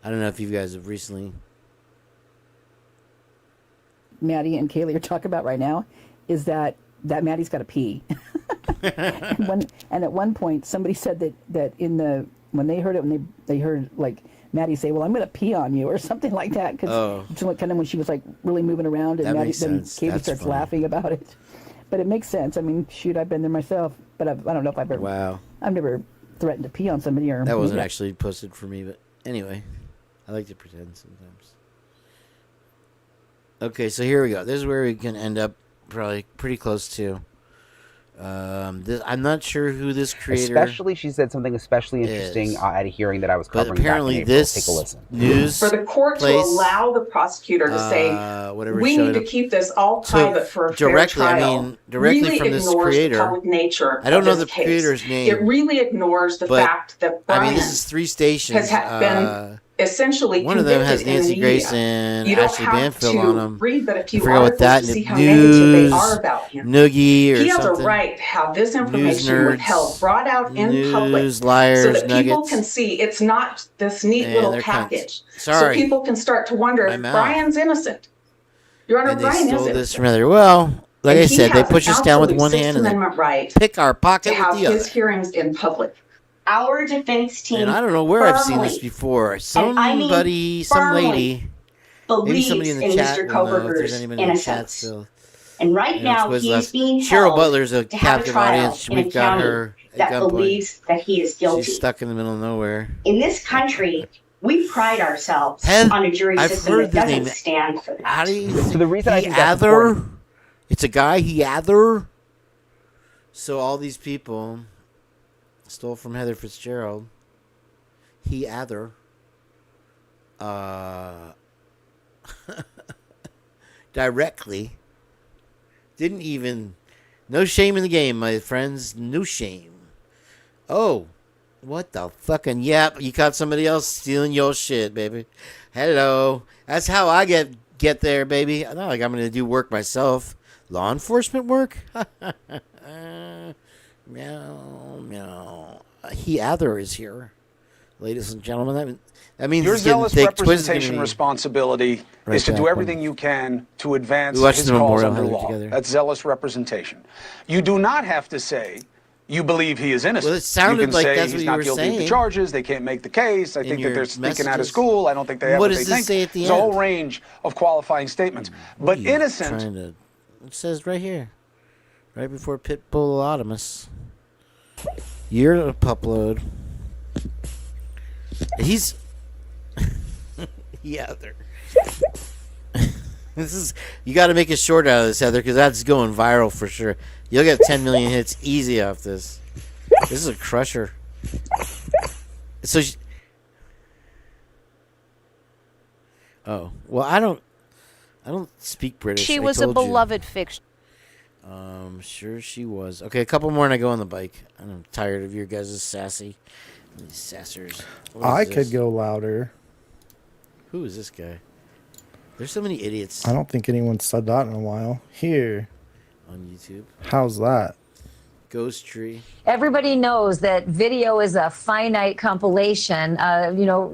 I don't know if you guys have recently. Maddie and Kaylee are talking about right now is that Maddie's got to pee. and at one point, somebody said that when they heard it, when they heard like Maddie say, "Well, I'm going to pee on you" or something like that, because kind of when she was like really moving around, and Maddie, then Kaylee starts laughing about it. But it makes sense. I mean, shoot, I've been there myself, but I don't know if I've ever. Wow. I've never threatened to pee on somebody or. That wasn't actually posted for me, but anyway, I like to pretend sometimes. Okay, so here we go. This is where we can end up, probably pretty close to. I'm not sure who this creator. Especially, she said something especially interesting at a hearing that I was covering. But apparently, back in April. this Take a listen. News for the court to allow the prosecutor to say, "We need to keep this all private for a fair trial." Directly really from this ignores creator. The public nature I don't of know this the case. creator's name. It really ignores the fact that Brian this is 3 stations. has been essentially one of them has convicted in Nancy the Grace media. and You don't Ashley have Banfield to on them. read but a few I forgot what articles that to see how news, negative they are about him. Noogie or he has something. a right to have this information News nerds, withheld, brought out in public, liars, so that people nuggets. can see it's not this neat Yeah, little they're cunts. package. Sorry. So people can start to wonder if I'm out. Brian's innocent. Your Honor, And they Brian stole is this innocent. from other. Well, like And I he said, they has push an us down with absolute one Sixth hand and Amendment right they pick our pocket to have with the other. his hearings in public. Our defense team And I don't know where I've seen this firmly, before. and I mean Somebody, some firmly, lady, maybe believes somebody in the in chat Mr. will know if there's Koberger's anybody in the chat innocence. still. And right You know, now, Squiz he is left. being Cheryl held Butler's a to have a captive trial audience. in a We've got county her at that gunpoint. believes that he is guilty. She's stuck in the middle of nowhere. In this country, we pride ourselves on a jury I've system heard that the doesn't name. stand for that. How do you? So the reason I think that's Heather? important. It's a guy, Heather. So all these people stole from Heather Fitzgerald. Heather. Directly. Didn't even. No shame in the game, my friends. No shame. Oh. What the fucking yep? You caught somebody else stealing your shit, baby. Hello. That's how I get there, baby. Not like I'm gonna do work myself. Law enforcement work? Meow, meow. Heather is here, ladies and gentlemen. That means your it's getting zealous thick. Twiz is representation gonna be responsibility right is to back do when everything you can to advance we watched his the cause Memorial under Highlight law. together. That's zealous representation. You do not have to say you believe he is innocent. Well, it sounded you can like say that's he's what you not were guilty of the saying charges. They can't make the case. I in think that your they're sneaking out of messages. school. I don't think they have What what does they this think. say at the There's a whole end? range of qualifying statements. But innocent. It says right here, right before Pit-bull-o-potomus. You're a pup load. He's Heather. This is you got to make a short out of this, Heather, because that's going viral for sure. You'll get 10 million hits easy off this. This is a crusher. So, oh well, I don't speak British. She I was a told you. beloved fiction. Sure she was. Okay, a couple more and I go on the bike. I'm tired of your guys' sassy. These sassers. I could go louder. Who is this guy? There's so many idiots. I don't think anyone said that in a while. Here. On YouTube. How's that? Ghost tree. Everybody knows that video is a finite compilation.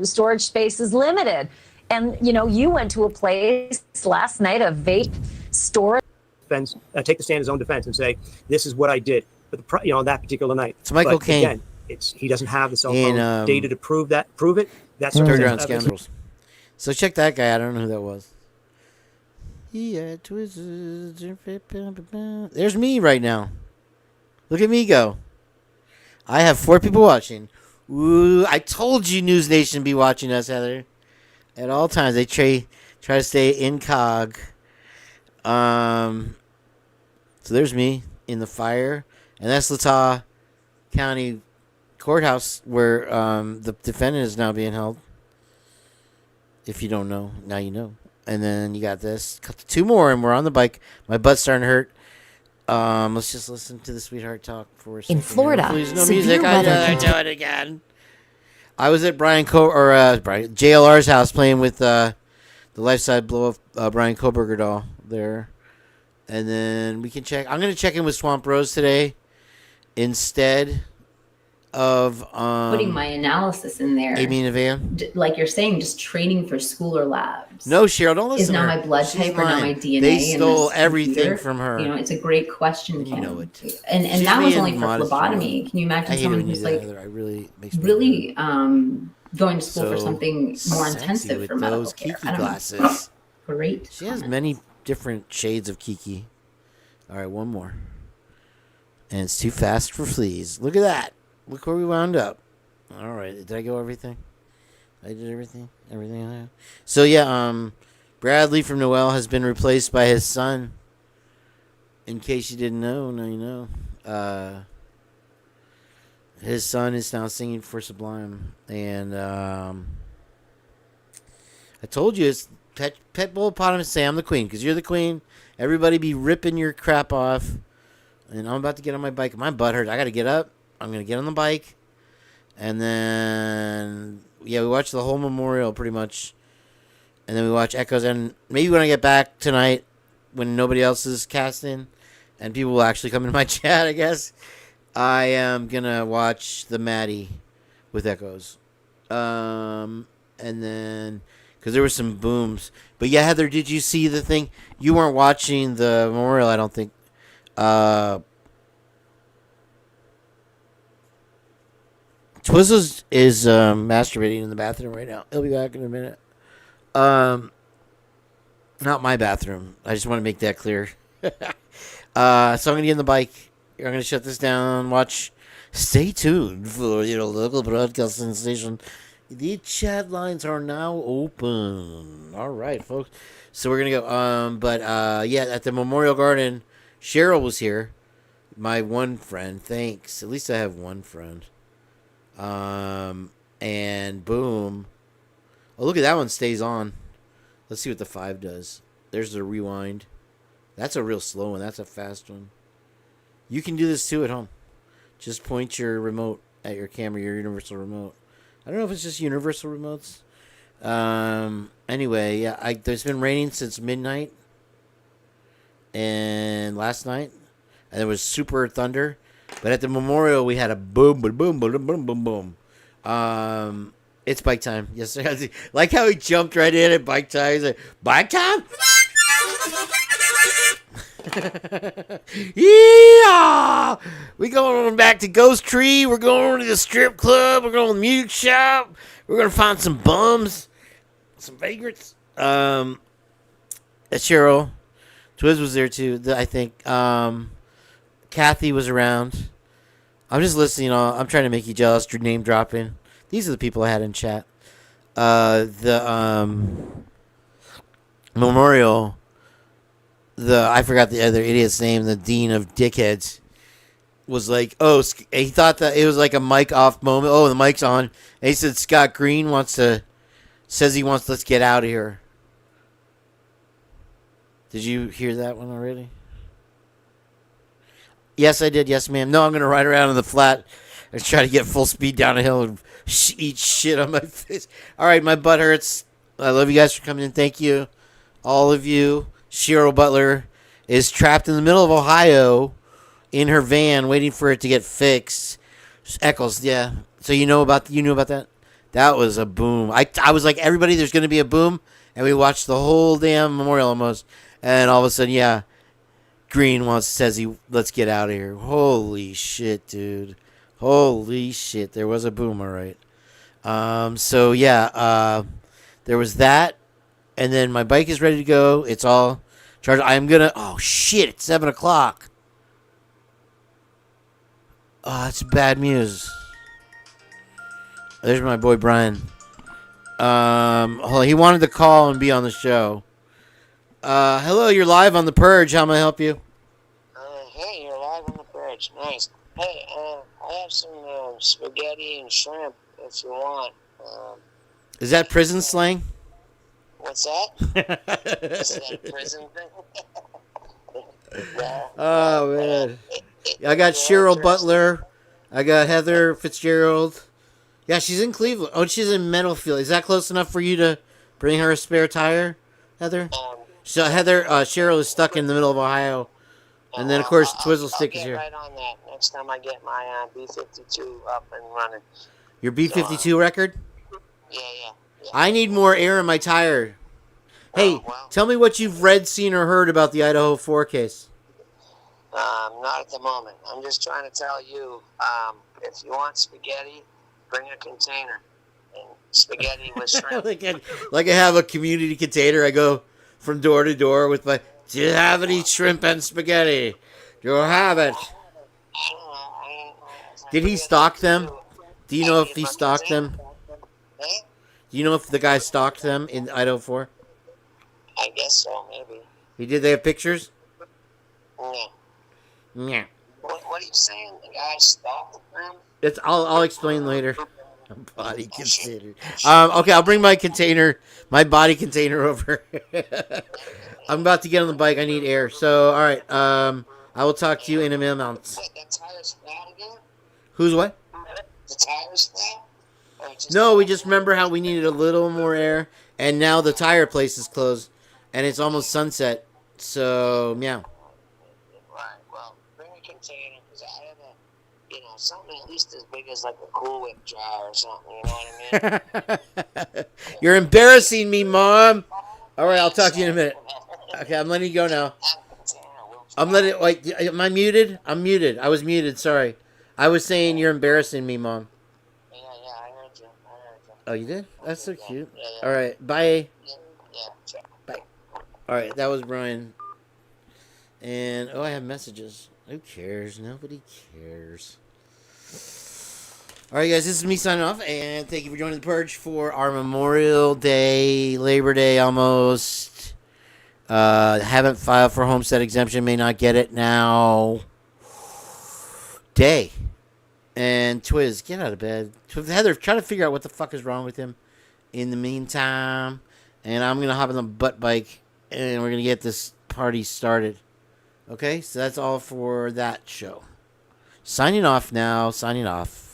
Storage space is limited. And, you went to a place last night, a vape storage. Take the stand in his own defense and say, this is what I did. But that particular night. It's Michael Kane. Again, he doesn't have the cell phone data to prove it. That's Underground Scoundrels. So check that guy. I don't know who that was. There's me right now. Look at me go. I have 4 people watching. Ooh, I told you News Nation be watching us, Heather. At all times, they try to stay incog. So there's me in the fire, and that's Latah County Courthouse where the defendant is now being held. If you don't know, now you know. And then you got this. Cut to 2 more, and we're on the bike. My butt's starting to hurt. Let's just listen to the sweetheart talk for a second. In Florida, Please, no severe music. weather I do it again. I was at JLR's house playing with the life-size blow-up Brian Koberger doll there. And then we can check. I'm going to check in with Swamp Rose today instead of putting my analysis in there. Amy Navan. Like you're saying, just training for school or labs. No, Cheryl, don't listen is to not her. my blood She's type or not mine. my DNA. They stole in this everything computer. from her. It's a great question. You know it. And She's that was being only for modest, phlebotomy. Cheryl. Can you I imagine hate someone when you who's do that, like Heather. I really makes me really going to school for So something more sexy intensive with for medical those care? Kiki I don't know. glasses. Great. She has many different shades of Kiki. All right, one more. And it's too fast for fleas. Look at that. Look where we wound up. All right, did I go everything? I did everything? Everything I had? So, yeah, Bradley from Noel has been replaced by his son. In case you didn't know, now you know. His son is now singing for Sublime. And I told you it's Pit-bull-o-potomus say I'm the queen, because you're the queen. Everybody be ripping your crap off. And I'm about to get on my bike. My butt hurts. I got to get up. I'm going to get on the bike. And then, yeah, we watched the whole memorial pretty much. And then we watch Echoes. And maybe when I get back tonight, when nobody else is casting, and people will actually come into my chat, I guess, I am going to watch the Maddie with Echoes. And then, because there were some booms. But yeah, Heather, did you see the thing? You weren't watching the memorial, I don't think. Twizzles is masturbating in the bathroom right now. He'll be back in a minute. Not my bathroom. I just want to make that clear. So I'm gonna get on the bike. I'm gonna shut this down. Watch. Stay tuned for your local broadcasting station. The chat lines are now open. All right, folks. So we're gonna go. Yeah, at the Memorial Garden, Cheryl was here. My one friend. Thanks. At least I have one friend. And boom. Oh, look at that one stays on. Let's see what the 5 does. There's the rewind. That's a real slow one. That's a fast one. You can do this too at home. Just point your remote at your camera, your universal remote. I don't know if it's just universal remotes. Anyway, yeah, there's been raining since midnight. And last night. And there was super thunder. But at the memorial, we had a boom, boom, boom, boom, boom, boom, boom. It's bike time. Yes, sir. Like how he jumped right in at bike time. He's like, bike time? Yeah! We going back to Ghost Tree. We're going to the strip club. We're going to the music shop. We're going to find some bums. Some vagrants. Cheryl. Twiz was there too, I think. Kathy was around. I'm just listening. I'm trying to make you jealous. Name dropping. These are the people I had in chat. The memorial. I forgot the other idiot's name. The dean of dickheads was like, he thought that it was like a mic off moment. Oh, the mic's on. And he said Scott Green says he wants let's get out of here. Did you hear that one already? Yes, I did. Yes, ma'am. No, I'm going to ride around in the flat and try to get full speed down a hill and eat shit on my face. All right, my butt hurts. I love you guys for coming in. Thank you. All of you. Cheryl Butler is trapped in the middle of Ohio in her van waiting for it to get fixed. Eccles, yeah. So you knew about that? That was a boom. I was like, everybody, there's going to be a boom. And we watched the whole damn memorial almost. And all of a sudden, yeah, Green says let's get out of here. Holy shit, dude. Holy shit. There was a boom, all right. So, yeah, there was that. And then my bike is ready to go. It's all charged. I'm going to... Oh, shit. It's 7 o'clock. Oh, that's bad news. There's my boy, Brian. He wanted to call and be on the show. Hello, you're live on the Purge. How may I help you? Hey, you're live on the Purge. Nice. Hey, I have some spaghetti and shrimp if you want. Is that prison slang? What's that? Is that a prison thing? Yeah. Oh, man. I got Cheryl Butler. I got Heather Fitzgerald. Yeah, she's in Cleveland. Oh, she's in Meadowfield. Is that close enough for you to bring her a spare tire, Heather? So Cheryl is stuck in the middle of Ohio. And then, of course, Twizzle Stick is here. I'll get right on that next time I get my B-52 up and running. Your B-52 record? Yeah. I need more air in my tire. Hey, tell me what you've read, seen, or heard about the Idaho 4 case. Not at the moment. I'm just trying to tell you, if you want spaghetti, bring a container. And spaghetti with shrimp. like I have a community container. I go from door to door with my, do you have any shrimp and spaghetti? Do you have it? Did he stalk them? Do you know if he stalked them? Do you know if the guy stalked them in Idaho 4? I guess so, maybe. He did. They have pictures? Yeah. Yeah. What are you saying? The guy stalked them? I'll explain later. Body container. Okay, I'll bring my body container over. I'm about to get on the bike. I need air. So, all right. I will talk to you in a minute. Wait, that tire's flat again? Who's what? The tire's flat? No, we just remember how we needed a little more air, and now the tire place is closed, and it's almost sunset. So, yeah. Right. Well, bring a container because I have something at least as big as like a Cool Whip jar or something. You know what I mean? You're embarrassing me, Mom. All right, I'll talk to you in a minute. Okay, I'm letting you go now. Wait, am I muted? I'm muted. I was muted. Sorry. I was saying you're embarrassing me, Mom. Yeah, I heard you. Oh, you did? That's so cute. All right, bye. Yeah. Bye. All right, that was Brian. And, I have messages. Who cares? Nobody cares. All right, guys, this is me signing off, and thank you for joining the Purge for our Memorial Day, Labor Day almost. Haven't filed for homestead exemption, may not get it now. Day. And Twiz, get out of bed. Heather, try to figure out what the fuck is wrong with him in the meantime. And I'm going to hop on the butt bike, and we're going to get this party started. Okay, so that's all for that show. Signing off now. Signing off.